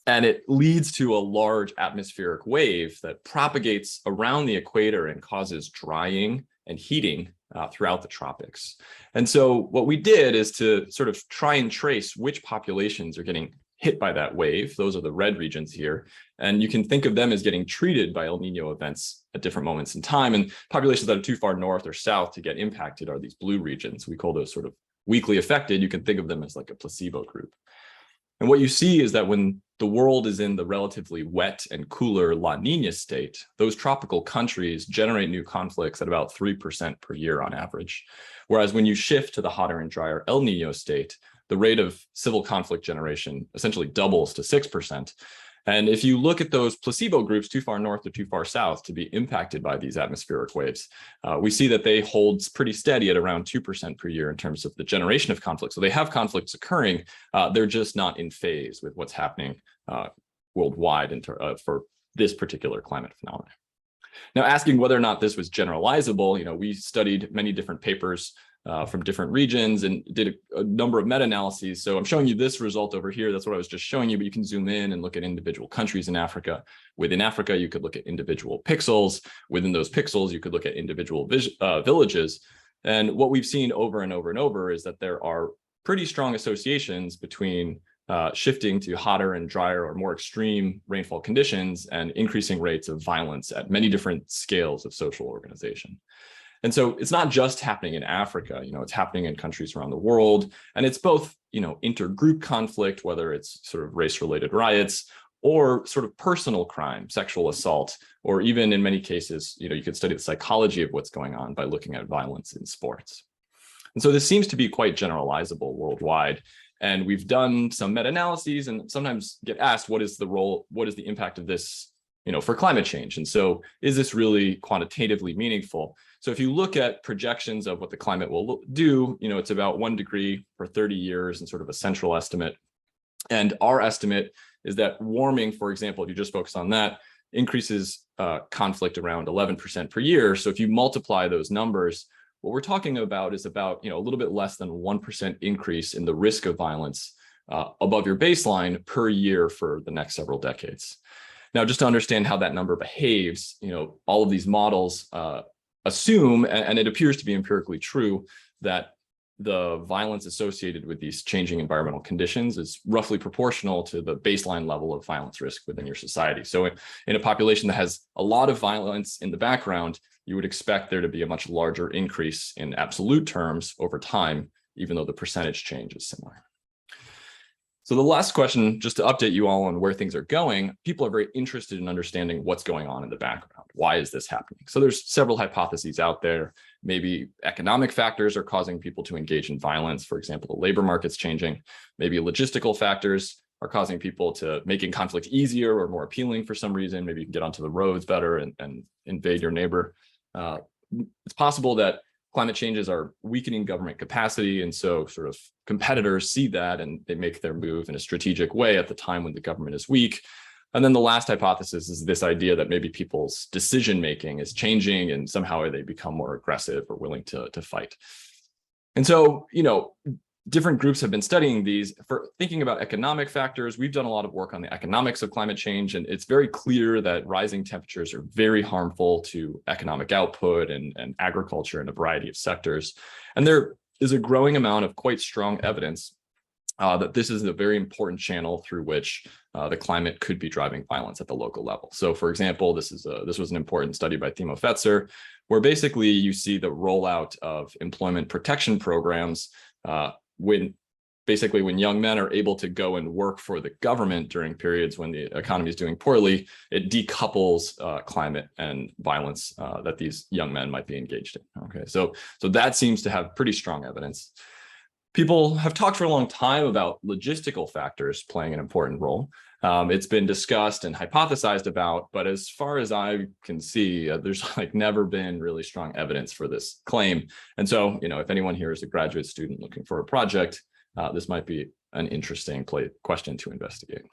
And it leads to a large atmospheric wave that propagates around the equator and causes drying and heating throughout the tropics. And so what we did is to sort of try and trace which populations are getting hit by that wave. Those are the red regions here. And you can think of them as getting treated by El Nino events at different moments in time. And populations that are too far north or south to get impacted are these blue regions. We call those sort of weakly affected. You can think of them as like a placebo group. And what you see is that when the world is in the relatively wet and cooler La Nina state, those tropical countries generate new conflicts at about 3% per year on average. Whereas when you shift to the hotter and drier El Nino state, the rate of civil conflict generation essentially doubles to 6%. And if you look at those placebo groups too far north or too far south to be impacted by these atmospheric waves, we see that they hold pretty steady at around 2% per year in terms of the generation of conflict. So they have conflicts occurring, they're just not in phase with what's happening worldwide for this particular climate phenomenon. Now, asking whether or not this was generalizable, we studied many different papers from different regions and did a number of meta-analyses. So I'm showing you this result over here. That's what I was just showing you, but you can zoom in and look at individual countries in Africa. Within Africa, you could look at individual pixels. Within those pixels, you could look at individual villages. And what we've seen over and over and over is that there are pretty strong associations between shifting to hotter and drier or more extreme rainfall conditions and increasing rates of violence at many different scales of social organization. And so it's not just happening in Africa, it's happening in countries around the world. And it's both, intergroup conflict, whether it's sort of race-related riots or sort of personal crime, sexual assault, or even in many cases, you could study the psychology of what's going on by looking at violence in sports. And so this seems to be quite generalizable worldwide. And we've done some meta-analyses and sometimes get asked, what is the impact of this for climate change? And so is this really quantitatively meaningful? So if you look at projections of what the climate will do, it's about 1 degree for 30 years and sort of a central estimate. And our estimate is that warming, for example, if you just focus on that, increases conflict around 11% per year. So if you multiply those numbers, what we're talking about is about a little bit less than 1% increase in the risk of violence above your baseline per year for the next several decades. Now, just to understand how that number behaves, all of these models assume, and it appears to be empirically true, that the violence associated with these changing environmental conditions is roughly proportional to the baseline level of violence risk within your society. So in a population that has a lot of violence in the background, you would expect there to be a much larger increase in absolute terms over time, even though the percentage change is similar. So the last question, just to update you all on where things are going, people are very interested in understanding what's going on in the background. Why is this happening? So there's several hypotheses out there. Maybe economic factors are causing people to engage in violence. For example, the labor market's changing. Maybe logistical factors are causing people to making conflict easier or more appealing for some reason. Maybe you can get onto the roads better and invade your neighbor. It's possible that climate changes are weakening government capacity. And so sort of competitors see that and they make their move in a strategic way at the time when the government is weak. And then the last hypothesis is this idea that maybe people's decision-making is changing and somehow they become more aggressive or willing to fight. And so, different groups have been studying these. For thinking about economic factors, we've done a lot of work on the economics of climate change, and it's very clear that rising temperatures are very harmful to economic output and agriculture in a variety of sectors. And there is a growing amount of quite strong evidence that this is a very important channel through which the climate could be driving violence at the local level. So, for example, this was an important study by Timo Fetzer, where basically you see the rollout of employment protection programs when young men are able to go and work for the government during periods when the economy is doing poorly, it decouples climate and violence that these young men might be engaged in. Okay, so that seems to have pretty strong evidence. People have talked for a long time about logistical factors playing an important role. It's been discussed and hypothesized about, but as far as I can see, there's never been really strong evidence for this claim. And so, if anyone here is a graduate student looking for a project, this might be an interesting question to investigate.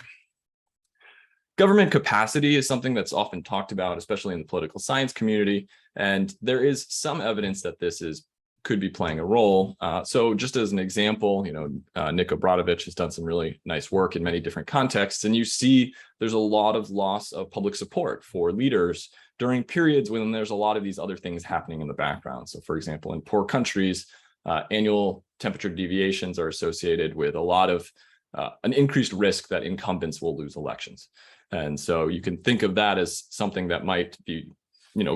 Government capacity is something that's often talked about, especially in the political science community. And there is some evidence that this is could be playing a role. So just as an example, Nick Obradovich has done some really nice work in many different contexts, and you see there's a lot of loss of public support for leaders during periods when there's a lot of these other things happening in the background. So for example, in poor countries, annual temperature deviations are associated with a lot of an increased risk that incumbents will lose elections. And so you can think of that as something that might be,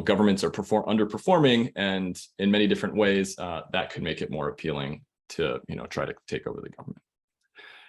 governments are underperforming, and in many different ways, that could make it more appealing to, try to take over the government.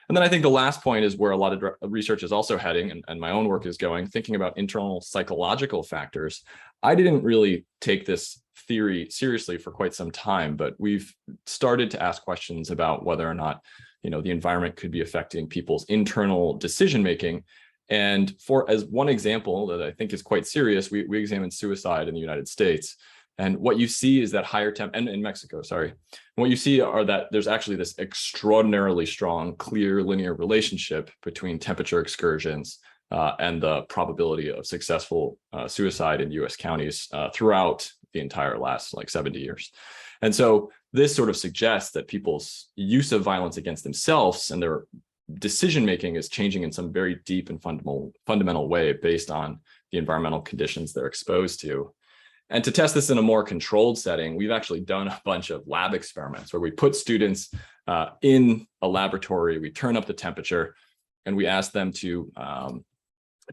And then I think the last point is where a lot of research is also heading, and my own work is going, thinking about internal psychological factors. I didn't really take this theory seriously for quite some time, but we've started to ask questions about whether or not, the environment could be affecting people's internal decision-making. And as one example that I think is quite serious, we examined suicide in the United States. And what you see is that higher and in Mexico, sorry. And what you see are that there's actually this extraordinarily strong, clear linear relationship between temperature excursions and the probability of successful suicide in US counties throughout the entire last 70 years. And so this sort of suggests that people's use of violence against themselves and their decision-making is changing in some very deep and fundamental way based on the environmental conditions they're exposed to. And to test this in a more controlled setting, we've actually done a bunch of lab experiments where we put students in a laboratory, we turn up the temperature, and we ask them to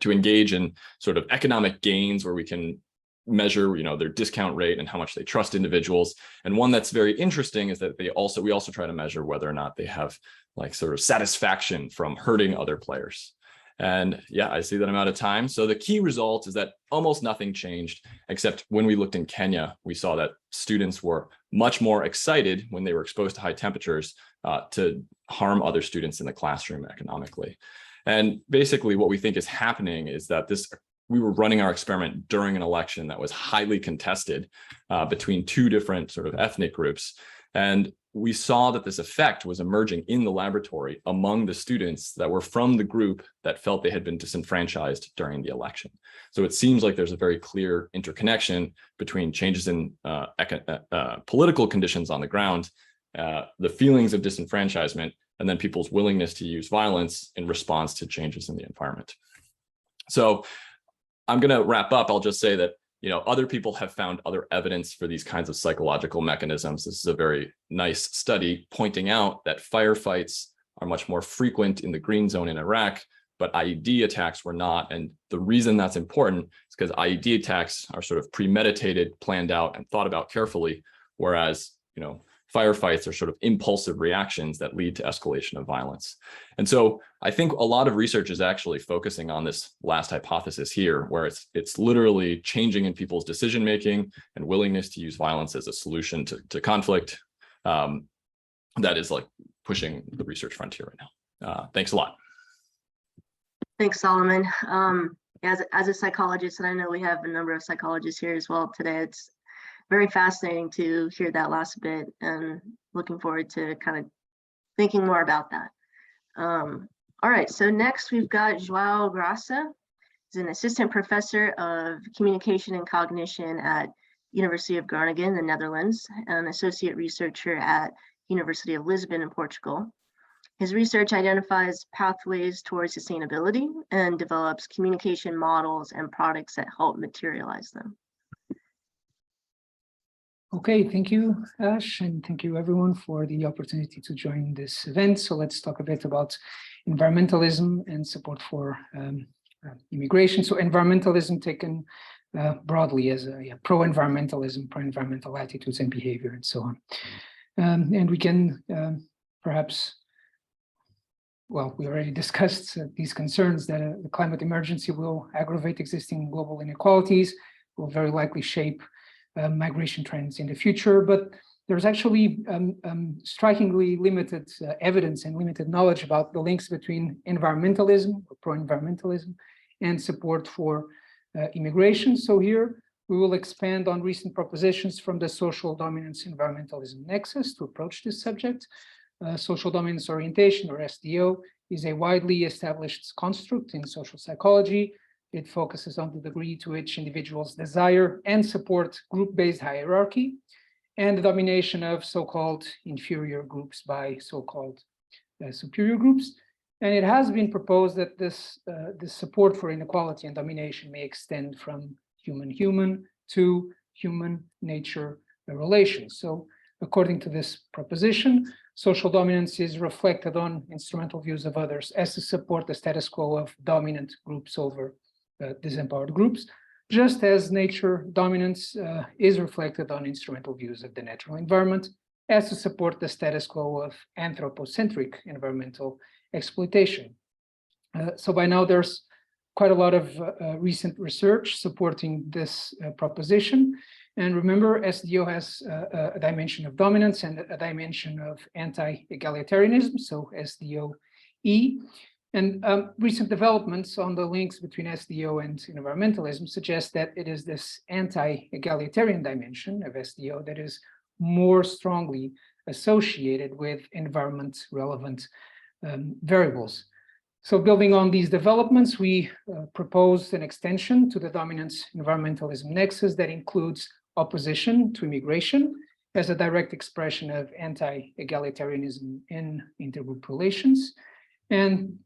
engage in sort of economic gains where we can measure, their discount rate and how much they trust individuals. And one that's very interesting is that we also try to measure whether or not they have sort of satisfaction from hurting other players. And yeah, I see that I'm out of time. So the key result is that almost nothing changed, except when we looked in Kenya, we saw that students were much more excited when they were exposed to high temperatures to harm other students in the classroom economically. And basically what we think is happening is that we were running our experiment during an election that was highly contested between two different sort of ethnic groups. And we saw that this effect was emerging in the laboratory among the students that were from the group that felt they had been disenfranchised during the election. So it seems like there's a very clear interconnection between changes in political conditions on the ground, the feelings of disenfranchisement, and then people's willingness to use violence in response to changes in the environment. So I'm going to wrap up. I'll just say that other people have found other evidence for these kinds of psychological mechanisms. This is a very nice study pointing out that firefights are much more frequent in the green zone in Iraq, but IED attacks were not. And the reason that's important is because IED attacks are sort of premeditated, planned out, and thought about carefully, whereas, firefights are sort of impulsive reactions that lead to escalation of violence. And so I think a lot of research is actually focusing on this last hypothesis here, where it's literally changing in people's decision-making and willingness to use violence as a solution to conflict. That is pushing the research frontier right now. Thanks a lot. Thanks, Solomon. As a psychologist, and I know we have a number of psychologists here as well today, it's very fascinating to hear that last bit, and looking forward to kind of thinking more about that. All right, so next we've got João Graça. He's an assistant professor of communication and cognition at University of Groningen, the Netherlands, and an associate researcher at University of Lisbon in Portugal. His research identifies pathways towards sustainability and develops communication models and products that help materialize them. Okay, thank you, Ash, and thank you everyone for the opportunity to join this event. So let's talk a bit about environmentalism and support for immigration. So environmentalism taken broadly as pro-environmentalism, pro-environmental attitudes and behavior and so on. And we can perhaps, well, we already discussed these concerns that the climate emergency will aggravate existing global inequalities, will very likely shape migration trends in the future, but there's actually strikingly limited evidence and limited knowledge about the links between environmentalism or pro-environmentalism and support for immigration. So here we will expand on recent propositions from the social dominance environmentalism nexus to approach this subject. Social dominance orientation, or SDO, is a widely established construct in social psychology. It focuses on the degree to which individuals desire and support group-based hierarchy. and the domination of so-called inferior groups by so-called superior groups. And it has been proposed that this support for inequality and domination may extend from human-human to human-nature relations. So according to this proposition, social dominance is reflected on instrumental views of others as to support the status quo of dominant groups over disempowered groups, just as nature dominance is reflected on instrumental views of the natural environment as to support the status quo of anthropocentric environmental exploitation. So by now there's quite a lot of recent research supporting this proposition. And remember, SDO has a dimension of dominance and a dimension of anti-egalitarianism, so SDO-E. And recent developments on the links between SDO and environmentalism suggest that it is this anti-egalitarian dimension of SDO that is more strongly associated with environment-relevant variables. So building on these developments, we proposed an extension to the dominance environmentalism nexus that includes opposition to immigration as a direct expression of anti-egalitarianism in intergroup relations. And,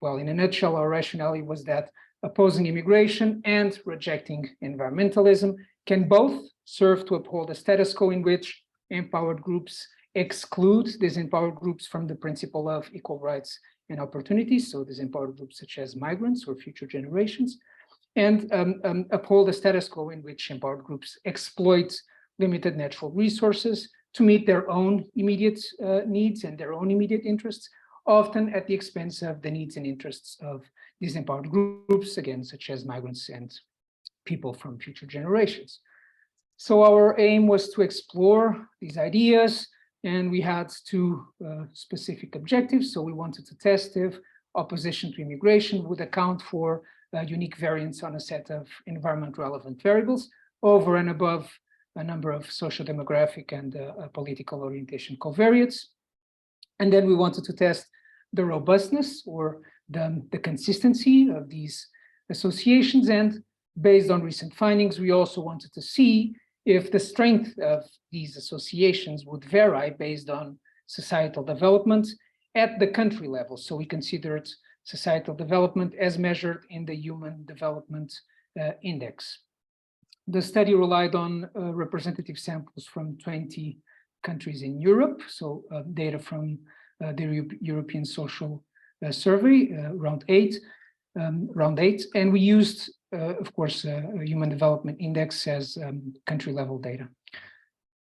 well, in a nutshell, our rationale was that opposing immigration and rejecting environmentalism can both serve to uphold a status quo in which empowered groups exclude disempowered groups from the principle of equal rights and opportunities, so disempowered groups such as migrants or future generations, and uphold a status quo in which empowered groups exploit limited natural resources to meet their own immediate needs and their own immediate interests, often at the expense of the needs and interests of disempowered groups, again, such as migrants and people from future generations. So our aim was to explore these ideas, and we had two specific objectives. So we wanted to test if opposition to immigration would account for unique variance on a set of environment relevant variables over and above a number of socio-demographic and political orientation covariates. And then we wanted to test the robustness or the consistency of these associations. And based on recent findings, we also wanted to see if the strength of these associations would vary based on societal development at the country level. So we considered societal development as measured in the Human Development Index. The study relied on representative samples from 20 countries in Europe, so data from the European Social Survey, round eight, and we used, of course, a Human Development Index as country-level data.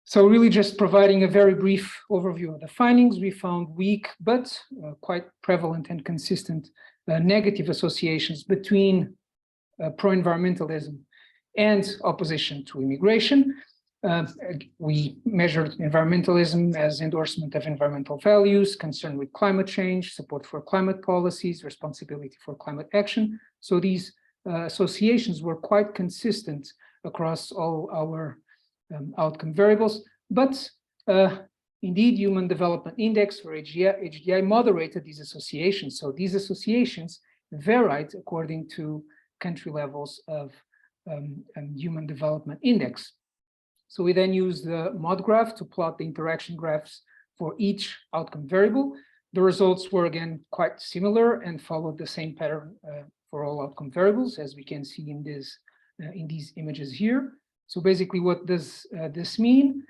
So really just providing a very brief overview of the findings, we found weak but quite prevalent and consistent negative associations between pro-environmentalism and opposition to immigration. We measured environmentalism as endorsement of environmental values, concern with climate change, support for climate policies, responsibility for climate action. So these associations were quite consistent across all our outcome variables, but indeed, Human Development Index, or HDI, moderated these associations. So these associations varied according to country levels of Human Development Index. So we then used the MOD graph to plot the interaction graphs for each outcome variable. The results were again quite similar and followed the same pattern for all outcome variables, as we can see in these images here. So basically, what does this mean?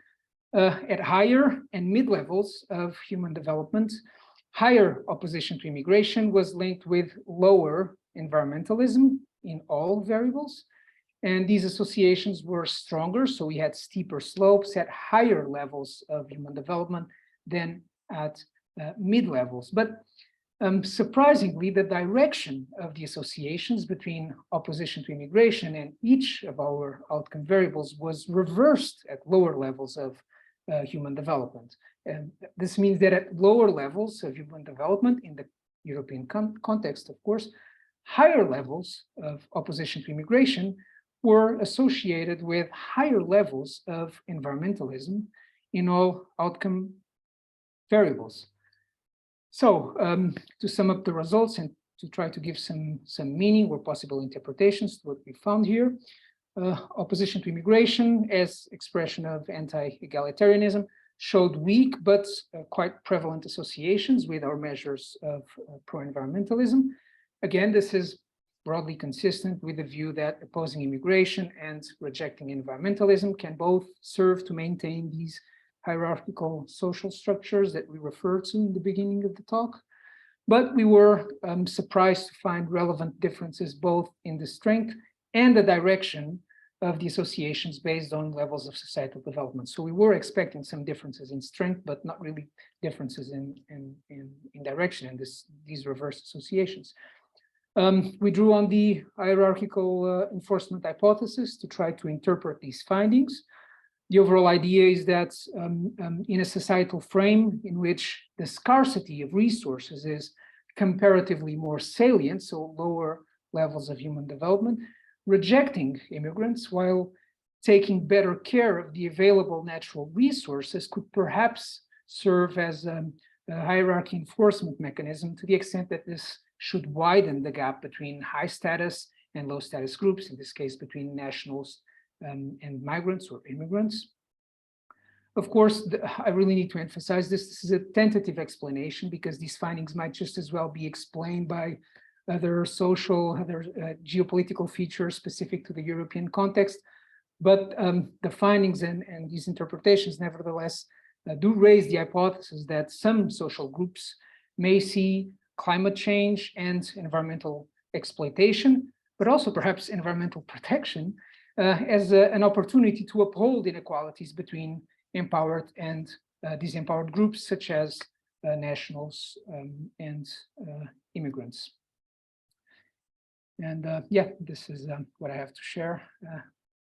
At higher and mid levels of human development, higher opposition to immigration was linked with lower environmentalism in all variables. And these associations were stronger, so we had steeper slopes at higher levels of human development than at mid levels. But surprisingly, the direction of the associations between opposition to immigration and each of our outcome variables was reversed at lower levels of human development. And this means that at lower levels of human development, in the European context, of course, higher levels of opposition to immigration were associated with higher levels of environmentalism in all outcome variables. So to sum up the results and to try to give some meaning or possible interpretations to what we found here, opposition to immigration as expression of anti-egalitarianism showed weak but quite prevalent associations with our measures of pro-environmentalism. Again, this is broadly consistent with the view that opposing immigration and rejecting environmentalism can both serve to maintain these hierarchical social structures that we referred to in the beginning of the talk. But we were surprised to find relevant differences both in the strength and the direction of the associations based on levels of societal development. So we were expecting some differences in strength, but not really differences in direction in these reverse associations. We drew on the hierarchical enforcement hypothesis to try to interpret these findings. The overall idea is that in a societal frame in which the scarcity of resources is comparatively more salient, so lower levels of human development, rejecting immigrants while taking better care of the available natural resources could perhaps serve as a hierarchy enforcement mechanism to the extent that this should widen the gap between high status and low status groups, in this case between nationals and migrants or immigrants. Of course, I really need to emphasize this is a tentative explanation because these findings might just as well be explained by other geopolitical features specific to the European context. But the findings and these interpretations nevertheless do raise the hypothesis that some social groups may see climate change and environmental exploitation, but also perhaps environmental protection as an opportunity to uphold inequalities between empowered and disempowered groups such as nationals and immigrants. And yeah, this is what I have to share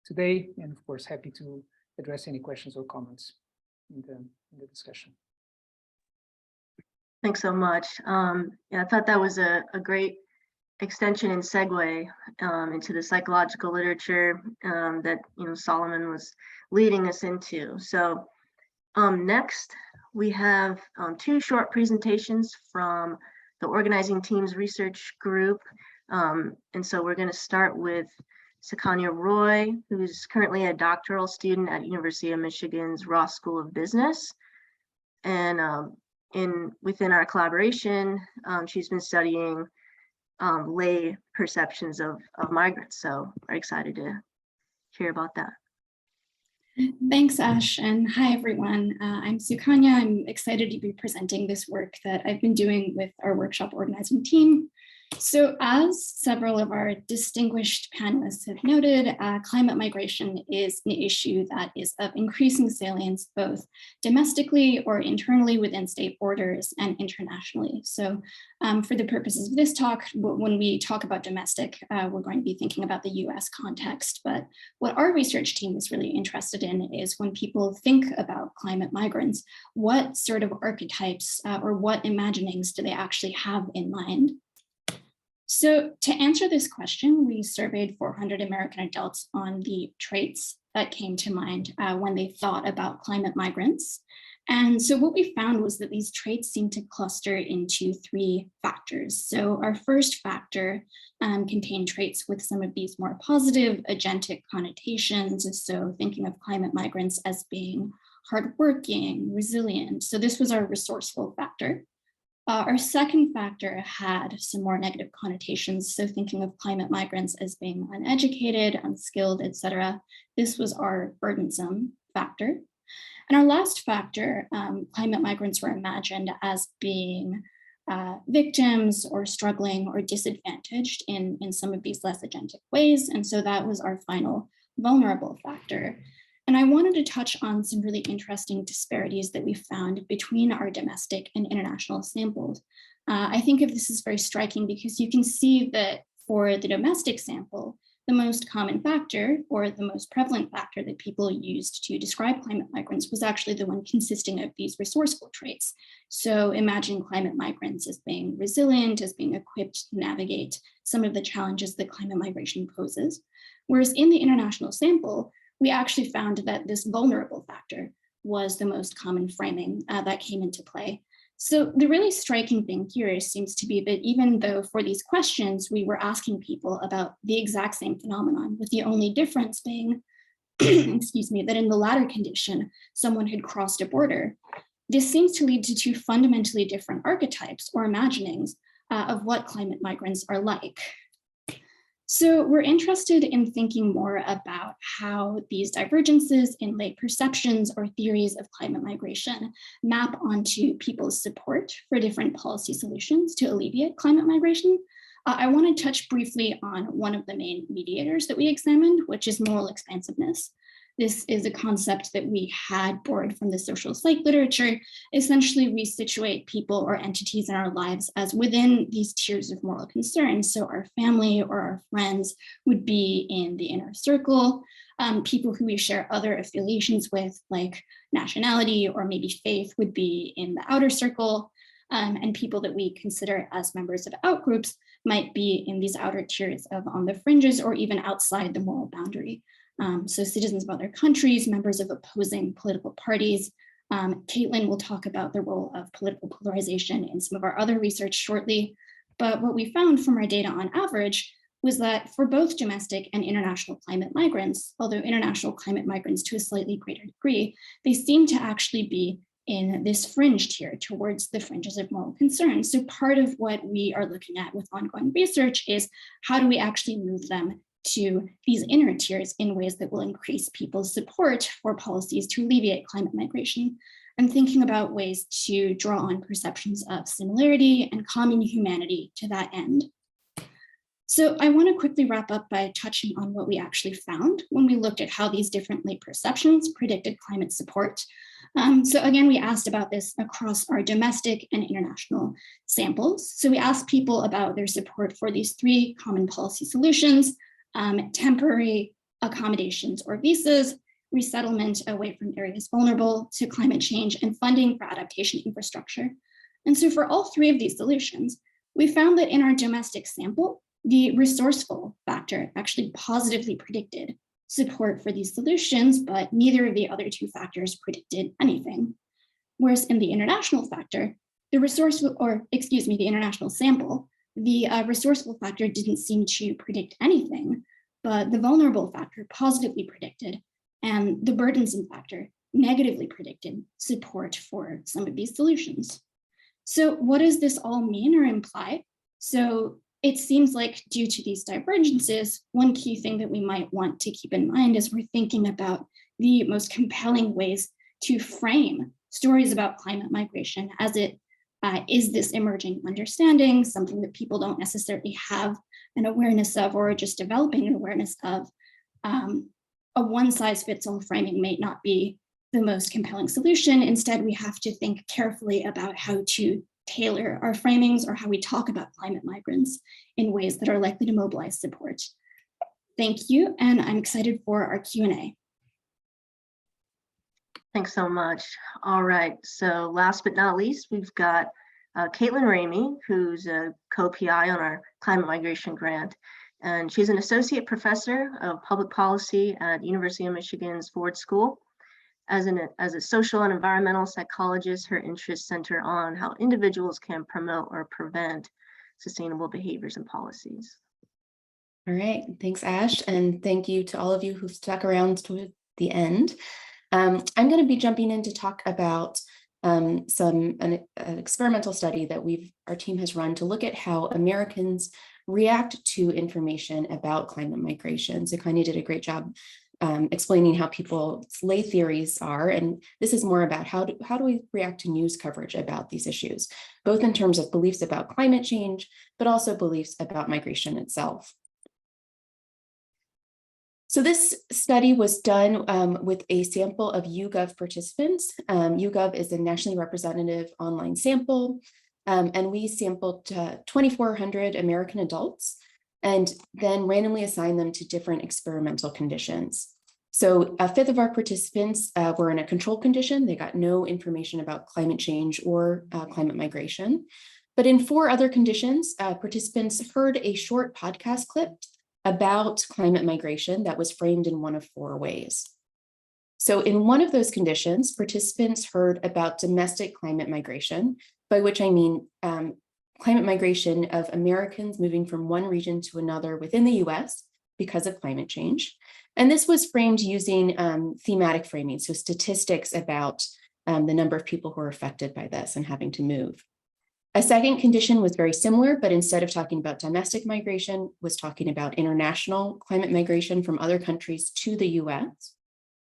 today, and of course happy to address any questions or comments in the discussion. Thanks so much. Yeah, I thought that was a great extension and segue into the psychological literature that Solomon was leading us into. So next we have 2 short presentations from the organizing team's research group. And so we're going to start with Sakanya Roy, who's currently a doctoral student at University of Michigan's Ross School of Business. And within our collaboration, she's been studying lay perceptions of migrants. So we're excited to hear about that. Thanks, Ash, and hi, everyone. I'm Sukanya. I'm excited to be presenting this work that I've been doing with our workshop organizing team. So as several of our distinguished panelists have noted, climate migration is an issue that is of increasing salience, both domestically or internally within state borders and internationally. So for the purposes of this talk, when we talk about domestic, we're going to be thinking about the US context. But what our research team is really interested in is when people think about climate migrants, what sort of archetypes or what imaginings do they actually have in mind? So to answer this question, we surveyed 400 American adults on the traits that came to mind when they thought about climate migrants. And so what we found was that these traits seem to cluster into 3 factors. So our first factor contained traits with some of these more positive agentic connotations. So thinking of climate migrants as being hardworking, resilient. So this was our resourceful factor. Our second factor had some more negative connotations. So thinking of climate migrants as being uneducated, unskilled, etc. This was our burdensome factor. And our last factor, climate migrants were imagined as being victims or struggling or disadvantaged in some of these less agentic ways. And so that was our final vulnerable factor. And I wanted to touch on some really interesting disparities that we found between our domestic and international samples. I think of this as very striking because you can see that for the domestic sample, the most common factor or the most prevalent factor that people used to describe climate migrants was actually the one consisting of these resourceful traits. So imagine climate migrants as being resilient, as being equipped to navigate some of the challenges that climate migration poses. Whereas in the international sample, we actually found that this vulnerable factor was the most common framing that came into play. So the really striking thing here seems to be that even though for these questions, we were asking people about the exact same phenomenon, with the only difference being, excuse me, that in the latter condition, someone had crossed a border. This seems to lead to two fundamentally different archetypes or imaginings of what climate migrants are like. So we're interested in thinking more about how these divergences in late perceptions or theories of climate migration map onto people's support for different policy solutions to alleviate climate migration. I want to touch briefly on one of the main mediators that we examined, which is moral expansiveness. This is a concept that we had borrowed from the social psych literature. Essentially, we situate people or entities in our lives as within these tiers of moral concern. So our family or our friends would be in the inner circle. People who we share other affiliations with, like nationality or maybe faith, would be in the outer circle. And people that we consider as members of outgroups might be in these outer tiers of on the fringes or even outside the moral boundary. So citizens of other countries, members of opposing political parties. Caitlin will talk about the role of political polarization in some of our other research shortly. But what we found from our data on average was that for both domestic and international climate migrants, although international climate migrants to a slightly greater degree, they seem to actually be in this fringe tier towards the fringes of moral concern. So part of what we are looking at with ongoing research is how do we actually move them to these inner tiers in ways that will increase people's support for policies to alleviate climate migration, and thinking about ways to draw on perceptions of similarity and common humanity to that end. So I want to quickly wrap up by touching on what we actually found when we looked at how these different late perceptions predicted climate support. So again, we asked about this across our domestic and international samples. So we asked people about their support for these three common policy solutions: temporary accommodations or visas, resettlement away from areas vulnerable to climate change, and funding for adaptation infrastructure. And so for all three of these solutions, we found that in our domestic sample, the resourceful factor actually positively predicted support for these solutions, but neither of the other two factors predicted anything. Whereas in the international factor, the international sample, the resourceful factor didn't seem to predict anything, but the vulnerable factor positively predicted, and the burdensome factor negatively predicted support for some of these solutions. So what does this all mean or imply? So it seems like due to these divergences, one key thing that we might want to keep in mind as we're thinking about the most compelling ways to frame stories about climate migration as it is this emerging understanding, something that people don't necessarily have an awareness of or just developing an awareness of. A one-size-fits-all framing may not be the most compelling solution. Instead, we have to think carefully about how to tailor our framings or how we talk about climate migrants in ways that are likely to mobilize support. Thank you, and I'm excited for our Q&A. Thanks so much. All right, so last but not least, we've got Caitlin Ramey, who's a co-PI on our climate migration grant. And she's an associate professor of public policy at University of Michigan's Ford School. As a social and environmental psychologist, her interests center on how individuals can promote or prevent sustainable behaviors and policies. All right, thanks, Ash, and thank you to all of you who stuck around to the end. I'm going to be jumping in to talk about an experimental study that our team has run to look at how Americans react to information about climate migration. So Kanye did a great job explaining how people's lay theories are, and this is more about how do we react to news coverage about these issues, both in terms of beliefs about climate change, but also beliefs about migration itself. So this study was done with a sample of YouGov participants. YouGov is a nationally representative online sample, and we sampled 2,400 American adults and then randomly assigned them to different experimental conditions. So a fifth of our participants were in a control condition. They got no information about climate change or climate migration. But in 4 other conditions, participants heard a short podcast clip about climate migration that was framed in one of 4 ways. So in one of those conditions, participants heard about domestic climate migration, by which I mean climate migration of Americans moving from one region to another within the US because of climate change. And this was framed using thematic framing, so statistics about the number of people who are affected by this and having to move. A second condition was very similar, but instead of talking about domestic migration, was talking about international climate migration from other countries to the US.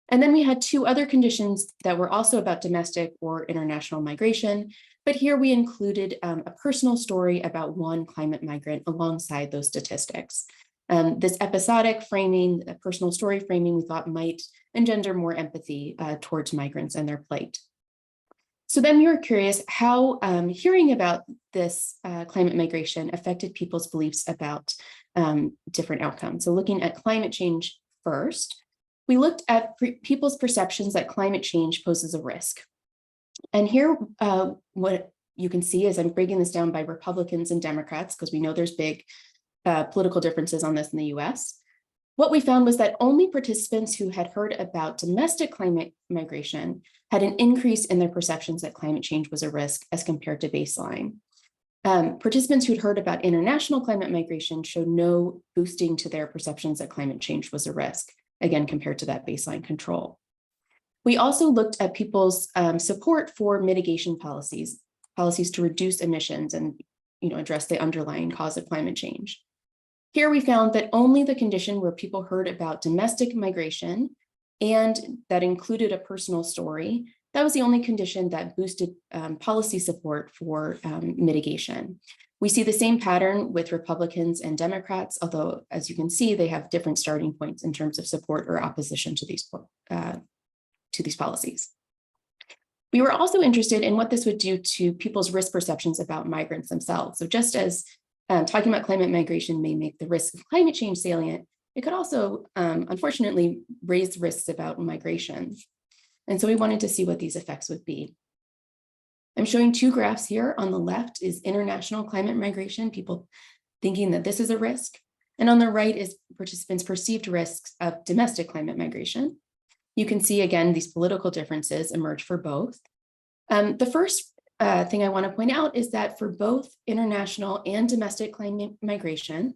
And then we had two other conditions that were also about domestic or international migration, but here we included a personal story about one climate migrant alongside those statistics. This episodic framing, a personal story framing, we thought might engender more empathy towards migrants and their plight. So then we were curious how hearing about this climate migration affected people's beliefs about different outcomes. So looking at climate change first, we looked at people's perceptions that climate change poses a risk. And here, what you can see is I'm breaking this down by Republicans and Democrats, because we know there's big political differences on this in the US. What we found was that only participants who had heard about domestic climate migration had an increase in their perceptions that climate change was a risk as compared to baseline. Participants who'd heard about international climate migration showed no boosting to their perceptions that climate change was a risk, again, compared to that baseline control. We also looked at people's support for mitigation policies to reduce emissions and address the underlying cause of climate change. Here we found that only the condition where people heard about domestic migration and that included a personal story, that was the only condition that boosted policy support for mitigation. We see the same pattern with Republicans and Democrats, although as you can see, they have different starting points in terms of support or opposition to these policies. We were also interested in what this would do to people's risk perceptions about migrants themselves. So just as talking about climate migration may make the risk of climate change salient, it could also, unfortunately, raise risks about migration. And so we wanted to see what these effects would be. I'm showing two graphs here. On the left is international climate migration, people thinking that this is a risk. And on the right is participants' perceived risks of domestic climate migration. You can see, again, these political differences emerge for both. The first thing I want to point out is that for both international and domestic climate migration,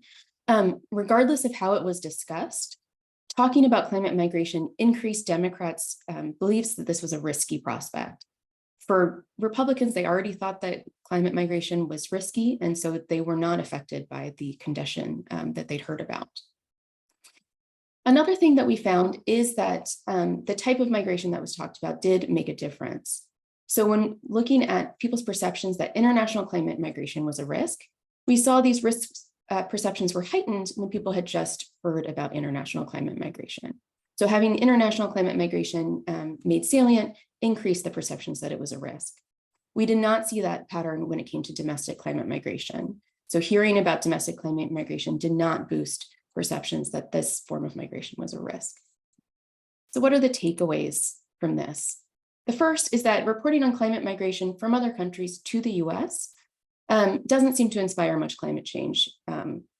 regardless of how it was discussed, talking about climate migration increased Democrats' beliefs that this was a risky prospect. For Republicans, they already thought that climate migration was risky, and so they were not affected by the condition that they'd heard about. Another thing that we found is that the type of migration that was talked about did make a difference. So when looking at people's perceptions that international climate migration was a risk, we saw these risks perceptions were heightened when people had just heard about international climate migration. So having international climate migration made salient increased the perceptions that it was a risk. We did not see that pattern when it came to domestic climate migration. So hearing about domestic climate migration did not boost perceptions that this form of migration was a risk. So what are the takeaways from this? The first is that reporting on climate migration from other countries to the US doesn't seem to inspire much climate change,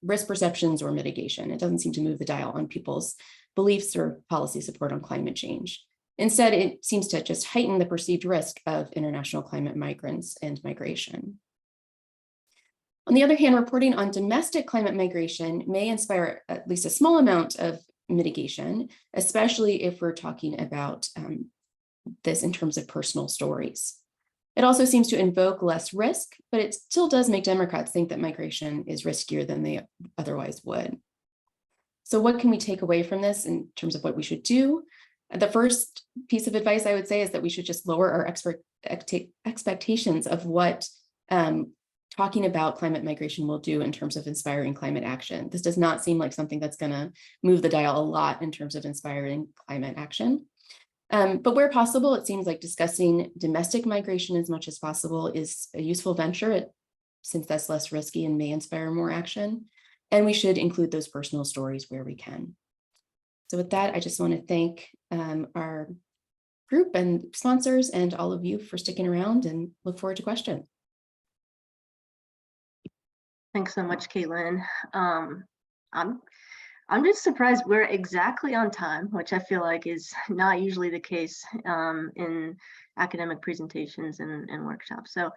risk perceptions or mitigation. It doesn't seem to move the dial on people's beliefs or policy support on climate change. Instead, it seems to just heighten the perceived risk of international climate migrants and migration. On the other hand, reporting on domestic climate migration may inspire at least a small amount of mitigation, especially if we're talking about this in terms of personal stories. It also seems to invoke less risk, but it still does make Democrats think that migration is riskier than they otherwise would. So what can we take away from this in terms of what we should do? The first piece of advice I would say is that we should just lower our expectations of what talking about climate migration will do in terms of inspiring climate action. This does not seem like something that's going to move the dial a lot in terms of inspiring climate action. But where possible, it seems like discussing domestic migration as much as possible is a useful venture, since that's less risky and may inspire more action. And we should include those personal stories where we can. So with that, I just want to thank our group and sponsors and all of you for sticking around, and look forward to questions. Thanks so much, Caitlin. I'm just surprised we're exactly on time, which I feel like is not usually the case in academic presentations and workshops. So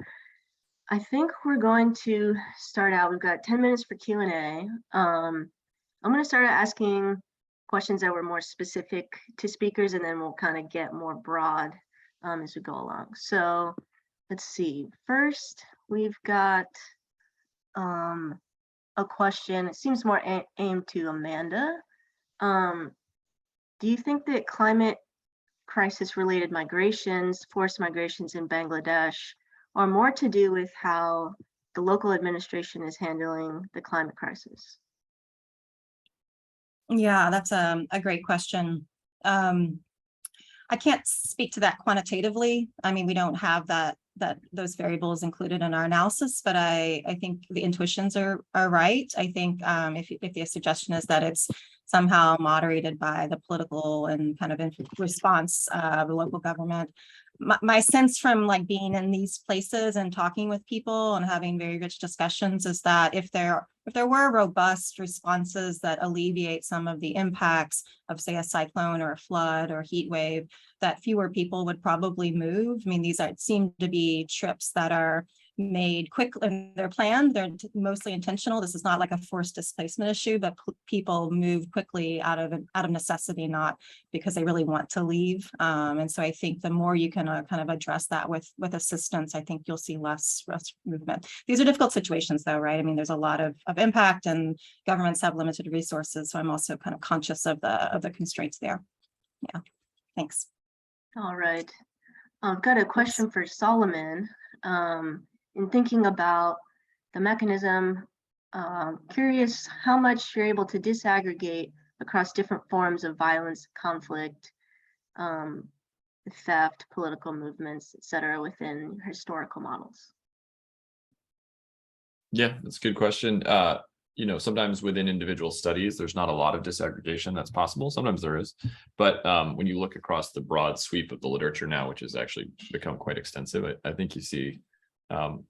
I think we're going to start out. We've got 10 minutes for Q&A. I'm going to start asking questions that were more specific to speakers, and then we'll kind of get more broad as we go along. So let's see. First, we've got a question. It seems more aimed to Amanda. Do you think that climate crisis related migrations, forced migrations in Bangladesh are more to do with how the local administration is handling the climate crisis? Yeah, that's a great question. I can't speak to that quantitatively. I mean, we don't have those variables included in our analysis, but I think the intuitions are right. I think if the suggestion is that it's somehow moderated by the political and kind of response of the local government, my sense from like being in these places and talking with people and having very rich discussions is that if there were robust responses that alleviate some of the impacts of, say, a cyclone or a flood or heat wave, that fewer people would probably move. I mean, these seem to be trips that are made quickly and they're planned. They're mostly intentional. This is not like a forced displacement issue, but people move quickly out of necessity, not because they really want to leave. And so I think the more you can kind of address that with assistance, I think you'll see less movement. These are difficult situations though, right? I mean, there's a lot of impact and governments have limited resources. So I'm also kind of conscious of the constraints there. Yeah, thanks. All right. I've got a question for Solomon. In thinking about the mechanism, curious how much you're able to disaggregate across different forms of violence, conflict, theft, political movements, et cetera, within historical models. Yeah, that's a good question. You know, sometimes within individual studies, there's not a lot of disaggregation that's possible. Sometimes there is, but when you look across the broad sweep of the literature now, which has actually become quite extensive, I think you see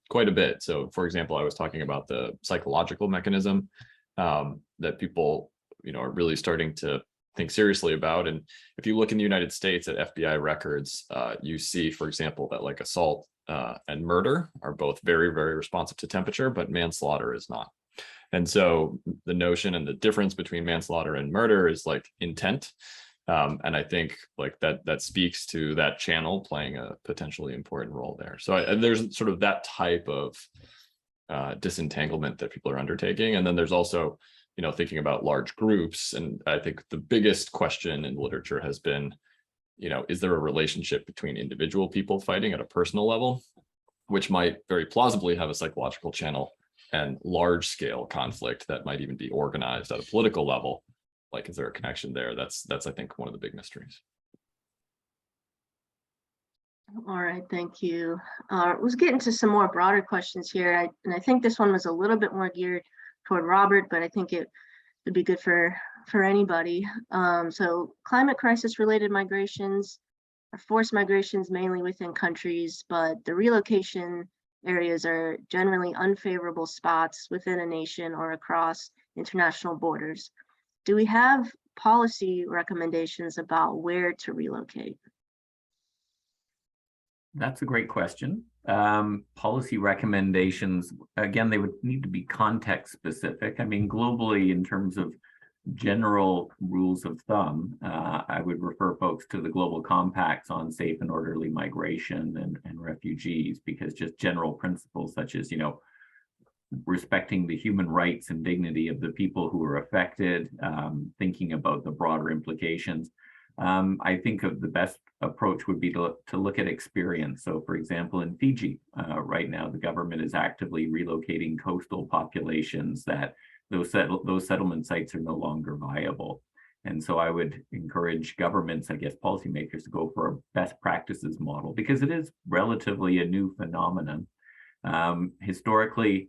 quite a bit. So, for example, I was talking about the psychological mechanism that people, you know, are really starting to think seriously about. And if you look in the United States at FBI records, you see, for example, that like assault and murder are both very, very responsive to temperature, but manslaughter is not. And so the notion and the difference between manslaughter and murder is like intent. And I think like that speaks to that channel playing a potentially important role there. So there's sort of that type of disentanglement that people are undertaking. And then there's also, you know, thinking about large groups. And I think the biggest question in literature has been, you know, is there a relationship between individual people fighting at a personal level, which might very plausibly have a psychological channel, and large scale conflict that might even be organized at a political level? Like, is there a connection there? That's I think one of the big mysteries. All right, thank you. Let's get into some more broader questions here. And I think this one was a little bit more geared toward Robert, but I think it would be good for anybody. So climate crisis related migrations are forced migrations mainly within countries, but the relocation areas are generally unfavorable spots within a nation or across international borders. Do we have policy recommendations about where to relocate? That's a great question. Policy recommendations, again, they would need to be context specific. I mean, globally, in terms of general rules of thumb, I would refer folks to the global compacts on safe and orderly migration and refugees, because just general principles such as, you know, respecting the human rights and dignity of the people who are affected, thinking about the broader implications. I think of the best approach would be to look at experience. So for example, in Fiji, right now, the government is actively relocating coastal populations that those settlement sites are no longer viable. And so I would encourage governments, I guess, policymakers to go for a best practices model, because it is relatively a new phenomenon. Historically,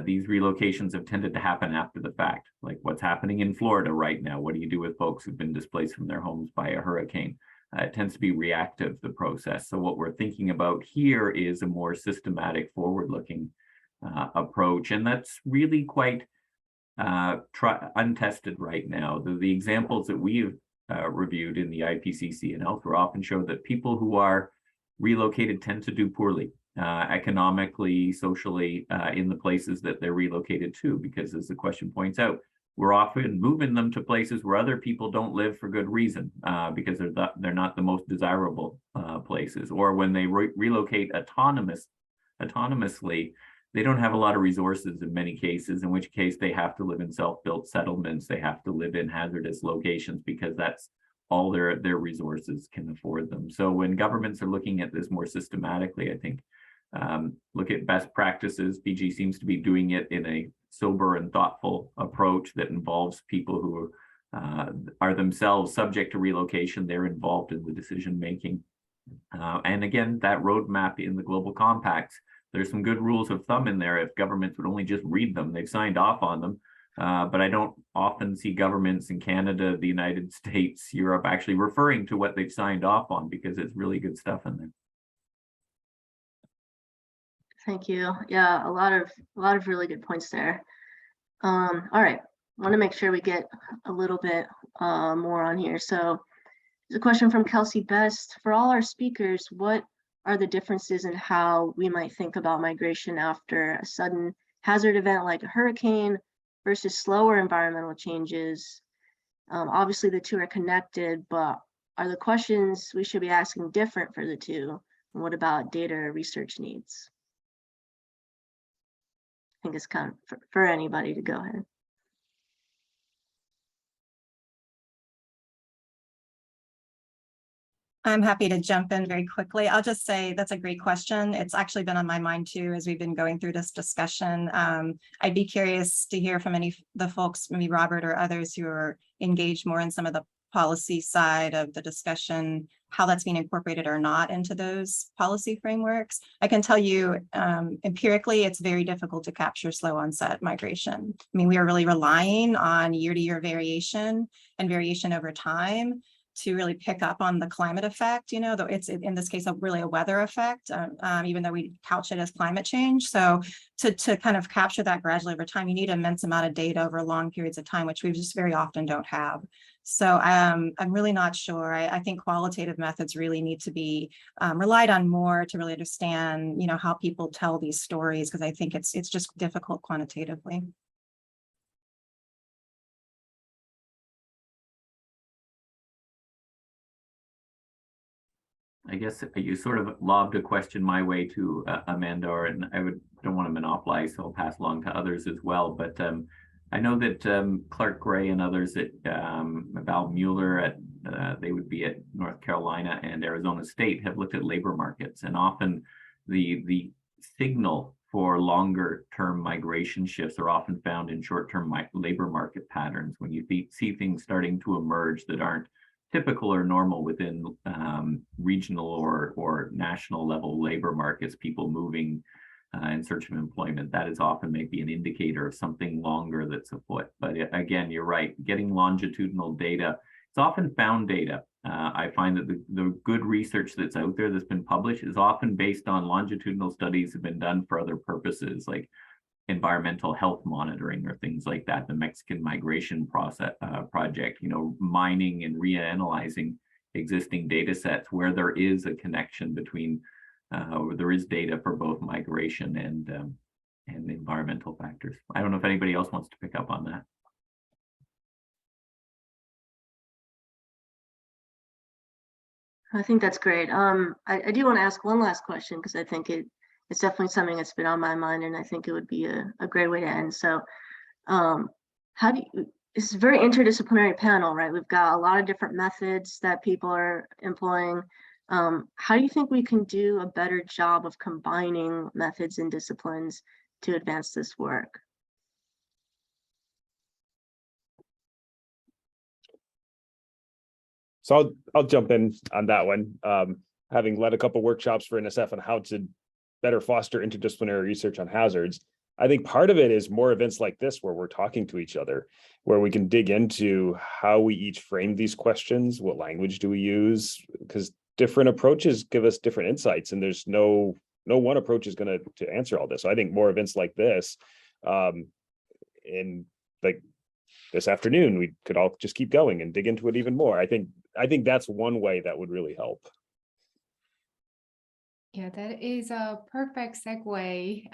these relocations have tended to happen after the fact, like what's happening in Florida right now. What do you do with folks who've been displaced from their homes by a hurricane? It tends to be reactive, the process. So what we're thinking about here is a more systematic, forward-looking approach. And that's really quite untested right now. The examples that we've reviewed in the IPCC and elsewhere often show that people who are relocated tend to do poorly economically, socially, in the places that they're relocated to, because as the question points out, we're often moving them to places where other people don't live for good reason, because they're not the most desirable places. Or when they relocate autonomously, they don't have a lot of resources in many cases, in which case they have to live in self-built settlements. They have to live in hazardous locations because that's all their resources can afford them. So when governments are looking at this more systematically, I think, look at best practices. PG seems to be doing it in a sober and thoughtful approach that involves people who are themselves subject to relocation. They're involved in the decision making. And again, that roadmap in the global compacts, there's some good rules of thumb in there if governments would only just read them. They've signed off on them. But I don't often see governments in Canada, the United States, Europe actually referring to what they've signed off on, because it's really good stuff in there. Thank you. Yeah, a lot of really good points there. All right, I want to make sure we get a little bit more on here. So there's a question from Kelsey Best. For all our speakers, what are the differences in how we might think about migration after a sudden hazard event like a hurricane versus slower environmental changes? Obviously the two are connected, but are the questions we should be asking different for the two? And what about data research needs? I think it's kind of for anybody to go ahead. I'm happy to jump in very quickly. I'll just say that's a great question. It's actually been on my mind too, as we've been going through this discussion. I'd be curious to hear from any of the folks, maybe Robert or others who are engaged more in some of the policy side of the discussion, how that's being incorporated or not into those policy frameworks. I can tell you empirically, it's very difficult to capture slow onset migration. I mean, we are really relying on year-to-year variation and variation over time to really pick up on the climate effect, you know, though it's in this case really a weather effect, even though we couch it as climate change. So to kind of capture that gradually over time, you need an immense amount of data over long periods of time, which we just very often don't have. So I'm really not sure. I think qualitative methods really need to be relied on more to really understand, you know, how people tell these stories, because I think it's just difficult quantitatively. I guess you sort of lobbed a question my way to Amanda, and I don't want to monopolize, so I'll pass along to others as well. But I know that Clark Gray and others at Val Mueller at they would be at North Carolina and Arizona State have looked at labor markets, and often the signal for longer term migration shifts are often found in short-term labor market patterns, when you see things starting to emerge that aren't typical or normal within regional or national level labor markets, people moving in search of employment. That is often maybe an indicator of something longer that's afoot. But again, you're right, getting longitudinal data, it's often found data. I find that the good research that's out there that's been published is often based on longitudinal studies that have been done for other purposes, like environmental health monitoring or things like that. The Mexican migration project, you know, mining and reanalyzing existing data sets where there is a connection between, or there is data for both migration and environmental factors. I don't know if anybody else wants to pick up on that. I think that's great. I do want to ask one last question, because I think it's definitely something that's been on my mind, and I think it would be a great way to end. So how do you, it's a very interdisciplinary panel, right? We've got a lot of different methods that people are employing. How do you think we can do a better job of combining methods and disciplines to advance this work? So I'll jump in on that one. Having led a couple workshops for NSF on how to better foster interdisciplinary research on hazards, I think part of it is more events like this where we're talking to each other, where we can dig into how we each frame these questions, what language do we use, because different approaches give us different insights, and there's no one approach is going to answer all this. So I think more events like this, and like this afternoon, we could all just keep going and dig into it even more. I think that's one way that would really help. Yeah, that is a perfect segue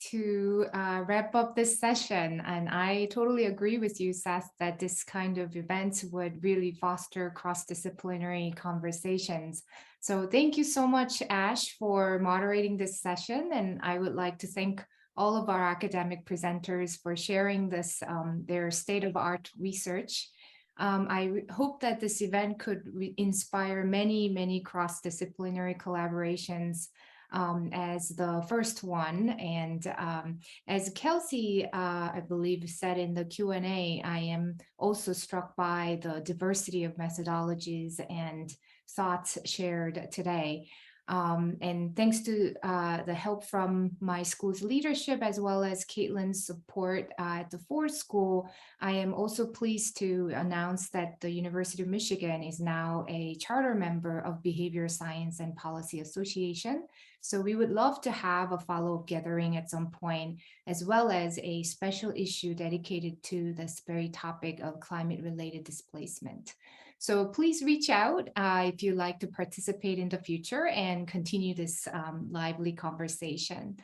to wrap up this session. And I totally agree with you, Seth, that this kind of event would really foster cross-disciplinary conversations. So thank you so much, Ash, for moderating this session. And I would like to thank all of our academic presenters for sharing this, their state-of-art research. I hope that this event could inspire many cross-disciplinary collaborations as the first one. And as Kelsey, I believe, said in the Q&A, I am also struck by the diversity of methodologies and thoughts shared today. And thanks to the help from my school's leadership, as well as Caitlin's support at the Ford School, I am also pleased to announce that the University of Michigan is now a charter member of Behavior Science and Policy Association. So we would love to have a follow-up gathering at some point, as well as a special issue dedicated to this very topic of climate-related displacement. So please reach out if you'd like to participate in the future and continue this lively conversation.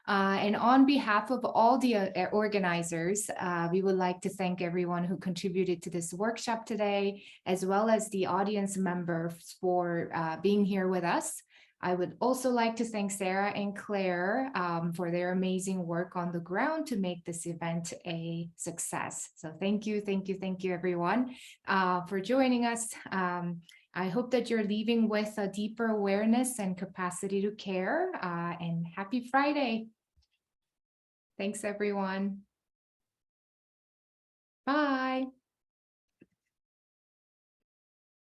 And on behalf of all the organizers, we would like to thank everyone who contributed to this workshop today, as well as the audience members for being here with us. I would also like to thank Sarah and Claire for their amazing work on the ground to make this event a success. So thank you, everyone, for joining us. I hope that you're leaving with a deeper awareness and capacity to care, and happy Friday. Thanks, everyone. Bye.